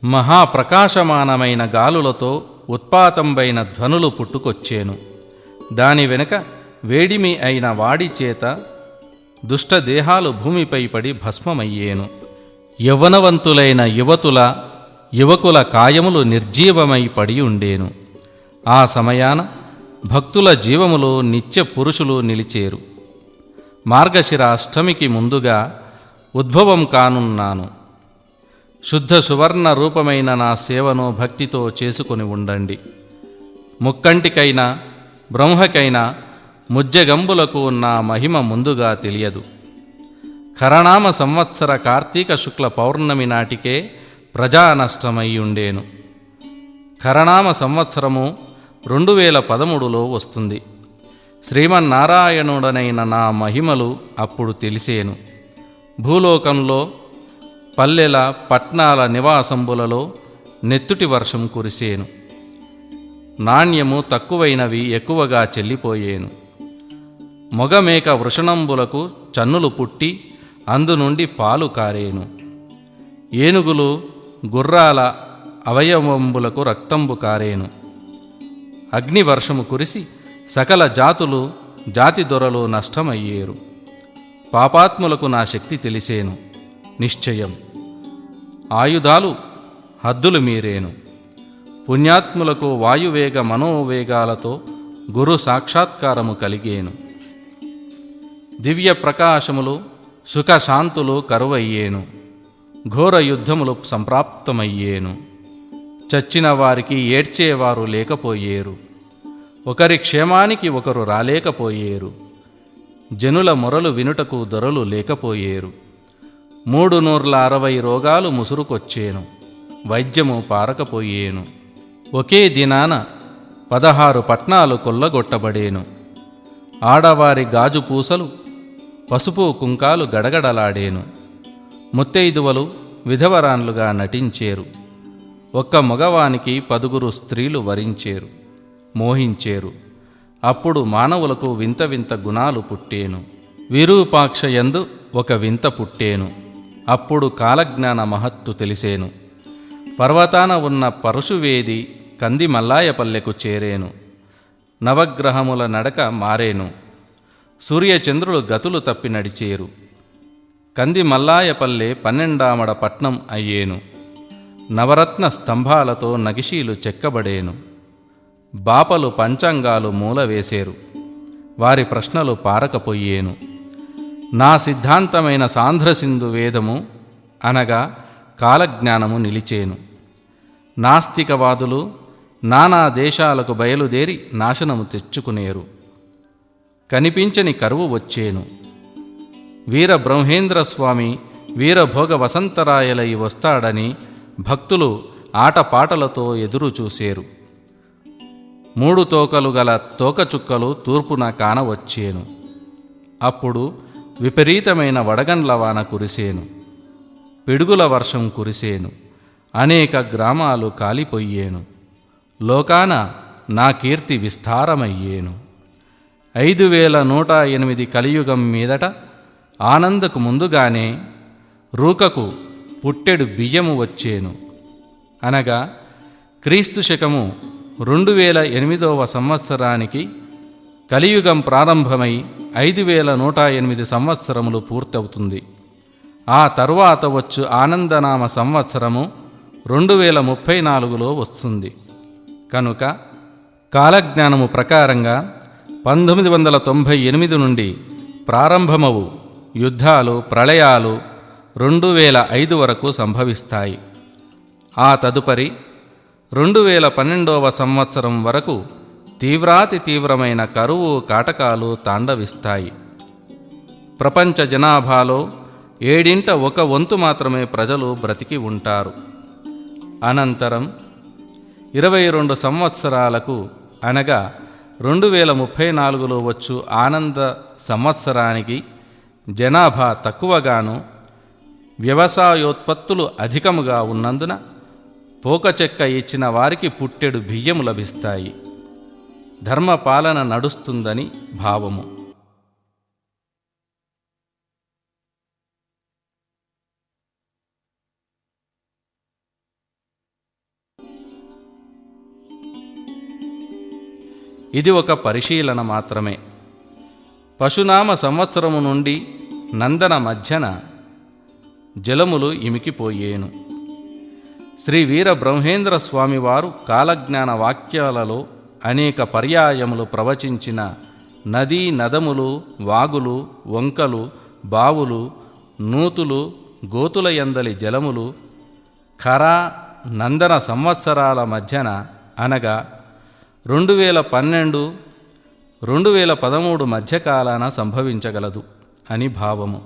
Speaker 1: మహాప్రకాశమానమైన గాలులతో ఉత్పాతంబైన ధ్వనులు పుట్టుకొచ్చేను. దాని వెనుక వేడిమి అయిన వాడి చేత దుష్టదేహాలు భూమిపై పడి భస్మమయ్యేను. యవ్వనవంతులైన యువకుల కాయములు నిర్జీవమై పడి ఉండేను. ఆ సమయాన భక్తుల జీవములో నిత్య పురుషులు నిలిచేరు. మార్గశిర అష్టమికి ముందుగా ఉద్భవం కానున్నాను. శుద్ధ సువర్ణ రూపమైన నా సేవను భక్తితో చేసుకుని ఉండండి. ముక్కంటికైనా బ్రహ్మకైనా ముజ్జగంబులకు నా మహిమ ముందుగా తెలియదు. ఖరనామ సంవత్సర కార్తీక శుక్ల పౌర్ణమి నాటికే ప్రజానష్టమై ఉండేను. ఖరనామ సంవత్సరము 2013లో వస్తుంది. శ్రీమన్నారాయణుడనైన నా మహిమలు అప్పుడు తెలిసేను. భూలోకంలో పల్లెల పట్నాల నివాసంబులలో నెత్తుటి వర్షం కురిసేను. నాణ్యము తక్కువైనవి ఎక్కువగా చెల్లిపోయేను. మొగమేక వృషణంబులకు చన్నులు పుట్టి అందునుండి పాలు కారేను. ఏనుగులు గుర్రాల అవయవంబులకు రక్తంబు కారేను. అగ్నివర్షము కురిసి సకల జాతి దొరలు నష్టమయ్యేరు. పాపాత్ములకు నా శక్తి తెలిసేను నిశ్చయం. ఆయుధాలు హద్దులు మీరేను. పుణ్యాత్ములకు వాయువేగ మనోవేగాలతో గురు సాక్షాత్కారము కలిగేను. దివ్య ప్రకాశములు సుఖశాంతులు కరువయ్యేను. ఘోర యుద్ధములు సంప్రాప్తమయ్యేను. చచ్చిన వారికి ఏడ్చేవారు లేకపోయేరు. ఒకరి క్షేమానికి ఒకరు రాలేకపోయేరు. జనుల మొరలు వినుటకు దొరలు లేకపోయేరు. 360 రోగాలు ముసురుకొచ్చేను. వైద్యము పారకపోయేను. ఒకే దినాన 16 పట్నాలు కొల్లగొట్టబడేను. ఆడవారి గాజు పూసలు పసుపు కుంకాలు గడగడలాడేను. ముత్తైదువలు విధవరాన్లుగా నటించేరు. ఒక్క మగవానికి 10 స్త్రీలు వరించేరు, మోహించేరు. అప్పుడు మానవులకు వింత వింత గుణాలు పుట్టేను. విరూపాక్షయందు ఒక వింత పుట్టేను. అప్పుడు కాలజ్ఞాన మహత్తు తెలిసేను. పర్వతాన ఉన్న పరశువేది కంది మల్లాయపల్లెకు చేరేను. నవగ్రహముల నడక మారేను. సూర్యచంద్రులు గతులు తప్పి నడిచేరు. కంది మల్లాయపల్లె 12ఆమడ పట్నం అయ్యేను. నవరత్న స్తంభాలతో నగిషీలు చెక్కబడేను. బాపలు పంచాంగాలు మూలవేసేరు. వారి ప్రశ్నలు పారకపోయేను. నా సిద్ధాంతమైన సాంధ్రసింధు వేదము అనగా కాలజ్ఞానము నిలిచేను. నాస్తికవాదులు నానా దేశాలకు బయలుదేరి నాశనము తెచ్చుకునేరు. కనిపించని కరువు వచ్చేను. వీరబ్రహ్మేంద్రస్వామి వీరభోగ వసంతరాయలై వస్తాడని భక్తులు ఆటపాటలతో ఎదురుచూసేరు. 3 తోకలు గల తోకచుక్కలు తూర్పున కానవచ్చేను. అప్పుడు విపరీతమైన వడగండ్లవాన కురిసేను. పిడుగుల వర్షం కురిసేను. అనేక గ్రామాలు కాలిపోయేను. లోకాన నా కీర్తి విస్తారమయ్యేను. 5108 కలియుగం మీదట ఆనందకు ముందుగానే రూకకు పుట్టెడు బియ్యము వచ్చేను. అనగా క్రీస్తు శకము 2008వ సంవత్సరానికి కలియుగం ప్రారంభమై 5108 సంవత్సరములు పూర్తవుతుంది. ఆ తరువాత వచ్చు ఆనందనామ సంవత్సరము 2034లో వస్తుంది. కనుక కాలజ్ఞానము ప్రకారంగా 1998 నుండి ప్రారంభమవు యుద్ధాలు, ప్రళయాలు 2005 వరకు సంభవిస్తాయి. ఆ తదుపరి 2012వ సంవత్సరం వరకు తీవ్రాతి తీవ్రమైన కరువు, కాటకాలు తాండవిస్తాయి. ప్రపంచ జనాభాలో 1/7 మాత్రమే ప్రజలు బ్రతికి ఉంటారు. అనంతరం 22 సంవత్సరాలకు అనగా 2034లో వచ్చు ఆనంద సంవత్సరానికి జనాభా తక్కువగాను, వ్యవసాయోత్పత్తులు అధికముగా ఉన్నందున పోకచెక్క ఇచ్చిన వారికి పుట్టెడు బియ్యము లభిస్తాయి. ధర్మపాలన నడుస్తుందని భావము. ఇది ఒక పరిశీలన మాత్రమే. పశునామ సంవత్సరము నుండి నందన మధ్యన జలములు ఇమికిపోయేను. శ్రీ వీర బ్రహ్మేంద్ర స్వామివారు కాలజ్ఞాన వాక్యాలలో అనేక పర్యాయములు ప్రవచించిన నదీ నదములు, వాగులు, వంకలు, బావులు, నూతులు, గోతుల యందలి జలములు ఖర నందన సంవత్సరాల మధ్యన అనగా 2012-2013 మధ్యకాలాన సంభవించగలదు అని భావము.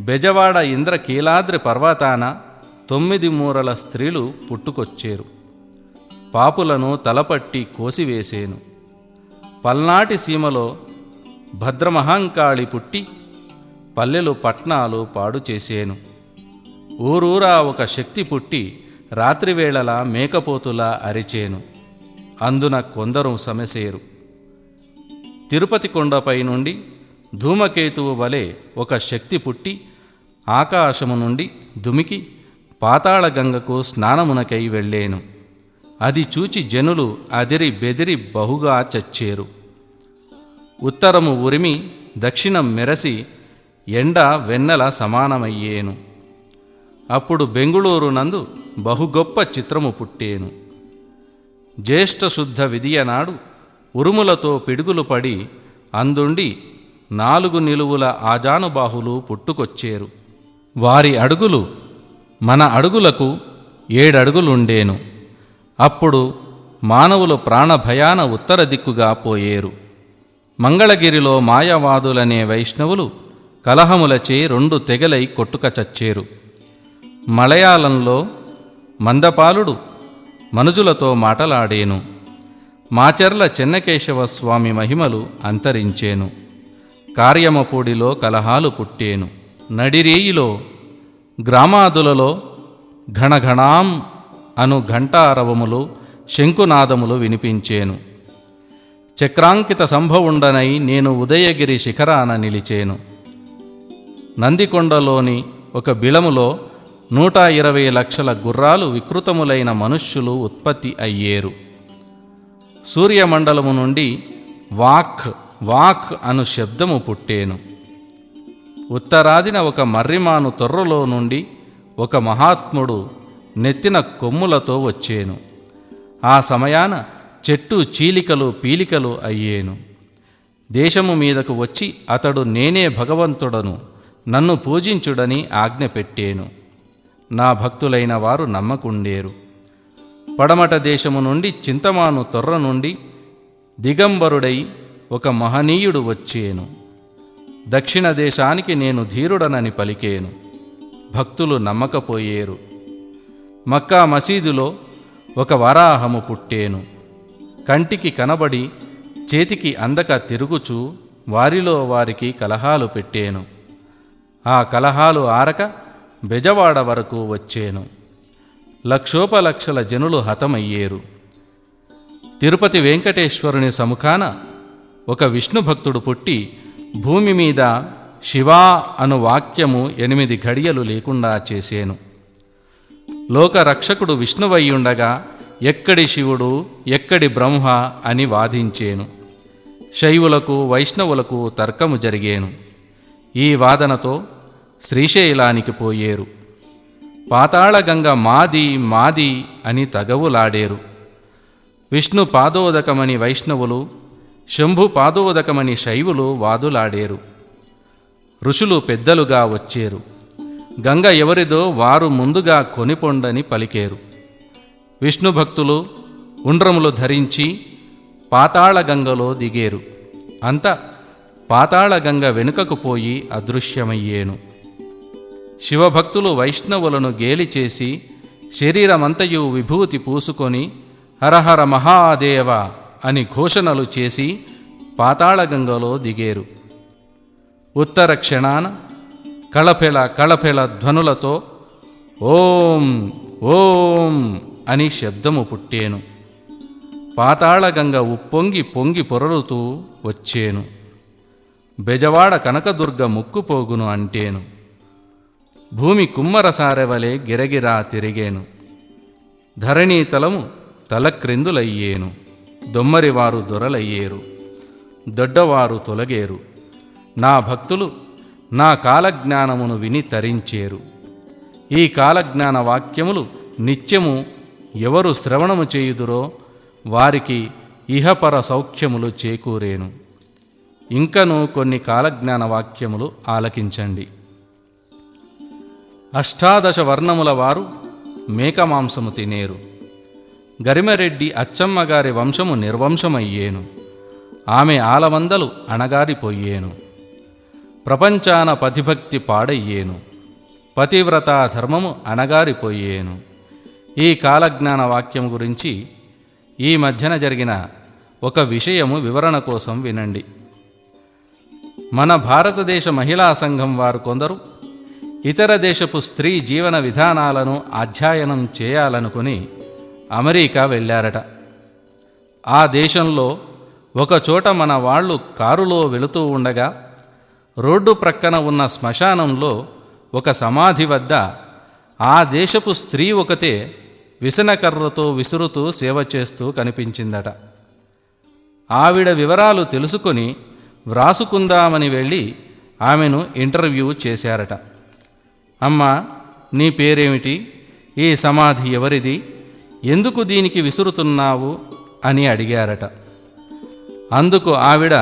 Speaker 1: బెజవాడ ఇంద్రకీలాద్రి పర్వతాన 9 మూరల స్త్రీలు పుట్టుకొచ్చేరు. పాపులను తలపట్టి కోసివేసేను. పల్నాటి సీమలో భద్రమహంకాళి పుట్టి పల్లెలు పట్నాలు పాడు చేసేను. ఊరూరా ఒక శక్తి పుట్టి రాత్రివేళలా మేకపోతులా అరిచేను. అందున కొందరు సమసేరు. తిరుపతి కొండపై నుండి ధూమకేతువు వలె ఒక శక్తి పుట్టి ఆకాశము నుండి దుమికి పాతాళగంగకు స్నానమునకై వెళ్ళేను. అది చూచి జనులు అదిరి బెదిరి బహుగా చచ్చేరు. ఉత్తరము ఉరిమి దక్షిణం మెరసి ఎండ వెన్నెల సమానమయ్యేను. అప్పుడు బెంగుళూరు నందు బహుగొప్ప చిత్రము పుట్టేను. జ్యేష్ఠశుద్ధ విదియనాడు ఉరుములతో పిడుగులు పడి అందుండి 4 నిలువుల ఆజానుబాహులు పుట్టుకొచ్చేరు. వారి అడుగులు మన అడుగులకు 7 అడుగులుండేను. అప్పుడు మానవులు ప్రాణభయాన ఉత్తర దిక్కుగా పోయేరు. మంగళగిరిలో మాయవాదులనే వైష్ణవులు కలహములచే 2 తెగలై కొట్టుక చచ్చేరు. మలయాళంలో మందపాలుడు మనుజులతో మాటలాడేను. మాచెర్ల చెన్నకేశవ స్వామి మహిమలు అంతరించేను. కార్యమపూడిలో కలహాలు పుట్టేను. నడిరేయిలో గ్రామాదులలో ఘణఘణాం అను ఘంటారవములు, శంకునాదములు వినిపించేను. చక్రాంకిత సంభవుండనై నేను ఉదయగిరి శిఖరాన నిలిచేను. నందికొండలోని ఒక బిలములో 120 లక్షల గుర్రాలు వికృతములైన మనుష్యులు ఉత్పత్తి అయ్యేరు. సూర్యమండలము నుండి వాక్ వాక్ అను శబ్దము పుట్టేను. ఉత్తరాదిన ఒక మర్రిమాను తొర్రలో నుండి ఒక మహాత్ముడు నెత్తిన కొమ్ములతో వచ్చేను. ఆ సమయాన చెట్టు చీలికలు పీలికలు అయ్యేను. దేశము మీదకు వచ్చి అతడు నేనే భగవంతుడను, నన్ను పూజించుడని ఆజ్ఞ పెట్టేను. నా భక్తులైన వారు నమ్మకుండేరు. పడమట దేశము నుండి చింతమాను తొర్ర నుండి దిగంబరుడై ఒక మహనీయుడు వచ్చేను. దక్షిణ దేశానికి నేను ధీరుడనని పలికేను. భక్తులు నమ్మకపోయేరు. మక్కా మసీదులో ఒక వరాహము పుట్టేను. కంటికి కనబడి చేతికి అందక తిరుగుచూ వారిలో వారికి కలహాలు పెట్టేను. ఆ కలహాలు ఆరక బెజవాడ వరకు వచ్చేను. లక్షోపలక్షల జనులు హతమయ్యేరు. తిరుపతి వెంకటేశ్వరుని సముఖాన ఒక విష్ణుభక్తుడు పుట్టి భూమి మీద శివా అను వాక్యము 8 ఘడియలు లేకుండా చేసేను. లోకరక్షకుడు విష్ణువయ్యుండగా ఎక్కడి శివుడు ఎక్కడి బ్రహ్మ అని వాదించేను. శైవులకు వైష్ణవులకు తర్కము జరిగేను. ఈ వాదనతో శ్రీశైలానికి పోయేరు. పాతాళగంగ మాది మాది అని తగవులాడేరు. విష్ణు పాదోదకమని వైష్ణవులు, శంభు పాదోదకమని శైవులు వాదులాడేరు. ఋషులు పెద్దలుగా వచ్చేరు. గంగ ఎవరిదో వారు ముందుగా కొనిపొండని పలికేరు. విష్ణు భక్తులు ఉండ్రములు ధరించి పాతాళ గంగలో దిగేరు. అంత పాతాళగంగ వెనుకకు పోయి అదృశ్యమయ్యేను. శివభక్తులు వైష్ణవులను గేలి చేసి శరీరమంతయు విభూతి పూసుకొని హరహర మహాదేవ అని ఘోషణలు చేసి పాతాళగంగలో దిగేరు. ఉత్తర క్షణాన కళపెళ కళపెళ ధ్వనులతో ఓం ఓం అని శబ్దము పుట్టేను. పాతాళగంగ ఉప్పొంగి పొంగి పొరలుతూ వచ్చేను. బెజవాడ కనకదుర్గ ముక్కుపోగును అంటేను. భూమి కుమ్మరసారెవలే గిరగిరా తిరిగేను. ధరణీతలము తలక్రిందులయ్యేను. దొమ్మరివారు దొరలయ్యేరు. దొడ్డవారు తొలగేరు. నా భక్తులు నా కాలజ్ఞానమును విని తరించేరు. ఈ కాలజ్ఞాన వాక్యములు నిత్యము ఎవరు శ్రవణము చేయుదురో వారికి ఇహపర సౌఖ్యములు చేకూరేను. ఇంకనూ కొన్ని కాలజ్ఞాన వాక్యములు ఆలకించండి. అష్టాదశ వర్ణముల వారు మేకమాంసము తినేరు. గరిమరెడ్డి అచ్చమ్మగారి వంశము నిర్వంశమయ్యేను. ఆమె ఆలవందలు అణగారిపోయేను. ప్రపంచాన పతిభక్తి పాడయ్యేను. పతివ్రతా ధర్మము అణగారిపోయేను. ఈ కాలజ్ఞాన వాక్యం గురించి ఈ మధ్యన జరిగిన ఒక విషయము వివరణ కోసం వినండి. మన భారతదేశ మహిళా సంఘం వారు కొందరు ఇతర దేశపు స్త్రీ జీవన విధానాలను అధ్యయనం చేయాలనుకుని అమెరికా వెళ్ళారట. ఆ దేశంలో ఒకచోట మన వాళ్ళు కారులో వెళుతూ ఉండగా రోడ్డు ప్రక్కన ఉన్న శ్మశానంలో ఒక సమాధి వద్ద ఆ దేశపు స్త్రీ ఒకతే విసనకర్రతో విసురుతూ సేవ చేస్తూ కనిపించిందట. ఆవిడ వివరాలు తెలుసుకొని వ్రాసుకుందామని వెళ్ళి ఆమెను ఇంటర్వ్యూ చేశారట. అమ్మా, నీ పేరేమిటి? ఈ సమాధి ఎవరిది? ఎందుకు దీనికి విసురుతున్నావు అని అడిగారట. అందుకు ఆవిడ,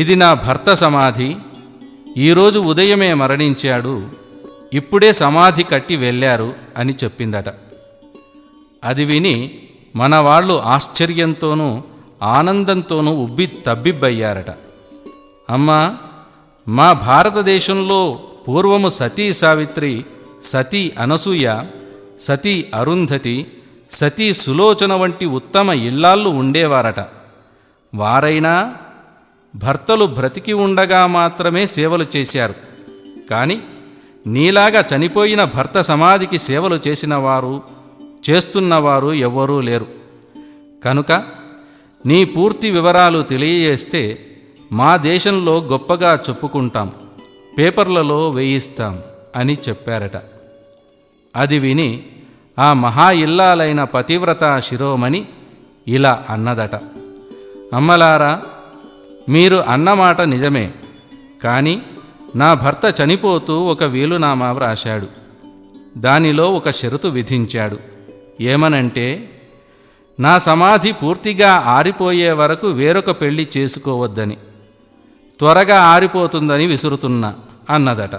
Speaker 1: ఇది నా భర్త సమాధి. ఈరోజు ఉదయమే మరణించాడు. ఇప్పుడే సమాధి కట్టి వెళ్ళారు అని చెప్పిందట. అది విని మన వాళ్ళు ఆశ్చర్యంతోనూ ఆనందంతోనూ ఉబ్బి తబ్బిబ్బయ్యారట. అమ్మా, మా భారతదేశంలో పూర్వము సతీ సావిత్రి, సతీ అనసూయ, సతీ అరుంధతి, సతీ సులోచన వంటి ఉత్తమ ఇల్లాళ్ళు ఉండేవారట. వారైనా భర్తలు బ్రతికి ఉండగా మాత్రమే సేవలు చేశారు. కానీ నీలాగా చనిపోయిన భర్త సమాధికి సేవలు చేసినవారు, చేస్తున్నవారు ఎవ్వరూ లేరు. కనుక నీ పూర్తి వివరాలు తెలియజేస్తే మా దేశంలో గొప్పగా చెప్పుకుంటాం, పేపర్లలో వేయిస్తాం అని చెప్పారట. అది విని ఆ మహా ఇల్లాలైన పతివ్రత శిరోమణి ఇలా అన్నదట. అమ్మలారా, మీరు అన్నమాట నిజమే. కానీ నా భర్త చనిపోతూ ఒక వీలునామా వ్రాశాడు. దానిలో ఒక షరతు విధించాడు. ఏమనంటే, నా సమాధి పూర్తిగా ఆరిపోయే వరకు వేరొక పెళ్లి చేసుకోవద్దని. త్వరగా ఆరిపోతుందని విసురుతున్నా అన్నదట.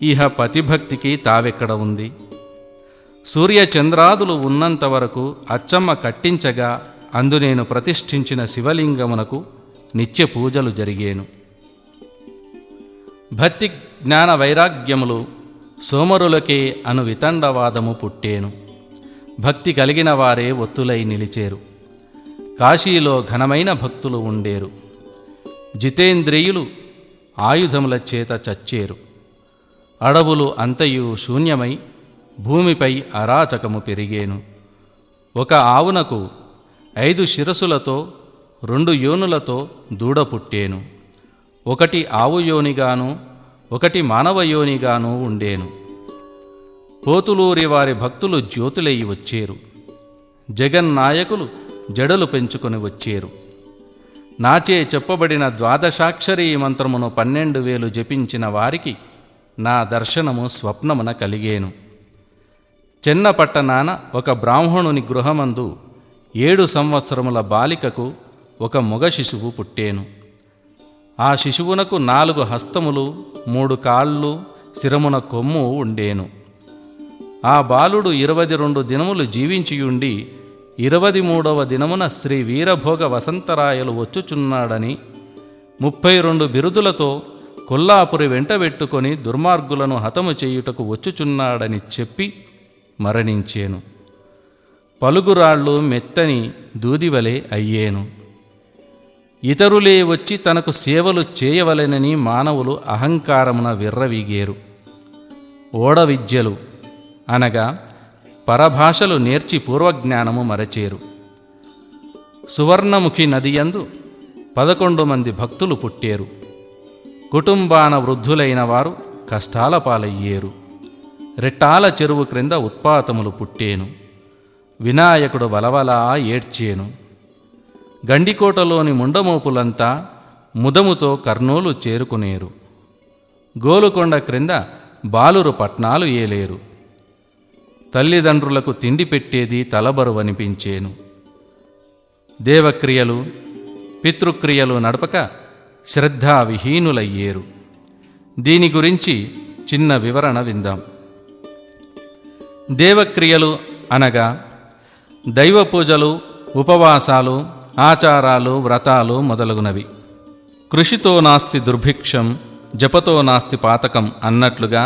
Speaker 1: ఇహ పతిభక్తికి తావెక్కడ ఉంది? సూర్యచంద్రాదులు ఉన్నంతవరకు అచ్చమ్మ కట్టించగా అందు నేను ప్రతిష్ఠించిన శివలింగమునకు నిత్య పూజలు జరిగేను. భక్తి జ్ఞాన వైరాగ్యములు సోమరులకే అను వితండవాదము పుట్టేను. భక్తి కలిగిన వారే ఒత్తులై నిలిచేరు. కాశీలో ఘనమైన భక్తులు ఉండేరు. జితేంద్రియులు ఆయుధముల చేత చచ్చేరు. అడవులు అంతయు శూన్యమై భూమిపై అరాచకము పెరిగేను. ఒక ఆవునకు 5 శిరసులతో 2 యోనులతో దూడ పుట్టేను. ఒకటి ఆవు యోనిగాను, ఒకటి మానవ యోనిగాను ఉండేను. పోతులూరి వారి భక్తులు జ్యోతులై వచ్చేరు. జగన్నాయకులు జడలు పెంచుకొని వచ్చేరు. నాచే చెప్పబడిన ద్వాదశాక్షరీ మంత్రమును 12,000 జపించిన వారికి నా దర్శనము స్వప్నమున కలిగేను. చెన్నపట్టణాన ఒక బ్రాహ్మణుని గృహమందు 7 సంవత్సరముల బాలికకు ఒక మొగ శిశువు పుట్టేను. ఆ శిశువునకు 4 హస్తములు 3 కాళ్ళు శిరమున కొమ్ము ఉండేను. ఆ బాలుడు 22 దినములు జీవించియుండి 23వ దినమున శ్రీ వీరభోగ వసంతరాయలు వచ్చుచున్నాడని 32 బిరుదులతో కొల్లాపురి వెంటబెట్టుకొని దుర్మార్గులను హతము చేయుటకు వచ్చుచున్నాడని చెప్పి మరణించేను. పలుగురాళ్ళు మెత్తని దూదివలే అయ్యేను. ఇతరులే వచ్చి తనకు సేవలు చేయవలెనని మానవులు అహంకారమున విర్రవీగేరు. ఓడ విద్యలు అనగా పరభాషలు నేర్చి పూర్వజ్ఞానము మరచేరు. సువర్ణముఖి నదియందు 11 మంది భక్తులు పుట్టేరు. కుటుంబాన వృద్ధులైన వారు కష్టాల పాలయ్యేరు. రెట్టాల చెరువు క్రింద ఉత్పాతములు పుట్టేను. వినాయకుడు వలవలా ఏడ్చేను. గండికోటలోని ముండమోపులంతా ముదముతో కర్నూలు చేరుకునేరు. గోలుకొండ క్రింద బాలురు పట్నాలు ఏలేరు. తల్లిదండ్రులకు తిండి పెట్టేది తలబరువనిపించేను. దేవక్రియలు పితృక్రియలు నడపక శ్రద్ధావిహీనులయ్యేరు. దీని గురించి చిన్న వివరణ విందాం. దేవక్రియలు అనగా దైవ పూజలు, ఉపవాసాలు, ఆచారాలు, వ్రతాలు మొదలగునవి. కృషితో నాస్తి దుర్భిక్షం, జపతో నాస్తి పాతకం అన్నట్లుగా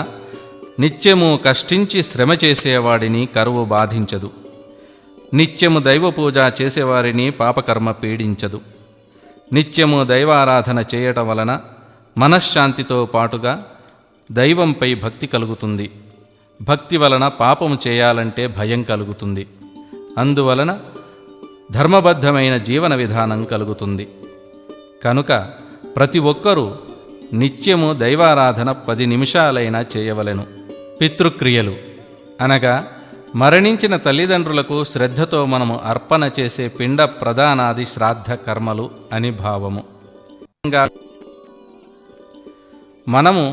Speaker 1: నిత్యము కష్టించి శ్రమ చేసేవాడిని కరువు బాధించదు. నిత్యము దైవపూజ చేసేవారిని పాపకర్మ పీడించదు. నిత్యము దైవారాధన చేయటం వలన మనశ్శాంతితో పాటుగా దైవంపై భక్తి కలుగుతుంది. భక్తి వలన పాపము చేయాలంటే భయం కలుగుతుంది. అందువలన ధర్మబద్ధమైన జీవన విధానం కలుగుతుంది. కనుక ప్రతి ఒక్కరూ నిత్యము దైవారాధన 10 నిమిషాలైనా చేయవలెను. పితృక్రియలు అనగా మరణించిన తల్లిదండ్రులకు శ్రద్ధతో మనము అర్పణ చేసే పిండ ప్రదానాది శ్రాద్ధ కర్మలు అని భావము. మనము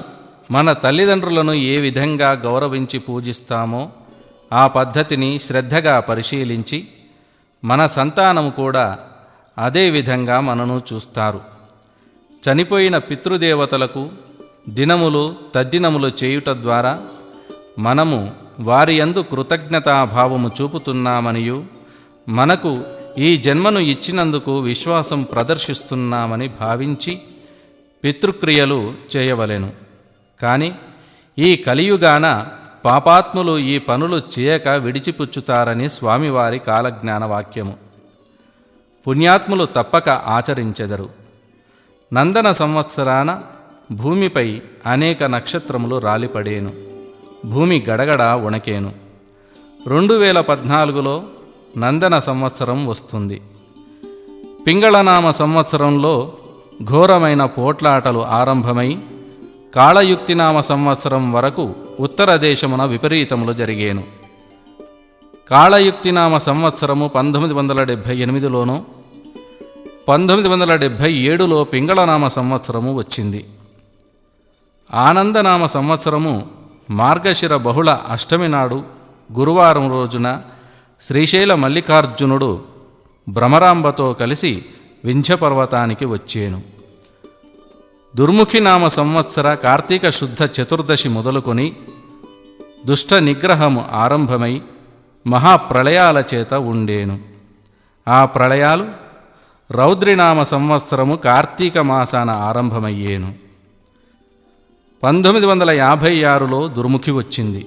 Speaker 1: మన తల్లిదండ్రులను ఏ విధంగా గౌరవించి పూజిస్తామో ఆ పద్ధతిని శ్రద్ధగా పరిశీలించి మన సంతానము కూడా అదే విధంగా మనను చూస్తారు. చనిపోయిన పితృదేవతలకు దినములు తద్దినములు చేయుట ద్వారా మనము వారి యందు కృతజ్ఞతాభావము చూపుతున్నామనియు మనకు ఈ జన్మను ఇచ్చినందుకు విశ్వాసం ప్రదర్శిస్తున్నామని భావించి పితృక్రియలు చేయవలెను. కాని ఈ కలియుగాన పాపాత్ములు ఈ పనులు చేయక విడిచిపుచ్చుతారని స్వామివారి కాలజ్ఞాన వాక్యము. పుణ్యాత్ములు తప్పక ఆచరించెదరు. నందన సంవత్సరాన భూమిపై అనేక నక్షత్రములు రాలిపడేను. భూమి గడగడ వణకేను. 2014లో నందన సంవత్సరం వస్తుంది. పింగళనామ సంవత్సరంలో ఘోరమైన పోట్లాటలు ఆరంభమై కాళయుక్తినామ సంవత్సరం వరకు ఉత్తర దేశమున విపరీతములు జరిగేను. కాళయుక్తినామ సంవత్సరము 1978లోనూ 1977లో పింగళనామ సంవత్సరము వచ్చింది. ఆనందనామ సంవత్సరము మార్గశిర బహుళ అష్టమి నాడు గురువారం రోజున శ్రీశైల మల్లికార్జునుడు భ్రమరాంబతో కలిసి వింధ్యపర్వతానికి వచ్చేను. దుర్ముఖినామ సంవత్సర కార్తీక శుద్ధ చతుర్దశి మొదలుకొని దుష్ట నిగ్రహము ఆరంభమై మహాప్రళయాల చేత ఉండేను. ఆ ప్రళయాలు రౌద్రినామ సంవత్సరము కార్తీక మాసాన ఆరంభమయ్యేను. 1956లో దుర్ముఖి వచ్చింది.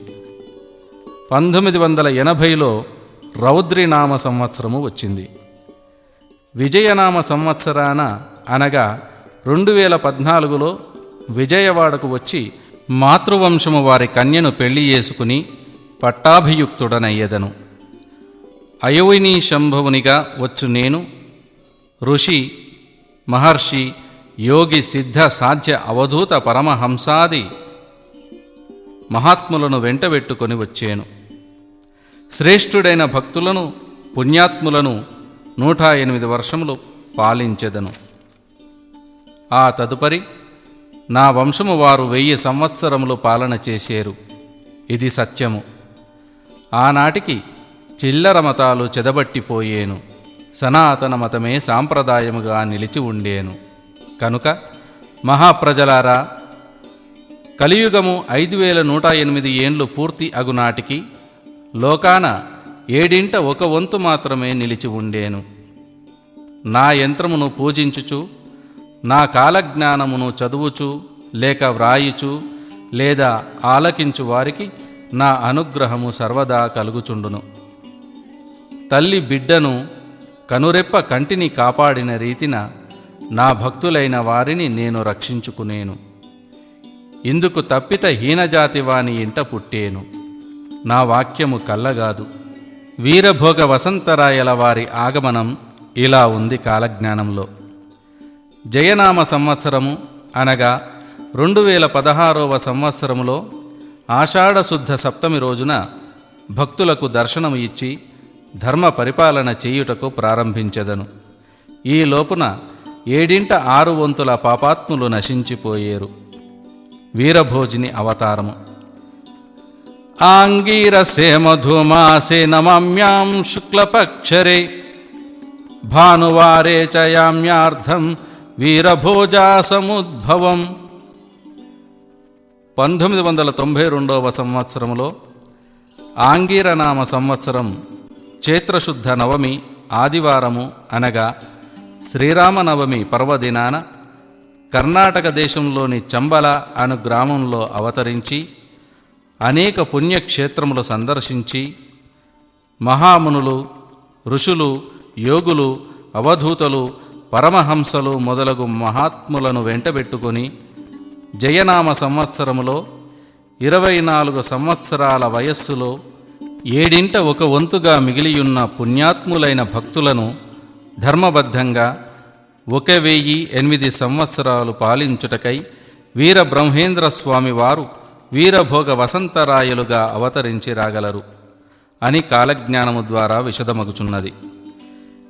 Speaker 1: 1980లో రౌద్రినామ సంవత్సరము వచ్చింది. విజయనామ సంవత్సరాన అనగా 2014లో విజయవాడకు వచ్చి మాతృవంశము వారి కన్యను పెళ్లి చేసుకుని పట్టాభియుక్తుడనయ్యదను. అయోవినీ శంభవునిగా వచ్చు నేను ఋషి మహర్షి యోగి సిద్ధ సాధ్య అవధూత పరమహంసాది మహాత్ములను వెంటబెట్టుకొని వచ్చేను. శ్రేష్ఠుడైన భక్తులను పుణ్యాత్ములను 108 వర్షములు పాలించెదను. ఆ తదుపరి నా వంశము వారు 1000 సంవత్సరములు పాలన చేసేరు. ఇది సత్యము. ఆనాటికి చిల్లర మతాలు చెదబట్టిపోయేను. సనాతన మతమే సాంప్రదాయముగా నిలిచి ఉండేను. కనుక మహాప్రజలారా, కలియుగము 5108 ఏండ్లు పూర్తి అగునాటికి లోకాన 1/7 మాత్రమే నిలిచి ఉండేను. నా యంత్రమును పూజించుచు, నా కాలజ్ఞానమును చదువుచు లేక వ్రాయిచు లేదా ఆలకించు వారికి నా అనుగ్రహము సర్వదా కలుగుచుండును. తల్లి బిడ్డను కనురెప్ప కంటిని కాపాడిన రీతిన నా భక్తులైన వారిని నేను రక్షించుకునేను. ఇందుకు తప్పిత హీనజాతి వాని ఇంట పుట్టేను. నా వాక్యము కల్లగాదు. వీరభోగ వసంతరాయల వారి ఆగమనం ఇలా ఉంది కాలజ్ఞానంలో. జయనామ సంవత్సరము అనగా 2016వ సంవత్సరములో ఆషాఢశుద్ధ సప్తమి రోజున భక్తులకు దర్శనము ఇచ్చి ధర్మ పరిపాలన చేయుటకు ప్రారంభించెదను. ఈ లోపున 7/6 పాపాత్ములు నశించిపోయేరు. వీరభోజిని అవతారము. ఆంగీరసే మధుమాసే నమామ్యాం శుక్లపక్షరే భానువారే చ యామ్యార్థం వీరభోజా సముద్భవం. 1992వ సంవత్సరములో ఆంగీరనామ సంవత్సరం చైత్రశుద్ధ నవమి ఆదివారము అనగా శ్రీరామనవమి పర్వదినాన కర్ణాటక దేశంలోని చంబల అను గ్రామంలో అవతరించి అనేక పుణ్యక్షేత్రములు సందర్శించి మహామునులు, ఋషులు, యోగులు, అవధూతలు, పరమహంసలు మొదలగు మహాత్ములను వెంటబెట్టుకొని జయనామ సంవత్సరములో 24 సంవత్సరాల వయస్సులో 1/7 మిగిలియున్న పుణ్యాత్ములైన భక్తులను ధర్మబద్ధంగా 1008 సంవత్సరాలు పాలించుటకై వీరబ్రహ్మేంద్ర స్వామి వారు వీరభోగ వసంతరాయలుగా అవతరించి రాగలరు అని కాలజ్ఞానము ద్వారా విశదమగుచున్నది.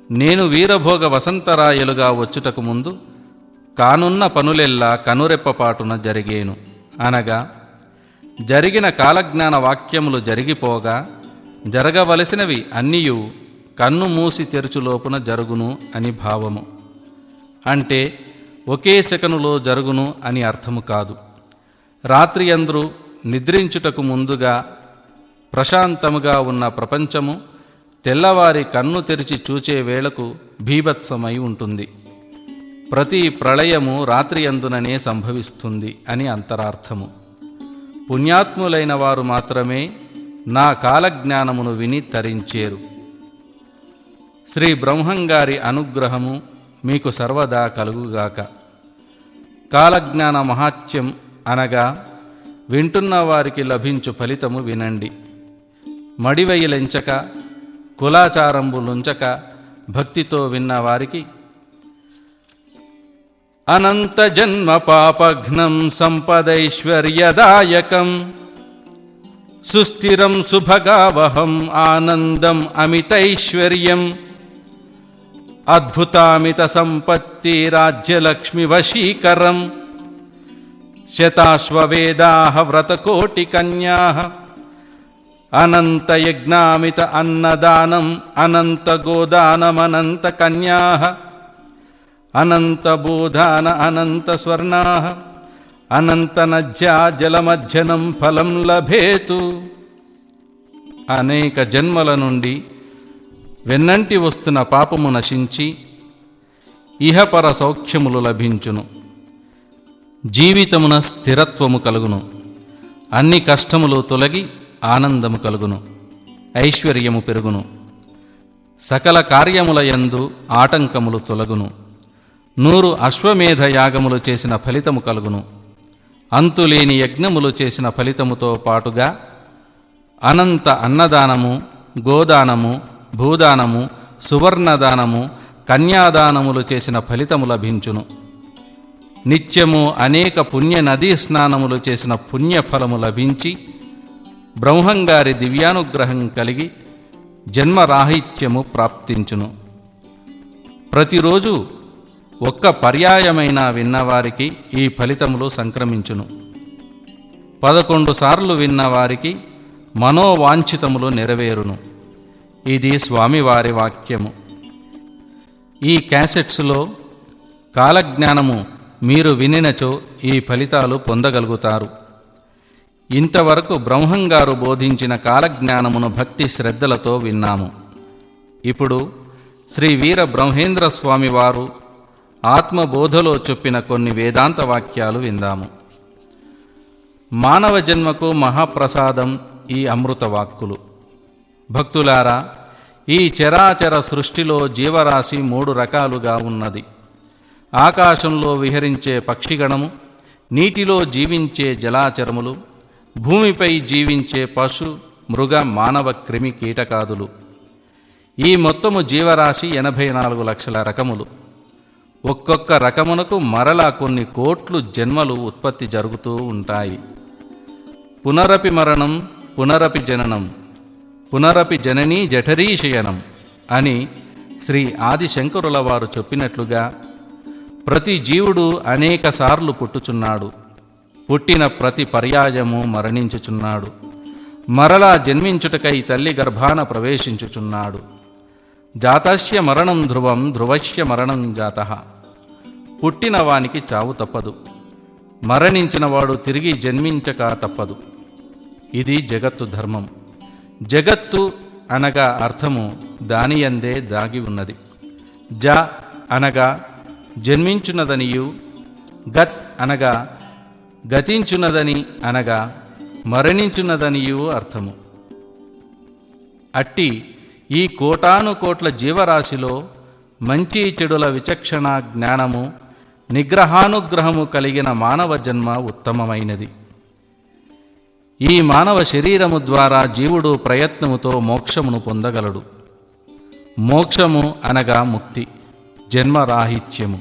Speaker 1: నేను వీరభోగ వసంతరాయలుగా వచ్చుటకు ముందు కానున్న పనులెల్లా కనురెప్పపాటున జరిగేను అనగా జరిగిన కాలజ్ఞాన వాక్యములు జరిగిపోగా జరగవలసినవి అన్నియు కన్ను మూసి తెరుచులోపున జరుగును అని భావము. అంటే ఒకే సెకనులో జరుగును అని అర్థము కాదు. రాత్రియందు నిద్రించుటకు ముందుగా ప్రశాంతముగా ఉన్న ప్రపంచము తెల్లవారి కన్ను తెరిచి చూచే వేళకు భీభత్సమై ఉంటుంది. ప్రతి ప్రళయము రాత్రియందుననే సంభవిస్తుంది అని అంతరార్థము. పుణ్యాత్ములైన వారు మాత్రమే నా కాలజ్ఞానమును విని తరించేరు. శ్రీ బ్రహ్మంగారి అనుగ్రహము మీకు సర్వదా కలుగుగాక. కాలజ్ఞాన మహాత్యం అనగా వింటున్న వారికి లభించు ఫలితము వినండి. మడివైలెంచక కులాచారంబులుంచక భక్తితో విన్నవారికి అనంత జన్మ పాపఘ్నం సంపదైశ్వర్యదాయకం సుస్థిరం సుభగావహం ఆనందం అమితైశ్వర్యం అద్భుతామిత సంపత్తి రాజ్యలక్ష్మి వశీకరం శతాశ్వవేదాః వ్రతకోటికన్యాః అనంతయజ్ఞామిత అన్నదానం అనంతగోదానమనంత కన్యాః అనంతబోధాన అనంతస్వర్ణాః అనంతనజ్యా జలమజ్జనం ఫలం లభేతు. అనేక జన్మల నుండి వెన్నంటి వస్తున్న పాపము నశించి ఇహపర సౌఖ్యములు లభించును. జీవితమున స్థిరత్వము కలుగును. అన్ని కష్టములు తొలగి ఆనందము కలుగును. ఐశ్వర్యము పెరుగును. సకల కార్యముల యందు ఆటంకములు తొలగును. 100 అశ్వమేధ యాగములు చేసిన ఫలితము కలుగును. అంతులేని యజ్ఞములు చేసిన ఫలితముతో పాటుగా అనంత అన్నదానము, గోదానము, భూదానము, సువర్ణదానము, కన్యాదానములు చేసిన ఫలితము లభించును. నిత్యము అనేక పుణ్య నదీ స్నానములు చేసిన పుణ్యఫలము లభించి బ్రహ్మంగారి దివ్యానుగ్రహం కలిగి జన్మరాహిత్యము ప్రాప్తించును. ప్రతిరోజు ఒక్క పర్యాయమైనా విన్నవారికి ఈ ఫలితములు సంక్రమించును. 11 సార్లు విన్నవారికి మనోవాంఛితములు నెరవేరును. ఇది స్వామివారి వాక్యము. ఈ క్యాసెట్స్లో కాలజ్ఞానము మీరు వినినచో ఈ ఫలితాలు పొందగలుగుతారు. ఇంతవరకు బ్రహ్మంగారు బోధించిన కాలజ్ఞానమును భక్తి శ్రద్ధలతో విన్నాము. ఇప్పుడు శ్రీ వీర బ్రహ్మేంద్ర స్వామి వారు ఆత్మబోధలో చెప్పిన కొన్ని వేదాంత వాక్యాలు విందాము. మానవ జన్మకు మహాప్రసాదం ఈ అమృత వాక్కులు. భక్తులారా, ఈ చరాచర సృష్టిలో జీవరాశి 3 రకాలుగా ఉన్నది. ఆకాశంలో విహరించే పక్షిగణము, నీటిలో జీవించే జలాచరములు, భూమిపై జీవించే పశు, మృగ, మానవ, క్రిమి, కీటకాదులు. ఈ మొత్తము జీవరాశి 84 లక్షల రకములు. ఒక్కొక్క రకమునకు మరలా కొన్ని కోట్లు జన్మలు ఉత్పత్తి జరుగుతూ ఉంటాయి. పునరపి మరణం పునరపి జననం పునరపి జననీ జఠరీ శయనం అని శ్రీ ఆదిశంకరుల వారు చెప్పినట్లుగా ప్రతి జీవుడు అనేకసార్లు పుట్టుచున్నాడు. పుట్టిన ప్రతి పర్యాయము మరణించుచున్నాడు. మరలా జన్మించుటకై తల్లి గర్భాన ప్రవేశించుచున్నాడు. జాతస్య మరణం ధ్రువం ధ్రువస్య మరణం జాతః. పుట్టిన వానికి చావు తప్పదు, మరణించినవాడు తిరిగి జన్మించక తప్పదు. ఇది జగత్తు ధర్మం. జగత్తు అనగా అర్థము దానియందే దాగి ఉన్నది. జ అనగా జన్మించున్నదనియు, గత్ అనగా గతించున్నదని అనగా మరణించున్నదనియు అర్థము. అట్టి ఈ కోటానుకోట్ల జీవరాశిలో మంచి చెడుల విచక్షణ జ్ఞానము, నిగ్రహానుగ్రహము కలిగిన మానవ జన్మ ఉత్తమమైనది. ఈ మానవ శరీరము ద్వారా జీవుడు ప్రయత్నముతో మోక్షమును పొందగలడు. మోక్షము అనగా ముక్తి, జన్మరాహిత్యము.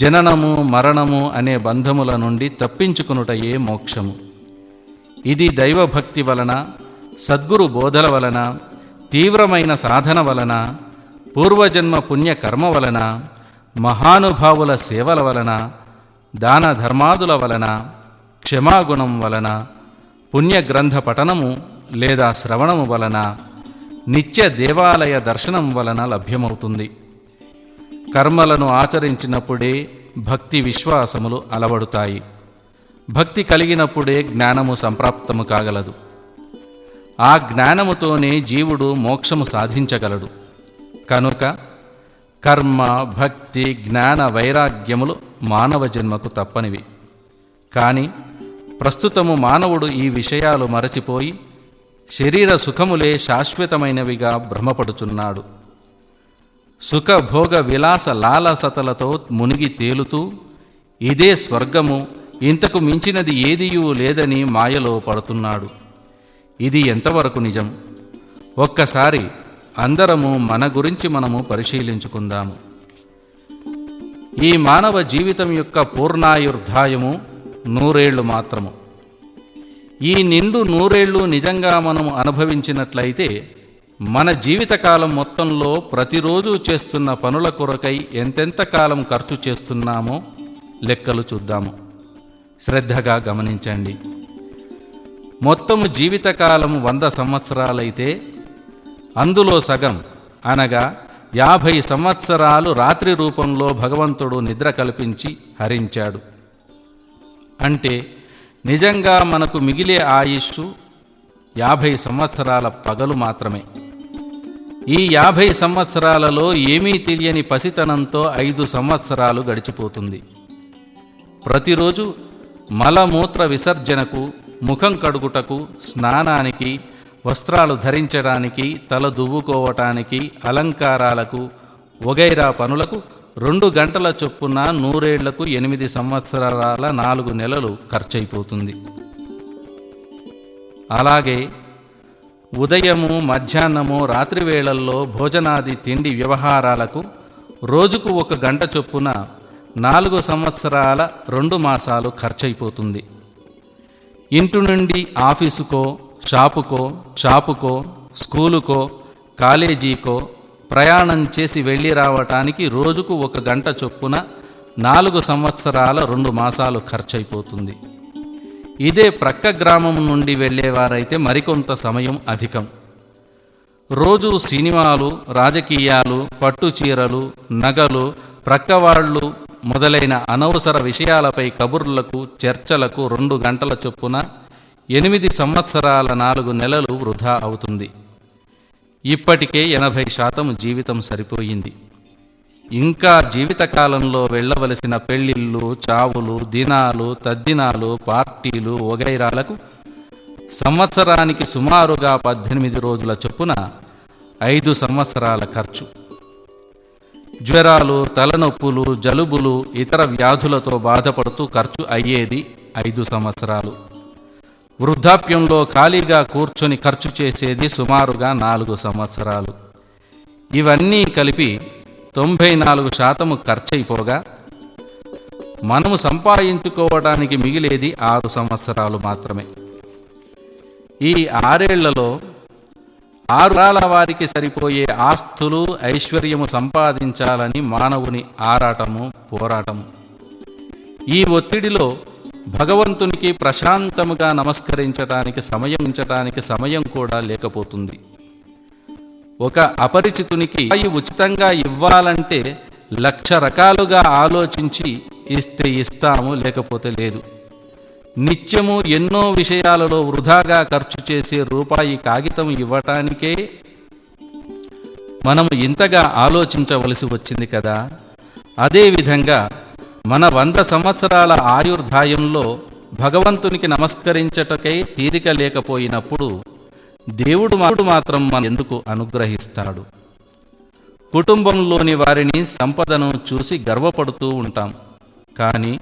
Speaker 1: జననము మరణము అనే బంధముల నుండి తప్పించుకొనుటయే మోక్షము. ఇది దైవభక్తి వలన, సద్గురు బోధల వలన, తీవ్రమైన సాధన వలన, పూర్వజన్మ పుణ్యకర్మ వలన, మహానుభావుల సేవల వలన, దాన ధర్మాదుల వలన, క్షమాగుణం వలన, పుణ్యగ్రంథ పఠనము లేదా శ్రవణము వలన, నిత్య దేవాలయ దర్శనం వలన లభ్యమవుతుంది. కర్మలను ఆచరించినప్పుడే భక్తి విశ్వాసములు అలవడుతాయి. భక్తి కలిగినప్పుడే జ్ఞానము సంప్రాప్తము కాగలదు. ఆ జ్ఞానముతోనే జీవుడు మోక్షము సాధించగలడు. కనుక కర్మ, భక్తి, జ్ఞాన, వైరాగ్యములు మానవ జన్మకు తప్పనివి. కాని ప్రస్తుతము మానవుడు ఈ విషయాలు మరచిపోయి శరీర సుఖములే శాశ్వతమైనవిగా భ్రమపడుచున్నాడు. సుఖభోగ విలాస లాలసతలతో మునిగి తేలుతూ ఇదే స్వర్గము, ఇంతకు మించినది ఏదియూ లేదని మాయలో పడుతున్నాడు. ఇది ఎంతవరకు నిజం? ఒక్కసారి అందరము మన గురించి మనము పరిశీలించుకుందాము. ఈ మానవ జీవితం యొక్క పూర్ణాయుర్ధాయము 100 ఏళ్ళు మాత్రము. ఈ నిండు 100 ఏళ్ళు నిజంగా మనము అనుభవించినట్లయితే మన జీవితకాలం మొత్తంలో ప్రతిరోజు చేస్తున్న పనుల కొరకై ఎంతెంత కాలం ఖర్చు చేస్తున్నామో లెక్కలు చూద్దాము. శ్రద్ధగా గమనించండి. మొత్తము జీవితకాలము 100 సంవత్సరాలైతే అందులో సగం అనగా 50 సంవత్సరాలు రాత్రి రూపంలో భగవంతుడు నిద్ర కల్పించి హరించాడు. అంటే నిజంగా మనకు మిగిలే ఆయుష్షు 50 సంవత్సరాల పగలు మాత్రమే. ఈ 50 సంవత్సరాలలో ఏమీ తెలియని పసితనంతో 5 సంవత్సరాలు గడిచిపోతుంది. ప్రతిరోజు మలమూత్ర విసర్జనకు, ముఖం కడుగుటకు, స్నానానికి, వస్త్రాలు ధరించడానికి, తల దువ్వుకోవటానికి, అలంకారాలకు వగైరా పనులకు 2 గంటల చొప్పున 100 ఏళ్లకు 8 సంవత్సరాల 4 నెలలు ఖర్చయిపోతుంది. అలాగే ఉదయము, మధ్యాహ్నము, రాత్రి వేళల్లో భోజనాది తిండి వ్యవహారాలకు రోజుకు 1 గంట చొప్పున 4 సంవత్సరాల 2 మాసాలు ఖర్చయిపోతుంది. ఇంటి నుండి ఆఫీసుకో, షాపుకో, స్కూలుకో, కాలేజీకో ప్రయాణం చేసి వెళ్ళి రావటానికి రోజుకు 1 గంట చొప్పున 4 సంవత్సరాల 2 మాసాలు ఖర్చయిపోతుంది. ఇదే ప్రక్క గ్రామం నుండి వెళ్ళేవారైతే మరికొంత సమయం అధికం. రోజు సినిమాలు, రాజకీయాలు, పట్టుచీరలు, నగలు, ప్రక్కవాళ్లు, మొదలైన అనవసర విషయాలపై కబుర్లకు చర్చలకు 2 గంటల చొప్పున 8 సంవత్సరాల 4 నెలలు వృధా అవుతుంది. ఇప్పటికే 80% జీవితం సరిపోయింది. ఇంకా జీవితకాలంలో వెళ్ళవలసిన పెళ్ళిళ్ళు, చావులు, దినాలు, తద్దినాలు, పార్టీలు వగైరాలకు సంవత్సరానికి సుమారుగా 18 రోజుల చొప్పున 5 సంవత్సరాల ఖర్చు. జ్వరాలు, తలనొప్పులు, జలుబులు, ఇతర వ్యాధులతో బాధపడుతూ ఖర్చు అయ్యేది 5 సంవత్సరాలు. వృద్ధాప్యంలో ఖాళీగా కూర్చొని ఖర్చు చేసేది సుమారుగా 4 సంవత్సరాలు. ఇవన్నీ కలిపి 94% ఖర్చయిపోగా మనము సంపాదించుకోవడానికి మిగిలేది 6 సంవత్సరాలు మాత్రమే. ఈ 6 ఏళ్లలో 6 తరాల వారికి సరిపోయే ఆస్తులు, ఐశ్వర్యము సంపాదించాలని మానవుని ఆరాటము, పోరాటము. ఈ ఒత్తిడిలో భగవంతునికి ప్రశాంతముగా నమస్కరించటానికి సమయం కూడా లేకపోతుంది. ఒక అపరిచితునికి ఉచితంగా ఇవ్వాలంటే 1,00,000 రకాలుగా ఆలోచించి ఇస్తే ఇస్తాము, లేకపోతే లేదు. నిత్యము ఎన్నో విషయాలలో వృధాగా ఖర్చు చేసే రూపాయి కాగితం ఇవ్వటానికే మనము ఇంతగా ఆలోచించవలసి వచ్చింది కదా. అదేవిధంగా మన 100 సంవత్సరాల ఆయుర్దాయంలో భగవంతునికి నమస్కరించటకై తీరిక లేకపోయినప్పుడు దేవుడు మాత్రం మన ఎందుకు అనుగ్రహిస్తాడు? కుటుంబంలోని వారిని, సంపదను చూసి గర్వపడుతూ ఉంటాం. కానీ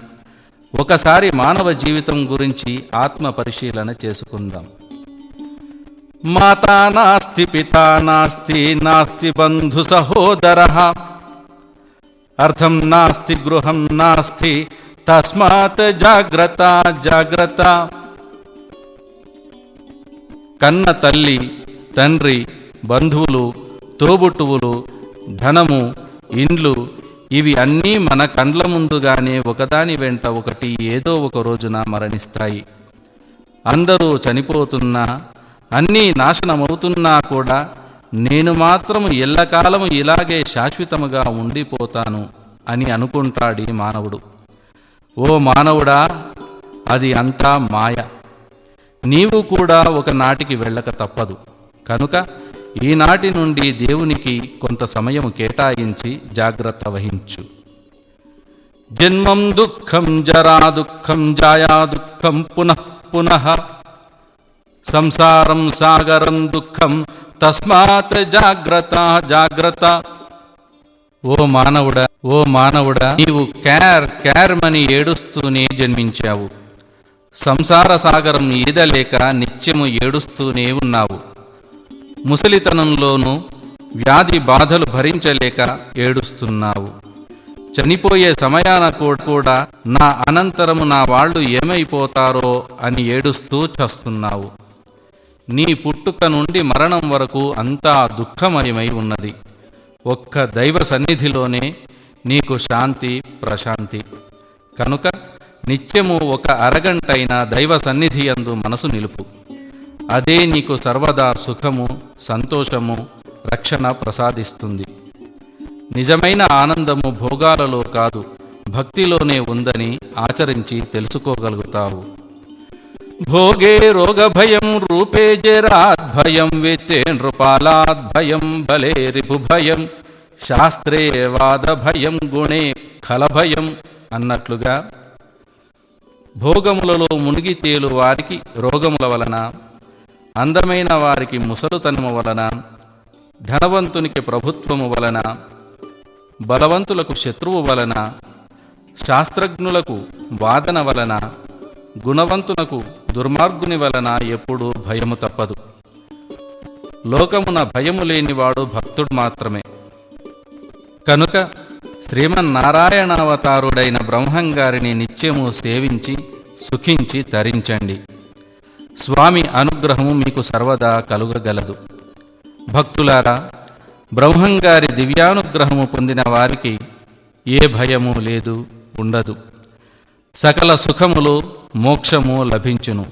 Speaker 1: ఒకసారి మానవ జీవితం గురించి ఆత్మ పరిశీలన చేసుకుందాం. మాతా నాస్తి, పితా నాస్తి, నాస్తి బంధు సహోదరః, అర్థం నాస్తి, గృహం నాస్తి, తస్మాత్ జాగ్రత్త జాగ్రత్త. కన్న తల్లి, తండ్రి, బంధువులు, తోబుట్టువులు, ధనము, ఇండ్లు ఇవి అన్నీ మన కండ్ల ముందుగానే ఒకదాని వెంట ఒకటి ఏదో ఒక రోజున మరణిస్తాయి. అందరూ చనిపోతున్నా, అన్నీ నాశనమవుతున్నా కూడా నేను మాత్రము ఎల్లకాలము ఇలాగే శాశ్వతముగా ఉండిపోతాను అని అనుకుంటాడీ మానవుడు. ఓ మానవుడా, అది అంతా మాయ. నీవు కూడా ఒకనాటికి వెళ్ళక తప్పదు. కనుక ఈనాటి నుండి దేవునికి కొంత సమయం కేటాయించి జాగ్రత్త వహించు. జన్మం దుఃఖం, జరా దుఃఖం, జాయా దుఃఖం, పునః పునః, సంసారం సాగరం దుఃఖం, తస్మాత్ జాగ్రత్త జాగ్రత్త. ఓ మానవుడా, నీవు క్యార్మని ఏడుస్తూనే జన్మించావు. సంసార సాగరం ఈదలేక నిత్యము ఏడుస్తూనే ఉన్నావు. ముసలితనంలోనూ వ్యాధి బాధలు భరించలేక ఏడుస్తున్నావు. చనిపోయే సమయాన కూడా నా అనంతరము నా వాళ్ళు ఏమైపోతారో అని ఏడుస్తూ చస్తున్నావు. నీ పుట్టుక నుండి మరణం వరకు అంతా దుఃఖమయమై ఉన్నది. ఒక్క దైవ సన్నిధిలోనే నీకు శాంతి, ప్రశాంతి. కనుక నిత్యము ఒక అరగంటైన దైవ సన్నిధి యందు మనసు నిలుపు. అదే నీకు సర్వదా సుఖము, సంతోషము, రక్షణ ప్రసాదిస్తుంది. నిజమైన ఆనందము భోగాలలో కాదు, భక్తిలోనే ఉందని ఆచరించి తెలుసుకోగలుగుతావు. భోగే రోగభయం, రూపే జరాద్భయం, వేత్తే నృపాలాద్భయం, బలే రిపుభయం, శాస్త్రే వాదభయం, గుణే ఖలభయం అన్నట్లుగా భోగములలో మునిగి తేలు వారికి రోగముల వలన, అందమైన వారికి ముసలుతనము వలన, ధనవంతునికి ప్రభుత్వము వలన, బలవంతులకు శత్రువు వలన, శాస్త్రజ్ఞులకు వాదన వలన, గుణవంతునకు దుర్మార్గుని వలన ఎప్పుడూ భయము తప్పదు. లోకమున భయము లేనివాడు భక్తుడు మాత్రమే. కనుక శ్రీమన్నారాయణావతారుడైన బ్రహ్మంగారిని నిత్యము సేవించి సుఖించి తరించండి. స్వామి అనుగ్రహము మీకు సర్వదా కలుగగలదు. భక్తులారా, బ్రహ్మంగారి దివ్యానుగ్రహము పొందిన వారికి ఏ భయము లేదు, ఉండదు. సకల సుఖములు, మోక్షము లభించును.